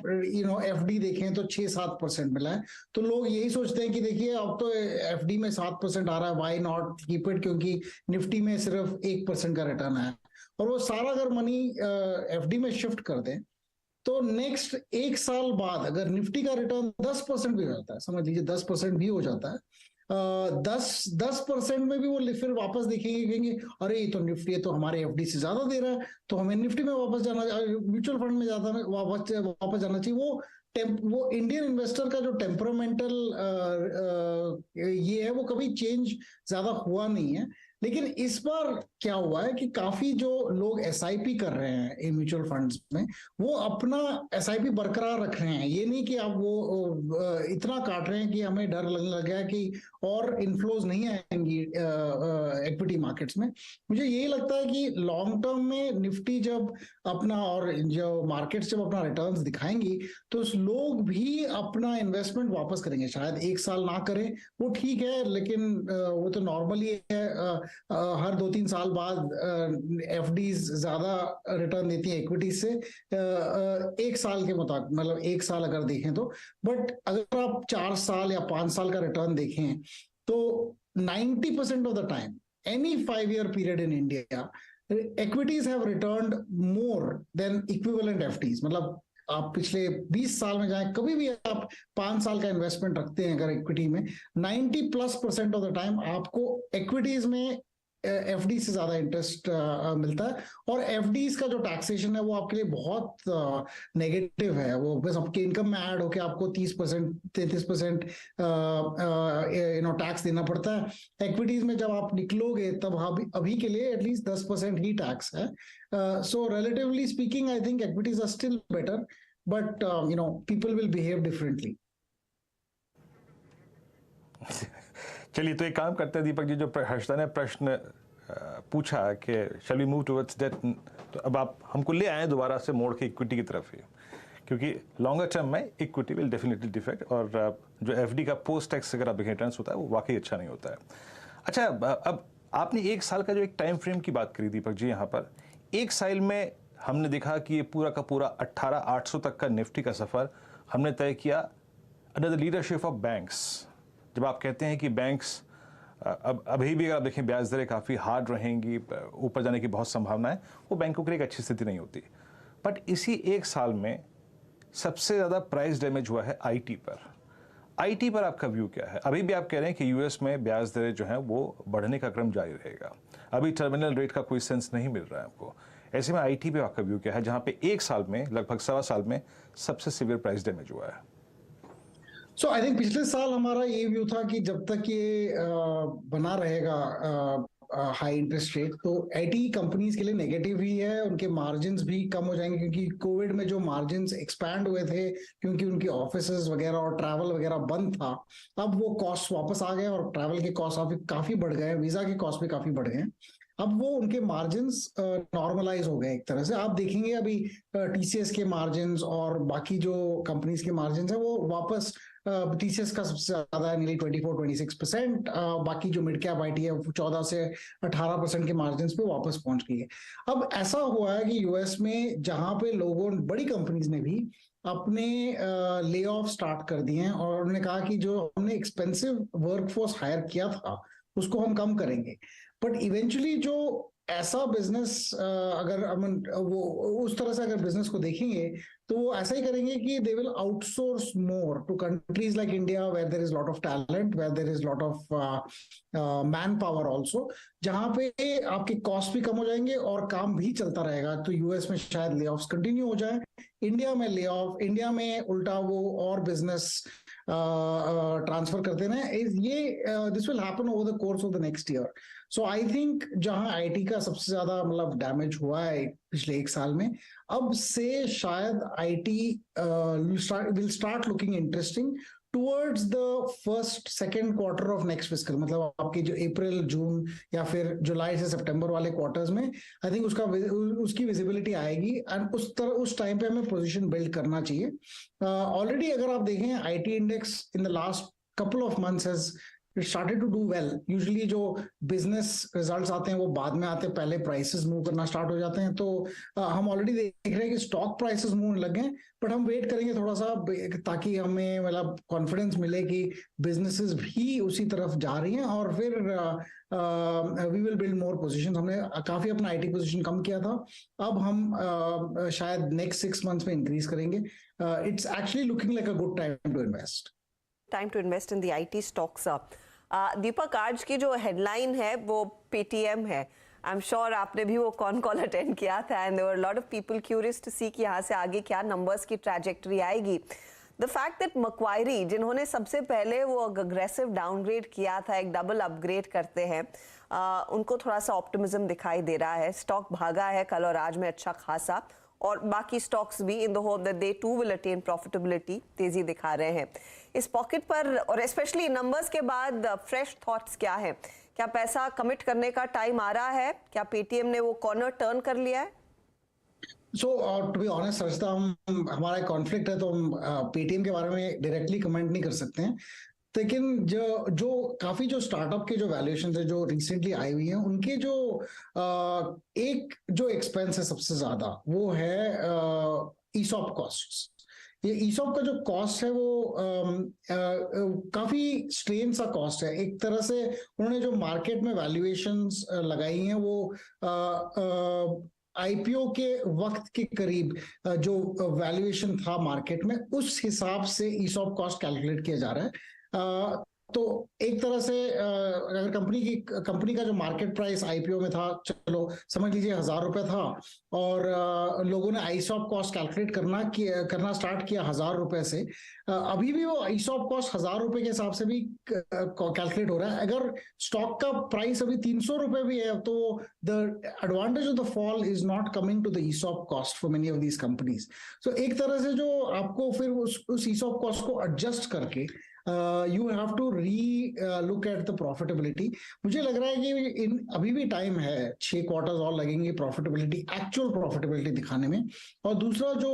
एफडी देखें तो 6-7% मिला है। तो लोग यही सोचते हैं कि देखिए अब तो एफडी में 7% आ रहा है, व्हाई नॉट कीप इट, क्योंकि निफ्टी में सिर्फ 1% का रिटर्न आया। और वो सारा अगर मनी एफडी में शिफ्ट कर दें, तो नेक्स्ट 1 साल बाद अगर निफ्टी का रिटर्न 10% भी हो जाता है, समझ लीजिए 10% भी हो जाता है, 10% में भी वो फिर वापस देखेंगे, कहेंगे अरे ये तो निफ्टी है, तो हमारे एफडी से ज्यादा दे रहा है, तो हमें निफ्टी में वापस जाना, म्यूचुअल फंड में ज्यादा वापस जाना चाहिए। वो इंडियन इन्वेस्टर का जो टेम्परामेंटल ये है, वो कभी चेंज ज्यादा हुआ नहीं है। लेकिन इस बार क्या हुआ है कि काफी जो लोग एसआईपी कर रहे हैं म्यूचुअल फंड्स में, वो अपना एसआईपी बरकरार रख रहे हैं। ये नहीं कि आप वो इतना काट रहे हैं कि हमें डर लगने लग गया कि और इनफ्लोज नहीं आएंगी इक्विटी मार्केट्स में। मुझे यही लगता है कि लॉन्ग टर्म में निफ्टी जब अपना और जो मार्केट्स जब अपना रिटर्न्स दिखाएंगी, तो लोग भी अपना इन्वेस्टमेंट वापस करेंगे। शायद 1 साल ना करें, वो ठीक है, लेकिन वो तो नॉर्मली है, हर 2-3 साल बाद एफडीज ज्यादा रिटर्न देती है इक्विटीज से 1 साल के मुताबिक, मतलब 1 साल अगर देखें तो। बट अगर आप 4 साल या 5 साल का रिटर्न देखें, तो 90% of the time, any 5-year period in India, equities have returned more than equivalent FDs। मतलब आप पिछले 20 साल में जाएं, कभी भी आप 5 साल का इन्वेस्टमेंट रखते हैं अगर इक्विटी में, 90+% ऑफ द टाइम आपको इक्विटीज में एफडी से ज्यादा इंटरेस्ट मिलता है। और एफडीज का जो टैक्सेशन है वो आपके लिए बहुत नेगेटिव है। वो बस आपके इनकम में ऐड होके आपको 30-33% टैक्स देना पड़ता है। एक्विटीज में जब आप निकलोगे तब अभी के लिए एटलीस्ट 10% ही टैक्स है। So relatively speaking, I think equities are still better, but people will behave differently. चलिए, तो एक काम करते हैं दीपक जी, जो हर्षदा ने प्रश्न पूछा कि shall we move towards debt, तो अब आप हमको ले आए दोबारा से मोड़ के इक्विटी की तरफ ही, क्योंकि लॉन्गर टर्म में इक्विटी विल डेफिनेटली डिफेक्ट, और जो एफडी का पोस्ट टैक्स अगर आप रिटर्न्स होता है वो वाकई अच्छा नहीं होता है। अच्छा, अब आपने 1 साल का जो एक टाइम फ्रेम की बात करी दीपक जी, यहाँ पर 1 साल में हमने देखा कि ये पूरा का पूरा 18,800 तक का निफ्टी का सफ़र हमने तय किया under the leadership of banks. जब आप कहते हैं कि बैंक्स अब अभी भी अगर आप देखें ब्याज दरें काफ़ी हार्ड रहेंगी, ऊपर जाने की बहुत संभावना है, वो बैंकों के लिए एक अच्छी स्थिति नहीं होती। बट इसी 1 साल में सबसे ज़्यादा प्राइस डैमेज हुआ है आईटी पर। आईटी पर आपका व्यू क्या है? अभी भी आप कह रहे हैं कि यूएस में ब्याज दरें जो हैं वो बढ़ने का क्रम जारी रहेगा, अभी टर्मिनल रेट का कोई सेंस नहीं मिल रहा है आपको। ऐसे में आईटी पे आपका व्यू क्या है, जहाँ पे 1 साल में लगभग 1.25 साल में सबसे सीवियर प्राइस डैमेज हुआ है? सो आई थिंक पिछले साल हमारा ये व्यू था कि जब तक ये बना रहेगा हाई इंटरेस्ट रेट, तो आईटी कंपनीज के लिए नेगेटिव ही है। उनके मार्जिन्स भी कम हो जाएंगे, क्योंकि कोविड में जो मार्जिन्स एक्सपैंड हुए थे, क्योंकि उनकी ऑफिसेज वगैरह और ट्रैवल वगैरह बंद था, अब वो कॉस्ट वापस आ गए और ट्रैवल के कॉस्ट काफी बढ़ गए, वीजा के कॉस्ट भी काफी बढ़ गए। अब वो उनके मार्जिन्स नॉर्मलाइज हो गए एक तरह से। आप देखेंगे अभी टीसीएस के मार्जिन्स और बाकी जो कंपनीज के मार्जिन्स है वो वापस, टीसीएस का सबसे ज्यादा है, नियरली 24-26%। बाकी जो मिड कैप आईटी है वो 14 से 18% के मार्जिन्स पे वापस पहुंच गई है। अब ऐसा हुआ है कि यूएस में जहां पे लोगों, बड़ी कंपनीज ने भी अपने ले ऑफ स्टार्ट कर दिए हैं, और उन्होंने कहा कि जो हमने एक्सपेंसिव वर्कफोर्स हायर किया था उसको हम कम करेंगे। बट इवेंचुअली जो ऐसा बिजनेस अगर वो उस तरह से अगर बिजनेस को देखेंगे, तो वो ऐसा ही करेंगे कि they will outsource more to countries like India, where there is lot of talent, where there is lot of manpower also, जहां पे आपके कॉस्ट भी कम हो जाएंगे और काम भी चलता रहेगा। तो यूएस में शायद ले ऑफ्स कंटिन्यू हो जाए, इंडिया में ले ऑफ, इंडिया में उल्टा वो और बिजनेस ट्रांसफर करते रहे। ये this will happen over the course of the next year. So I think जहां आईटी का सबसे ज्यादा मतलब डैमेज हुआ है पिछले 1 साल में, अब से शायद IT will start looking interesting towards the first second quarter of next fiscal. मतलब आपके जो अप्रैल, जून या फिर जुलाई से सितंबर वाले क्वार्टर्स में आई थिंक उसकी विजिबिलिटी आएगी, एंड उस टाइम पे हमें पोजीशन बिल्ड करना चाहिए। ऑलरेडी अगर आप देखें, IT index in the last couple of months has it started to do well. Usually जो बिजनेस रिजल्ट्स आते हैं वो बाद में आते हैं, पहले प्राइसेस मूव करना स्टार्ट हो जाते हैं। तो हम ऑलरेडी देख रहे हैं कि स्टॉक प्राइसेस मूव लग गए, बट हम वेट करेंगे थोड़ा सा ताकि हमें मतलब कॉन्फिडेंस मिले कि बिजनेसेस भी उसी तरफ जा रही हैं, और फिर we will build more position. हमने काफी अपना आईटी पोजीशन कम किया था, अब हम शायद नेक्स्ट 6 मंथ्स में इंक्रीज करेंगे। It's actually looking like a good time to invest. Time to invest in the IT stocks. Deepak, आज की जो हेडलाइन है वो पेटीएम है। आई एम श्योर आपने भी वो कॉन कॉल अटेंड किया था, and there were lot of people curious to see कि यहाँ से आगे क्या नंबर्स की ट्रैजेक्टरी आएगी। द फैक्ट दैट मक्वायरी, जिन्होंने सबसे पहले वो अग्रेसिव डाउनग्रेड किया था, एक डबल अपग्रेड करते हैं, उनको थोड़ा सा ऑप्टिमिज्म दिखाई दे रहा है। स्टॉक भागा है कल और आज में अच्छा खासा, और बाकी स्टॉक्स भी in the hope that they too will attain profitability तेजी दिखा रहे हैं। इस पॉकेट पर और स्पेशली नंबर्स के बाद फ्रेश थॉट्स क्या है? क्या पैसा कमिट करने का टाइम आ रहा है? क्या पेटीएम ने वो कॉर्नर टर्न कर लिया है? सो टू बी ऑनेस्ट हर्षिता, हमारा कॉन्फ्लिक्ट है तो हम पेटीएम के बारे में डायरेक्टली कमेंट नहीं कर सकते हैं। लेकिन जो काफी जो स्टार्टअप के जो वैल्यूएशन है जो रिसेंटली आई हुई हैं, उनके जो एक जो एक्सपेंस है सबसे ज्यादा वो है ईसॉप कॉस्ट्स। ये ईसॉप का जो कॉस्ट है वो काफी स्ट्रेन सा कॉस्ट है। एक तरह से उन्होंने जो मार्केट में वैल्यूएशंस लगाई हैं वो आईपीओ के वक्त के करीब जो वैल्यूएशन था मार्केट में, उस हिसाब से ईसॉप कॉस्ट कैलकुलेट किया जा रहा है। तो एक तरह से अगर कंपनी का जो मार्केट प्राइस आईपीओ में था, चलो समझ लीजिए 1000 रुपए था, और लोगों ने आईसॉप कॉस्ट कैलकुलेट करना स्टार्ट किया 1000 रुपए से। अभी भी वो आईसॉप कॉस्ट 1000 रुपए के हिसाब से भी कैलकुलेट हो रहा है। अगर स्टॉक का प्राइस अभी 300 रुपए भी है तो the advantage of the fall is not coming to the ESOP cost for many of these companies. So एक तरह से जो आपको फिर उस ईसॉप कॉस्ट को एडजस्ट करके you have to look at the profitability। मुझे लग रहा है कि अभी भी टाइम है, 6 क्वार्टर्स और लगेंगे एक्चुअल प्रॉफिटेबिलिटी दिखाने में। और दूसरा जो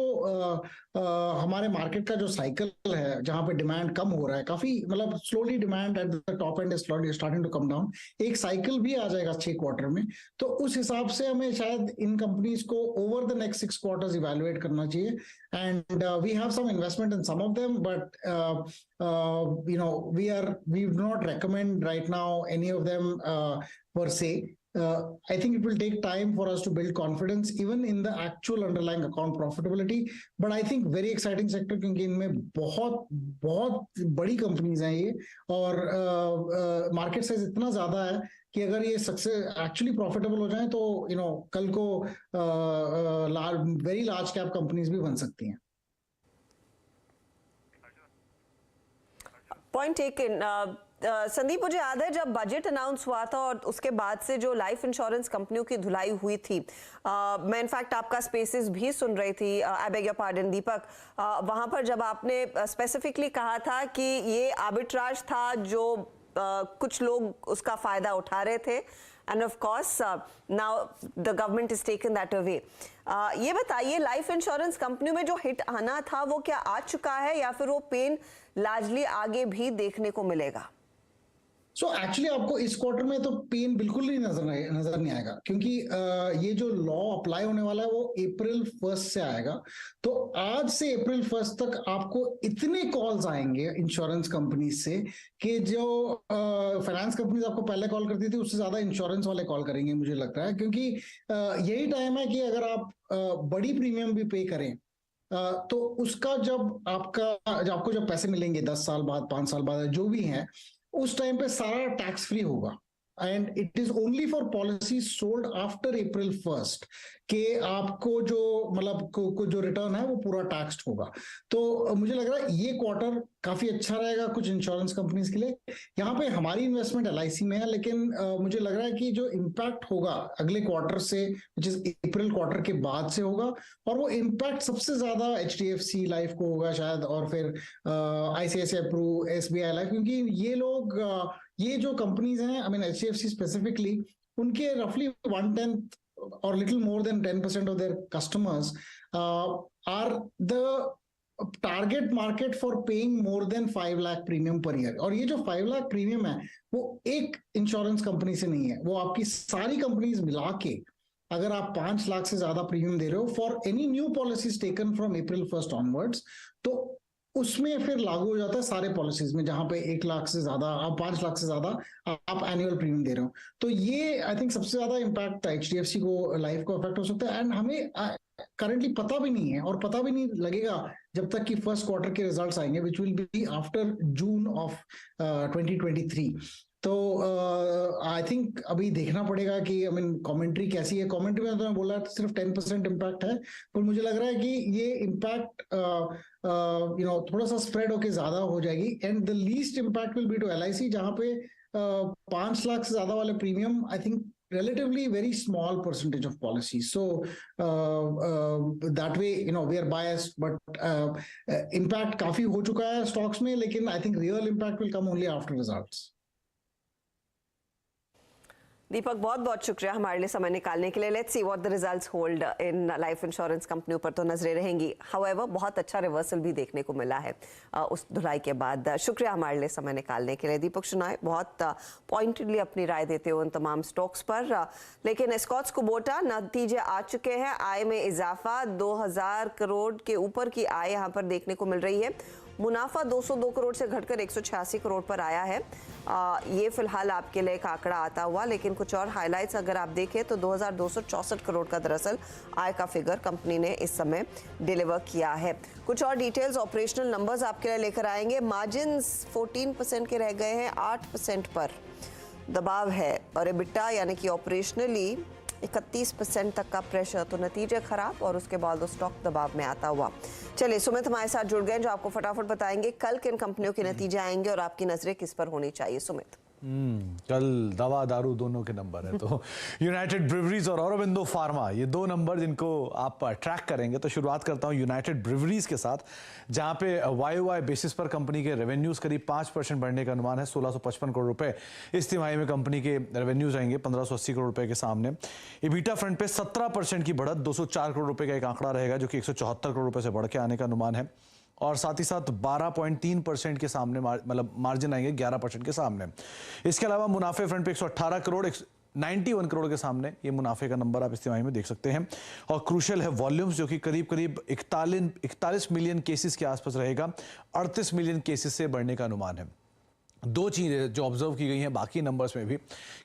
हमारे मार्केट का जो साइकिल है जहां पे डिमांड कम हो रहा है, काफी मतलब slowly demand at the top end starting to come down, एक साइकिल भी आ जाएगा 6 क्वार्टर में। तो उस हिसाब से हमें शायद इन कंपनीज को over the next 6 quarters evaluate करना चाहिए। And we have some investment in some of them, but we do not recommend right now any of them per se। I think it will take time for us to build confidence even in the actual underlying account profitability, but I think very exciting sector, क्योंकि इनमें बहुत बड़ी companies हैं ये, और market size इतना ज्यादा है कि अगर ये सक्सेस एक्चुअली प्रॉफिटेबल हो जाए तो कल को वेरी लार्ज कैप कंपनीज भी बन सकती हैं। Point taken. संदीप, मुझे याद है जब बजट अनाउंस हुआ था और उसके बाद से जो लाइफ इंश्योरेंस कंपनियों की धुलाई हुई थी, मैं इनफैक्ट आपका स्पेसेस भी सुन रही थी, आई बेग योर पार्डन दीपक, वहां पर जब आपने स्पेसिफिकली कहा था कि ये आर्बिट्राज था जो कुछ लोग उसका फायदा उठा रहे थे, end of course now the government is taken that away. ये बताइए, लाइफ इंश्योरेंस कंपनियों में जो हिट आना था वो क्या आ चुका है, या फिर वो पेन लार्जली आगे भी देखने को मिलेगा? सो एक्चुअली आपको इस क्वार्टर में तो पेन बिल्कुल ही नजर नहीं आएगा, क्योंकि ये जो लॉ अप्लाई होने वाला है वो अप्रैल 1 से आएगा। तो आज से अप्रैल 1 तक आपको इतने कॉल्स आएंगे इंश्योरेंस कंपनी से कि जो फाइनेंस कंपनीज आपको पहले कॉल करती थी उससे ज्यादा इंश्योरेंस वाले कॉल करेंगे, मुझे लगता है। क्योंकि यही टाइम है कि अगर आप बड़ी प्रीमियम भी पे करें तो उसका आपको जब पैसे मिलेंगे 10 साल बाद, 5 साल बाद, जो भी है, उस टाइम पे सारा टैक्स फ्री होगा। And it is only for policy sold after अप्रैल 1 कि आपको जो मतलब जो रिटर्न है वो पूरा टैक्स्ड होगा। तो मुझे लग रहा है ये क्वार्टर काफी अच्छा रहेगा कुछ इंश्योरेंस कंपनीज के लिए। यहाँ पे हमारी इन्वेस्टमेंट LIC में है, लेकिन मुझे लग रहा है कि जो इम्पैक्ट होगा अगले क्वार्टर से, विच इज अप्रैल क्वार्टर के बाद से होगा, और वो इम्पैक्ट सबसे ज्यादा HDFC लाइफ को होगा शायद, और फिर ICICI Pru, SBI लाइफ, क्योंकि ये लोग ये जो कंपनीज हैं, आई मीन HDFC स्पेसिफिकली, उनके रफली 1/10 or little more than 10% of their customers are the target market for paying more than 5 lakh premium per year. और ये जो 5 लाख प्रीमियम है वो एक इंश्योरेंस कंपनी से नहीं है, वो आपकी सारी कंपनीज मिला के अगर आप 5 लाख से ज्यादा प्रीमियम दे रहे हो for any new policies taken from April 1 onwards, तो उसमें फिर लागू हो जाता है सारे पॉलिसीज में जहां पे 1 लाख से ज्यादा आप 5 लाख से ज्यादा आप एनुअल प्रीमियम दे रहे हो। तो ये आई थिंक सबसे ज्यादा इम्पैक्ट HDFC को लाइफ को अफेक्ट हो सकता है। एंड हमें करंटली पता भी नहीं है और पता भी नहीं लगेगा जब तक कि फर्स्ट क्वार्टर के रिजल्ट्स आएंगे which will be after June of 2023। तो आई थिंक अभी देखना पड़ेगा कि आई मीन कमेंट्री कैसी है। कमेंट्री में तो मैं बोला सिर्फ 10% इम्पैक्ट है, पर मुझे लग रहा है कि ये इम्पैक्ट थोड़ा सा स्प्रेड होके ज्यादा हो जाएगी। And the least impact will be to LIC, जहां पे 5 लाख से ज्यादा वाले premium I think relatively very small percentage of policies. So that way, we are biased, but impact काफी हो चुका है stocks में, लेकिन I think real impact will come only after results. दीपक, बहुत बहुत शुक्रिया हमारे लिए समय निकालने के लिए। Let's see what the results hold in life insurance company पर तो नजरें रहेंगी। हाउएवर बहुत अच्छा रिवर्सल भी देखने को मिला है उस धुलाई के बाद। शुक्रिया हमारे लिए समय निकालने के लिए दीपक शोनाय, बहुत पॉइंटेडली अपनी राय देते हो उन तमाम स्टॉक्स पर। लेकिन एस्कॉट्स कुबोटा नतीजे आ चुके हैं, आय में इजाफा 2000 करोड़ के ऊपर की आय यहाँ पर देखने को मिल रही है। मुनाफा 202 करोड़ से घटकर 186 करोड़ पर आया है। ये फिलहाल आपके लिए एक आंकड़ा आता हुआ, लेकिन कुछ और हाइलाइट्स अगर आप देखें तो 2264 करोड़ का दरअसल आय का फिगर कंपनी ने इस समय डिलीवर किया है। कुछ और डिटेल्स ऑपरेशनल नंबर्स आपके लिए लेकर आएंगे। मार्जिन्स 14% के रह गए हैं, 8% पर दबाव है और एबिटा यानी कि ऑपरेशनली 31% तक का प्रेशर। तो नतीजे खराब और उसके बाद वो स्टॉक दबाव में आता हुआ। चलिए सुमित हमारे साथ जुड़ गए जो आपको फटाफट बताएंगे कल किन कंपनियों के नतीजे आएंगे और आपकी नजरें किस पर होनी चाहिए। सुमित, कल दवा दारू दोनों के नंबर है, तो यूनाइटेड ब्रिवरीज और औरोबिंदो फार्मा, ये दो नंबर जिनको आप ट्रैक करेंगे। तो शुरुआत करता हूं यूनाइटेड ब्रिवरीज के साथ, जहां पे YOY बेसिस पर कंपनी के रेवेन्यूज करीब 5% बढ़ने का अनुमान है। 1655 करोड़ रुपए इस तिमाही में कंपनी के रेवेन्यूज आएंगे 1580 करोड़ रुपए के सामने। इबिटा फ्रंट पे 17% की बढ़त 204 करोड़ रुपए का एक आंकड़ा रहेगा, जो कि 174 करोड़ रुपए से बढ़ के आने का अनुमान है। और साथ ही साथ 12.3% के सामने मतलब मार्जिन आएंगे 11% के सामने। इसके अलावा मुनाफे फ्रंट पे 118 करोड़ 91 करोड़ के सामने ये मुनाफे का नंबर आप इस तिमाही में देख सकते हैं। और क्रूशियल है वॉल्यूम्स, जो कि करीब 41 मिलियन केसेस के आसपास रहेगा, 38 मिलियन केसेस से बढ़ने का अनुमान है। दो चीज़ें जो ऑब्जर्व की गई हैं बाकी नंबर्स में भी,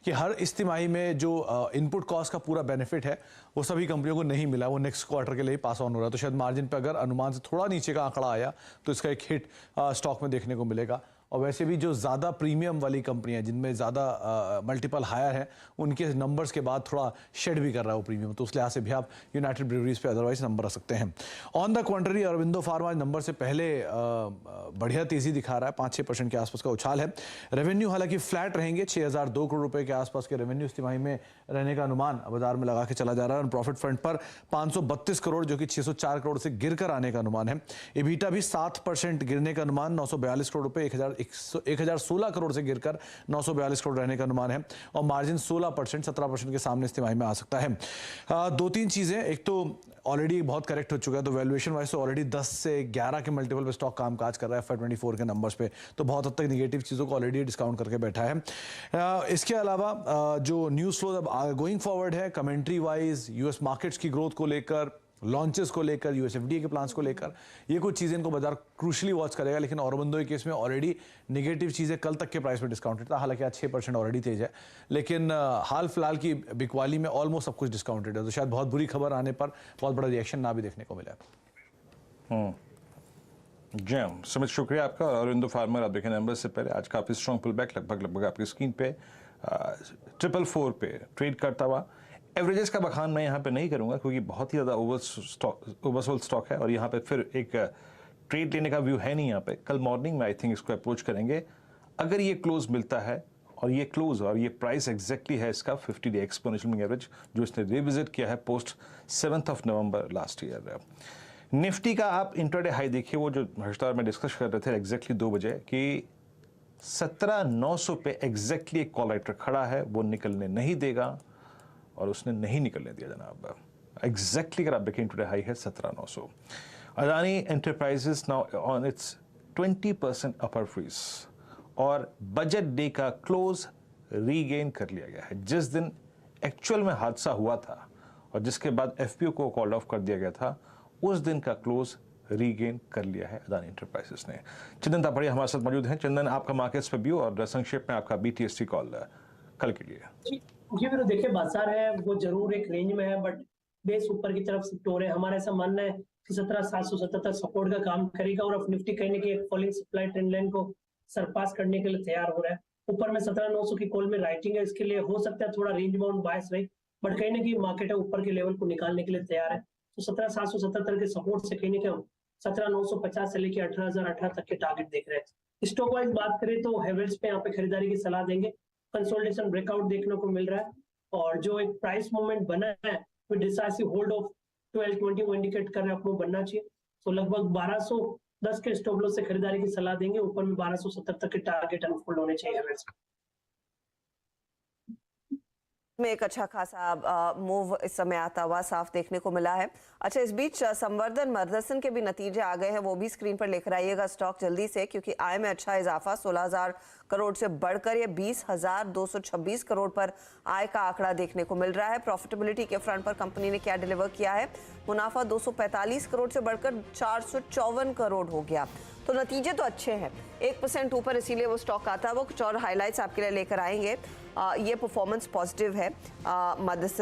कि हर इस तिमाही में जो इनपुट कॉस्ट का पूरा बेनिफिट है वो सभी कंपनियों को नहीं मिला, वो नेक्स्ट क्वार्टर के लिए पास ऑन हो रहा है। तो शायद मार्जिन पे अगर अनुमान से थोड़ा नीचे का आंकड़ा आया तो इसका एक हिट स्टॉक में देखने को मिलेगा। और वैसे भी जो ज़्यादा प्रीमियम वाली कंपनियां जिनमें ज़्यादा मल्टीपल हायर है, उनके नंबर्स के बाद थोड़ा शेड भी कर रहा है वो प्रीमियम, तो उस लिहाज से भी आप यूनाइटेड ब्रिवरीज पे अदरवाइज नंबर रख सकते हैं। On the quarterly Aurobindo pharma number से पहले बढ़िया तेज़ी दिखा रहा है, 5-6% के आसपास का उछाल है। रेवेन्यू हालांकि फ्लैट रहेंगे, 6002 करोड़ रुपए के आसपास के रेवेन्यू इस तिमाही में रहने का अनुमान बाजार में लगा के चला जा रहा है। और प्रॉफिट फ्रंट पर 532 करोड़ जो कि 604 करोड़ से गिर कर आने का अनुमान है। इबिटा भी 7% गिरने का अनुमान, 942 करोड़ रुपए 1016 करोड़ से गिरकर 942 करोड़ रहने का अनुमान है। और मार्जिन 16% 17% के सामने इस तिमाही में आ सकता है। 2-3 चीजें, एक तो ऑलरेडी बहुत करेक्ट हो चुका है, तो वैल्यूएशन वाइज तो ऑलरेडी 10 से 11 के मल्टीपल पे स्टॉक कामकाज कर रहा है FY24 के नंबर्स पे, तो बहुत हद तक निगेटिव चीज़ों को ऑलरेडी डिस्काउंट करके बैठा है। इसके अलावा जो न्यूज़ फ्लो अब गोइंग फॉरवर्ड है कमेंट्री वाइज, यूएस मार्केट्स की ग्रोथ को लेकर, लॉन्चेस को लेकर, यूएस FDA के प्लान्स को लेकर, ये कुछ चीज़ें इनको बाजार क्रूशली वॉच करेगा। लेकिन औरोबिंदो के केस में ऑलरेडी निगेटिव चीज़ें कल तक के प्राइस में डिस्काउंटेड था, हालांकि आज 6% ऑलरेडी तेज है, लेकिन हाल फिलहाल की बिकवाली में ऑलमोस्ट सब कुछ डिस्काउंटेड है। तो शायद बहुत बुरी खबर आने पर बहुत बड़ा रिएक्शन ना भी देखने को मिला। जी सुमित, शुक्रिया आपका। और अरविंदो फार्मा आप देखें नंबर से पहले आज काफ़ी स्ट्रॉन्ग पुल बैक लगभग आपकी स्क्रीन पे 444 पे ट्रेड करता हुआ। एवरेजेस का बखान मैं यहाँ पे नहीं करूँगा क्योंकि बहुत ही ज़्यादा ओवरसोल्ड स्टॉक है और यहाँ पे फिर एक ट्रेड लेने का व्यू है नहीं यहाँ पे। कल मॉर्निंग में आई थिंक इसको अप्रोच करेंगे। अगर ये क्लोज मिलता है और ये क्लोज और ये प्राइस एग्जैक्टली है इसका 50 डे एक्सपोनेंशियल मूविंग एवरेज जो इसने रिविजिट किया है पोस्ट 7 नवंबर लास्ट ईयर। निफ्टी का आप इंट्राडे हाई देखिए, वो जो हर्षदार में डिस्कस कर रहे थे एग्जैक्टली 2 बजे कि 17,900 पे एग्जैक्टली एक कॉल राइटर खड़ा है, वो निकलने नहीं देगा और उसने नहीं निकलने दिया जनाब। एग्जैक्टली अगर आप देखें इंट्राडे हाई है 17,900। Adani Enterprises now on its 20% upper freeze और बजट डे का क्लोज रीगेन कर लिया गया है। जिस दिन एक्चुअल में हादसा हुआ था और जिसके बाद एफपीओ को कॉल ऑफ कर दिया गया था, उस दिन का क्लोज रीगेन कर लिया है अदानी एंटरप्राइजेस ने। चंदन तापड़िया हमारे साथ मौजूद हैं। चंदन, आपका मार्केट्स पे व्यू और संक्षेप में आपका बीटीएसटी कॉल कल के लिए। जी फिर देखिए, बाजार है वो जरूर एक रेंज में है, बट बेस ऊपर की तरफ शिफ्ट हो रहे हैं। हमारा ऐसा मानना है कि 17,777 सपोर्ट का काम करेगा और अब निफ्टी कहने की एक फॉलिंग सप्लाई ट्रेंड लाइन को सरपास करने के लिए तैयार हो रहा है। ऊपर में 17,900 की कॉल में राइटिंग है, इसके लिए हो सकता है थोड़ा रेंज बाउंड बायस रही, बट कहीं ना कहीं मार्केट है ऊपर के लेवल को निकालने के लिए तैयार है। तो 17,777 के सपोर्ट से कहने के 17,950 से लेकर 18,018 तक के टारगेट देख रहे हैं। स्टॉक वाइज बात करें तो हेवेल्स पे यहाँ पे खरीदारी की सलाह देंगे। कंसोलिडेशन ब्रेकआउट देखने को मिल रहा है और जो एक प्राइस मूवमेंट बना है वो डिसाइसिव होल्ड ऑफ 1220 वो इंडिकेट कर रहे हैं आपको बनना चाहिए। तो लगभग 1210 के स्टॉप लॉस से खरीदारी की सलाह देंगे। ऊपर में 1270 तक के टारगेट अनफोल्ड होने चाहिए हेवेल्स में एक अच्छा खासा मूव इस समय आता हुआ साफ देखने को मिला है। अच्छा, इस बीच संवर्धन मदरसन के भी नतीजे आ गए हैं, वो भी स्क्रीन पर लेकर आइएगा स्टॉक जल्दी से, क्योंकि आय में अच्छा इजाफा 16,000 करोड़ से बढ़कर ये 20,226 करोड़ पर आय का आंकड़ा देखने को मिल रहा है। प्रॉफिटेबिलिटी के फ्रंट पर कंपनी ने क्या डिलीवर किया है? मुनाफा 245 करोड़ से बढ़कर 454 करोड़ हो गया। तो नतीजे तो अच्छे हैं, 1% ऊपर, इसीलिए वो स्टॉक आता है। वो कुछ और हाइलाइट्स आपके लिए लेकर आएंगे। ये परफॉर्मेंस पॉजिटिव है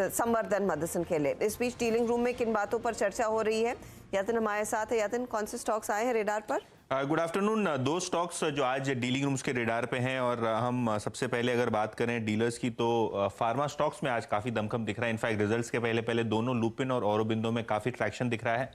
संवर्धन मदरसन के लिए। इस बीच डीलिंग रूम में किन बातों पर चर्चा हो रही है? यतिन हमारे साथ है। यतिन, कौन से स्टॉक्स आए हैं रेडार पर? Good afternoon. दो स्टॉक्स जो आज डीलिंग रूम्स के रेडार पे हैं, और हम सबसे पहले अगर बात करें डीलर्स की तो फार्मा स्टॉक्स में आज काफ़ी दमखम दिख रहा है। इनफैक्ट रिजल्ट्स के पहले दोनों लुपिन और औरोबिंदो में काफ़ी ट्रैक्शन दिख रहा है।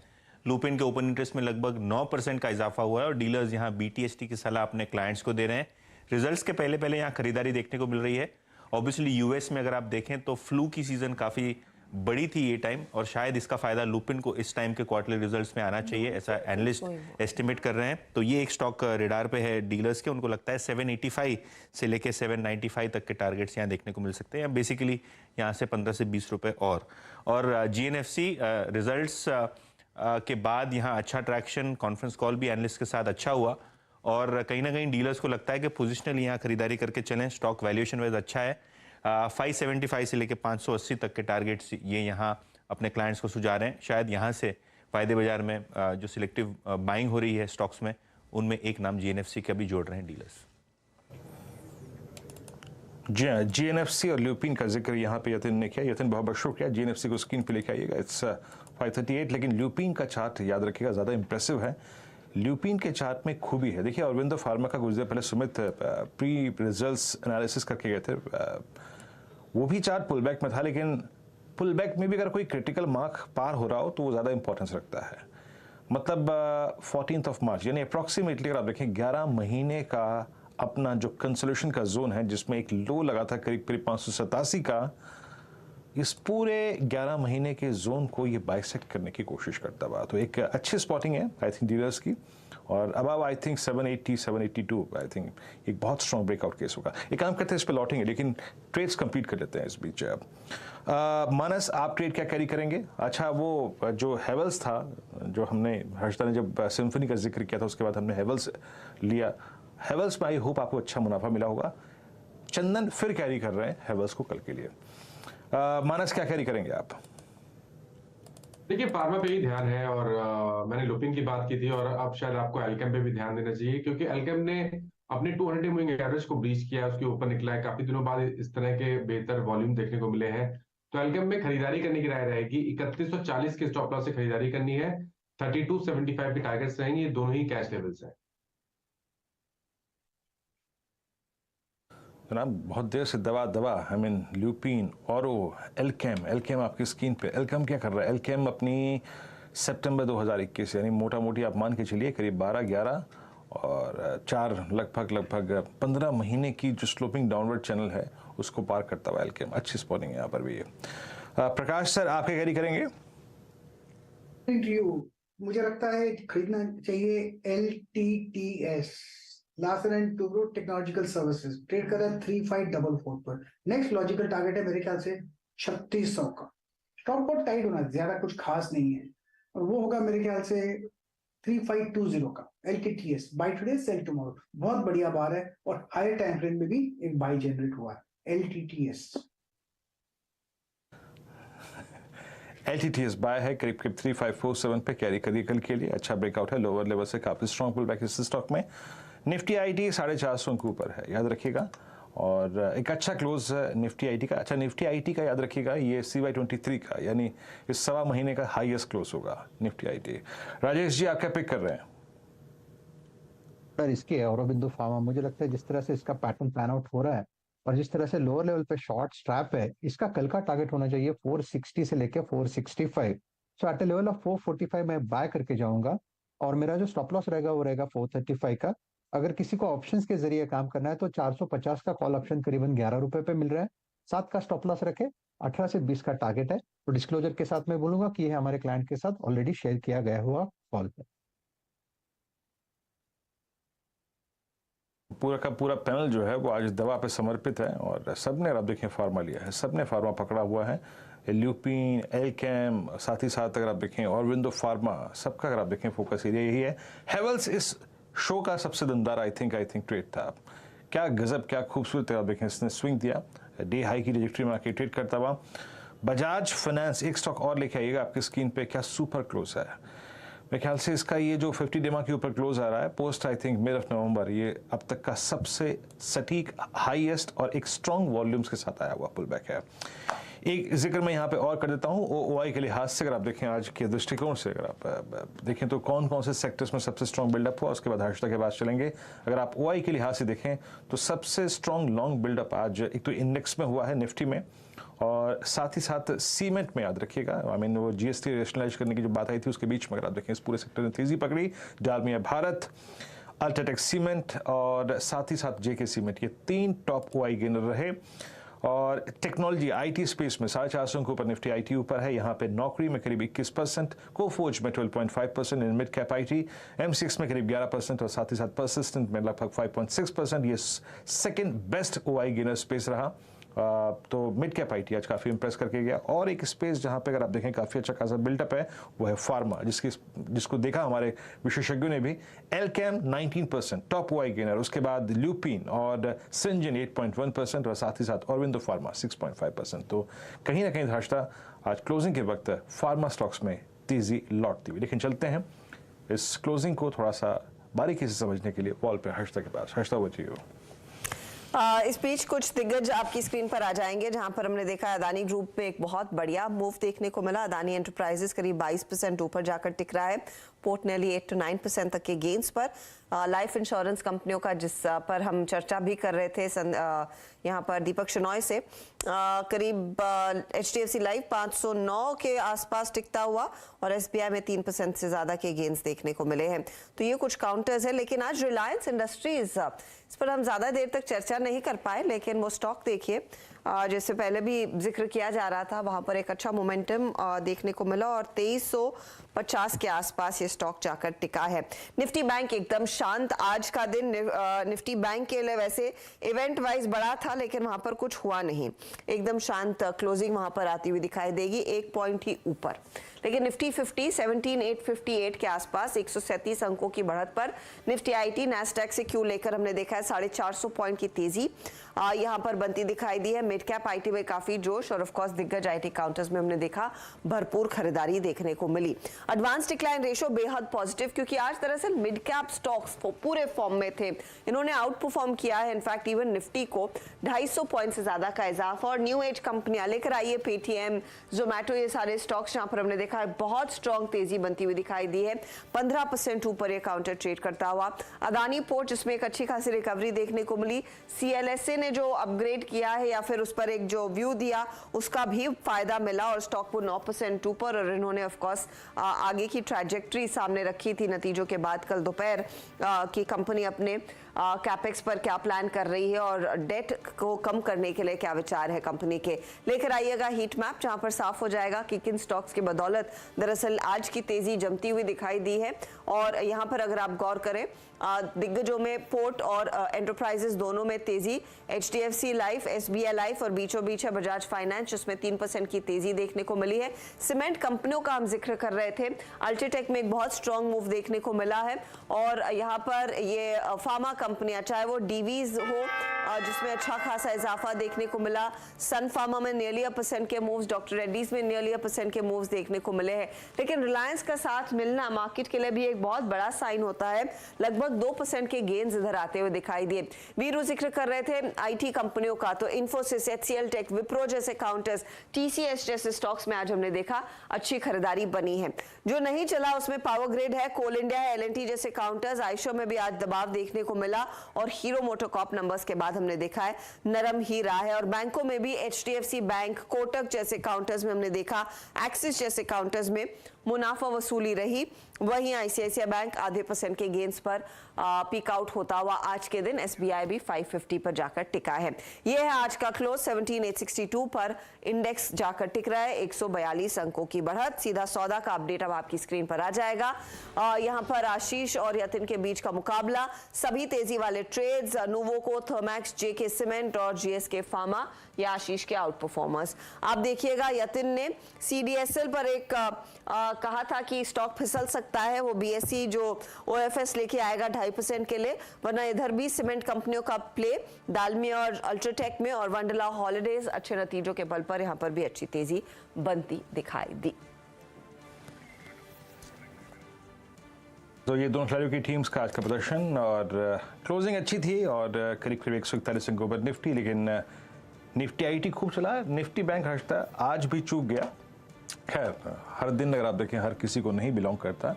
लुपिन के ओपन इंटरेस्ट में लगभग 9% का इजाफा हुआ है और डीलर्स यहाँ बीटीएसटी की सलाह अपने क्लाइंट्स को दे रहे हैं। रिजल्ट्स के पहले यहाँ खरीदारी देखने को मिल रही है। ऑब्वियसली यूएस में अगर आप देखें तो फ्लू की सीजन काफ़ी बड़ी थी ये टाइम, और शायद इसका फायदा लुपिन को इस टाइम के क्वार्टरली रिजल्ट्स में आना चाहिए, ऐसा एनालिस्ट एस्टिमेट कर रहे हैं। तो ये एक स्टॉक रेडार पे है डीलर्स के। उनको लगता है 785 से लेके 795 तक के टारगेट्स यहाँ देखने को मिल सकते हैं। बेसिकली यहाँ से 15 से 20 रुपए और जीएनएफसी रिजल्ट्स के बाद यहाँ अच्छा ट्रैक्शन, कॉन्फ्रेंस कॉल भी एनालिस्ट के साथ अच्छा हुआ, और कहीं ना कहीं डीलर्स को लगता है कि पोजिशनल यहाँ खरीदारी करके चलें। स्टॉक वैल्यूएशन वाइज अच्छा है। 575 से लेकर 580 तक के टारगेट्स ये यहाँ अपने क्लाइंट्स को सुझा रहे हैं। शायद यहाँ से फायदे बाजार में जो सिलेक्टिव बाइंग हो रही है स्टॉक्स में, उनमें एक नाम जीएनएफसी का भी जोड़ रहे हैं डीलर्स। जी हाँ, जीएनएफसी और ल्यूपिन का जिक्र यहाँ पे यतिन ने किया। यतिन, बहुत बहुत शुक्रिया। जीएनएफसी को स्क्रीन पे लेके आइएगा, इट्स 538। लेकिन ल्यूपिन का चार्ट याद रखिएगा, ज़्यादा इंप्रेसिव है। ल्यूपिन के चार्ट में खूबी है। देखिए, अरविंदो फार्मा का कुछ देर पहले सुमित प्री रिजल्ट्स एनालिसिस करके गए थे, वो भी चार्ट पुल बैक में था, लेकिन पुल बैक में भी अगर कोई क्रिटिकल मार्क पार हो रहा हो तो वो ज़्यादा इंपॉर्टेंस रखता है। मतलब 14 मार्च यानी अप्रॉक्सीमेटली अगर आप देखें 11 महीने का अपना जो कंसोलिडेशन का जोन है, जिसमें एक लो लगा था करीब 587 का, इस पूरे 11 महीने के जोन को ये बाइसेक्ट करने की कोशिश करता हुआ। तो एक अच्छी स्पॉटिंग है आई थिंक डीलर्स की, और अब आई थिंक 780 782 आई थिंक एक बहुत स्ट्रॉन्ग ब्रेकआउट केस होगा। एक काम करते हैं, इस पर लौटेंगे, लेकिन ट्रेड्स कंप्लीट कर लेते हैं इस बीच। मानस, आप ट्रेड क्या कैरी करेंगे? अच्छा, वो जो हेवल्स था, जो हमने हर्षदा ने जब सिम्फनी का जिक्र किया था उसके बाद हमने हेवल्स लिया। हेवल्स में आई होप आपको अच्छा मुनाफा मिला होगा। चंदन फिर कैरी कर रहे हैं हेवल्स को कल के लिए। मानस, क्या कैरी करेंगे आप? देखिए, फार्मा पे ही ध्यान है, और मैंने लुपिन की बात की थी, और अब शायद आपको एल्केम पे भी ध्यान देना चाहिए, क्योंकि एल्केम ने अपने 200 मूविंग एवरेज को ब्रीच किया, उसके ऊपर निकला है। काफी दिनों बाद इस तरह के बेहतर वॉल्यूम देखने को मिले हैं। तो एल्केम में खरीदारी करने की राय रहेगी। 3140 के स्टॉप लॉस से खरीदारी करनी है। 3275 के टारगेट्स रहेंगे। ये दोनों ही कैश लेवल्स हैं। जनाब, बहुत देर से दवा आई मीन ल्यूपिन, औरो, एल्केम आपकी स्क्रीन पे। एल्केम क्या कर रहा है? एल्केम अपनी सितंबर 2021 यानी मोटा मोटी आप मान के चलिए करीब 12-11 और 4 लगभग 15 महीने की जो स्लोपिंग डाउनवर्ड चैनल है उसको पार करता हुआ एल्केम। अच्छी स्पॉटिंग है यहाँ पर भी है। प्रकाश सर, आप क्या कैरी करेंगे? मुझे लगता है खरीदना चाहिए LTTS, Larsen and Toubro technological services. Trade कर रहा है 3544 पर। नेक्स्ट लॉजिकल टारगेट है मेरे ख्याल से 3600 का। स्टॉक बहुत टाइट होना, ज्यादा कुछ खास नहीं है, और वो होगा मेरे ख्याल से 3520 का LTTS buy today sell tomorrow, बहुत बढ़िया बार है और हायर टाइम फ्रेम में भी एक बाय जनरेट हुआ है LTTS। LTTS बाय है करीब 3547 पे, कैरी करिए कल के लिए। अच्छा ब्रेकआउट है, लोअर लेवल से काफी स्ट्रॉन्ग पुल बैक इस स्टॉक में। निफ्टी आईटी 450 के ऊपर है, याद रखिएगा, और एक अच्छा क्लोज निफ्टी आईटी का। अच्छा निफ्टी आईटी का याद रखिएगा, ये CY23 का यानी इस सवा महीने का हाईएस्ट क्लोज होगा निफ्टी आईटी। राजेश जी, आप क्या पिक कर रहे हैं? सर इसके औरोबिंदो फार्मा, मुझे लगता है जिस तरह से इसका पैटर्न प्लान आउट हो रहा है और जिस तरह से लोअर लेवल पे शॉर्ट स्ट्रैप है, इसका कल का टारगेट होना चाहिए 460 से लेके 465। सो एट अ लेवल ऑफ 445 मैं बाय करके जाऊंगा और मेरा जो स्टॉप लॉस रहेगा वो रहेगा 435 का। अगर किसी को ऑप्शंस के जरिए काम करना है तो 450 का कॉल ऑप्शन करीबन 11 रुपए पे मिल रहा है। 7 का स्टॉप लॉस रखे, 18 से 20 का टारगेट है। तो डिस्क्लोजर के साथ मैं बोलूंगा कि ये हमारे क्लाइंट के साथ ऑलरेडी शेयर किया गया हुआ कॉल पे। पूरा का पूरा पैनल जो है वो आज दवा पे समर्पित है और सबने, आप देखें, फार्मा लिया है, सबने फार्मा पकड़ा हुआ है। ल्यूपिन, एल्केम, साथ ही साथ अगर आप देखें ऑरोबिंदो फार्मा, सबका अगर आप देखें फोकस एरिया यही है। हेवल्स इस शो का सबसे दमदार आई थिंक ट्रेड था। क्या गजब, क्या खूबसूरत आप देखें इसने स्विंग दिया, डे हाई की ट्रेजेक्टरी में आके ट्रेड करता हुआ। बजाज फाइनेंस, एक स्टॉक और लेके आइएगा आपकी स्क्रीन पे, क्या सुपर क्लोज है। मेरे ख्याल से इसका ये जो 50 डेमा के ऊपर क्लोज आ रहा है post I think mid of November, ये अब तक का सबसे सटीक, हाईएस्ट और एक स्ट्रॉन्ग वॉल्यूम्स के साथ आया हुआ पुल बैक है। एक जिक्र मैं यहाँ पे और कर देता हूँ, OI के लिहाज से अगर आप देखें आज के दृष्टिकोण से, अगर आप देखें तो कौन कौन से सेक्टर्स में सबसे स्ट्रॉन्ग बिल्डअप हुआ, उसके बाद हर्षदा के बाद चलेंगे। अगर आप OI के लिहाज से देखें तो सबसे स्ट्रॉन्ग लॉन्ग बिल्डअप आज एक तो इंडेक्स में हुआ है निफ्टी में, और साथ ही साथ सीमेंट में, याद रखिएगा, वो GST रेशनलाइज करने की जो बात आई थी उसके बीच में अगर आप देखें इस पूरे सेक्टर ने तेजी पकड़ी। डालमिया भारत, अल्ट्राटेक सीमेंट और साथ ही साथ JK सीमेंट, ये 3 टॉप OI गेनर रहे। और टेक्नोलॉजी IT स्पेस में 450 के ऊपर निफ्टी IT ऊपर है। यहाँ पे नौकरी में करीब 21%, कोफोर्ज में 12.5%, in mid cap IT, MCX में करीब 11% और साथ ही साथ परसिस्टेंट में लगभग 5.6%। ये second best OI gainer space रहा। तो मिड कैप IT आज काफ़ी इंप्रेस करके गया। और एक स्पेस जहाँ पे अगर आप देखें काफ़ी अच्छा खासा बिल्डअप है वो है फार्मा, जिसको देखा हमारे विशेषज्ञों ने भी। एल्केम 19% टॉप OI गेनर, उसके बाद ल्यूपिन और सिंजन 8.1% और साथ ही साथ ऑरोबिंदो फार्मा 6.5%। तो कहीं ना कहीं हर्षदा आज क्लोजिंग के वक्त फार्मा स्टॉक्स में तेजी लौटती हुई। लेकिन चलते हैं इस क्लोजिंग को थोड़ा सा बारीकी से समझने के लिए वॉल पे हर्षदा के पास। हर्षदा, वो चाहिए इस बीच कुछ दिग्गज आपकी स्क्रीन पर आ जाएंगे, जहां पर हमने देखा अदानी ग्रुप में एक बहुत बढ़िया मूव देखने को मिला। अदानी एंटरप्राइजेस करीब 22% ऊपर जाकर टिक रहा है, पोर्ट नेली 8 to 9% तक के गेन्स पर। लाइफ इंश्योरेंस कंपनियों का जिस पर हम चर्चा भी कर रहे थे यहाँ पर दीपक शनॉय से, करीब HDFC लाइफ 509 के आसपास टिकता हुआ और SBI में 3% से ज्यादा के गेन्स देखने को मिले हैं। तो ये कुछ काउंटर्स है। लेकिन आज रिलायंस इंडस्ट्रीज, इस पर हम ज्यादा देर तक चर्चा नहीं कर पाए, लेकिन वो स्टॉक देखिए, जैसे पहले भी जिक्र किया जा रहा था, वहां पर एक अच्छा मोमेंटम देखने को मिला और 2350 के आसपास ये स्टॉक जाकर टिका है। निफ्टी बैंक एकदम शांत आज का दिन निफ्टी बैंक के लिए वैसे इवेंट वाइज बड़ा था, लेकिन वहां पर कुछ हुआ नहीं, एकदम शांत क्लोजिंग वहां पर आती हुई दिखाई देगी, 1 पॉइंट ही ऊपर। लेकिन निफ्टी 50 17858 के आसपास 137 अंकों की बढ़त पर निफ्टी IT नैस्डैक से क्यों लेकर हमने देखा है 450 पॉइंट की तेजी यहां पर बनती दिखाई दी है। मिड कैप IT में काफी जोश और ऑफ कोर्स दिग्गज IT काउंटर्स में हमने देखा भरपूर खरीदारी देखने को मिली। एडवांस डिक्लाइन रेशियो बेहद पॉजिटिव, क्योंकि आज दरअसल मिड कैप स्टॉक्स पूरे फॉर्म में थे, इन्होंने आउट परफॉर्म किया है। इनफैक्ट इवन निफ्टी को 250 पॉइंट से ज्यादा का इजाफा। और न्यू एज कंपनियां लेकर आई है, पेटीएम, जोमेटो, ये सारे स्टॉक्स जहां पर हमने देखा है बहुत स्ट्रॉन्ग तेजी बनती हुई दिखाई दी है, 15% ऊपर ये काउंटर ट्रेड करता हुआ। अदानी पोर्ट, जिसमें एक अच्छी खासी रिकवरी देखने को मिली। CLSA ने जो अपग्रेड किया है या फिर उस पर एक जो व्यू दिया, उसका भी फायदा मिला और स्टॉक को 9% ऊपर। और इन्होंने ऑफ कोर्स आगे की ट्रैजेक्टरी सामने रखी थी नतीजों के बाद। कल दोपहर की कंपनी अपने कैपेक्स पर क्या प्लान कर रही है और डेट को कम करने के लिए क्या विचार है कंपनी के। लेकर आइएगा हीट मैप, जहां पर साफ हो जाएगा कि किन स्टॉक्स की बदौलत दरअसल आज की तेजी जमती हुई दिखाई दी है। और यहां पर अगर आप गौर करें, दिग्गजों में पोर्ट और एंटरप्राइजेस दोनों में तेजी, HDFC लाइफ, SBI लाइफ और बीचों बीच है बजाज फाइनेंस, जिसमें 3% की तेजी देखने को मिली है। सीमेंट कंपनियों का हम जिक्र कर रहे थे, अल्ट्राटेक में एक बहुत स्ट्रॉन्ग मूव देखने को मिला है। और यहाँ पर ये फार्मा कंपनियां, चाहे वो डीवीज हो जिसमें अच्छा खासा इजाफा देखने को मिला, सन फार्मा में नियरली 1% के मूव्स, डॉक्टर रेड्डीज में नियरली 1% के मूव्स देखने को मिले हैं। लेकिन रिलायंस का साथ मिलना मार्केट के लिए भी एक बहुत बड़ा साइन होता है, लगभग 2% के गेन्स इधर आते हुए दिखाई दिए। वीरू जिक्र कर रहे थे IT कंपनियों का, तो इन्फोसिस, HCL टेक, विप्रो जैसे काउंटर्स, TCS जैसे स्टॉक्स में आज हमने देखा अच्छी खरीदारी बनी है। जो नहीं चला उसमें पावर ग्रिड है, कोल इंडिया है, L&T जैसे काउंटर्स, आयशो में भी आज दबाव देखने को मिला और हीरो मोटोकॉर्प नंबर्स के बाद हमने देखा है नरम ही रहा है। और बैंकों में भी HDFC बैंक, कोटक जैसे काउंटर्स में हमने देखा, एक्सिस जैसे काउंटर्स में मुनाफा वसूली रही। वहीं ICICI बैंक आधे % के गेंस पर पीक आउट होता हुआ आज के दिन SBI भी 550 पर जाकर टिका है। यह है आज का क्लोज, 17,862 पर इंडेक्स जाकर टिक रहा है, 142 अंकों की बढ़त। सीधा सौदा का अपडेट अब आपकी स्क्रीन पर आ जाएगा। यहां पर आशीष और यतिन के बीच का मुकाबला, सभी तेजी वाले trades, Nuvoco, Thermax, JK cement और GSK फार्मा, या आशीष के आउट परफॉर्मर्स। आप देखिएगा यतिन ने CDSL पर एक कहा था कि स्टॉक फिसल सकता है, वो BSE जो OFS लेके आएगा 2.5% के लिए, वरना इधर भी सीमेंट कंपनियों का प्ले, दालमिया और अल्ट्राटेक में और वंडरला हॉलिडेज अच्छे नतीजों के बल पर यहां पर भी अच्छी तेजी बनती दिखाई दी। तो ये दोनों खिलाड़ियों की टीम्स का आज का प्रदर्शन, और क्लोजिंग अच्छी थी और करीब करीब 141 अंकों पर निफ्टी, लेकिन निफ्टी IT खूब चला। निफ्टी बैंक हर्षता आज भी चूक गया। खैर, हर दिन अगर आप देखें हर किसी को नहीं बिलोंग करता,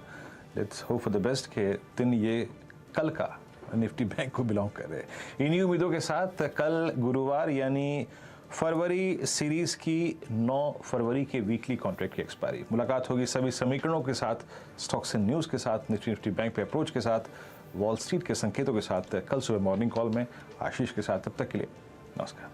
let's hope for the best कि दिन ये कल का निफ्टी बैंक को बिलोंग कर रहे। इन्हीं उम्मीदों के साथ कल गुरुवार यानी फरवरी सीरीज की 9 फरवरी के वीकली कॉन्ट्रैक्ट की एक्सपायरी, मुलाकात होगी सभी समीकरणों के साथ, स्टॉक्स एंड न्यूज़ के साथ, निफ्टी बैंक पे अप्रोच के साथ, वॉल स्ट्रीट के संकेतों के साथ कल सुबह मॉर्निंग कॉल में आशीष के साथ। तब तक के लिए नमस्कार।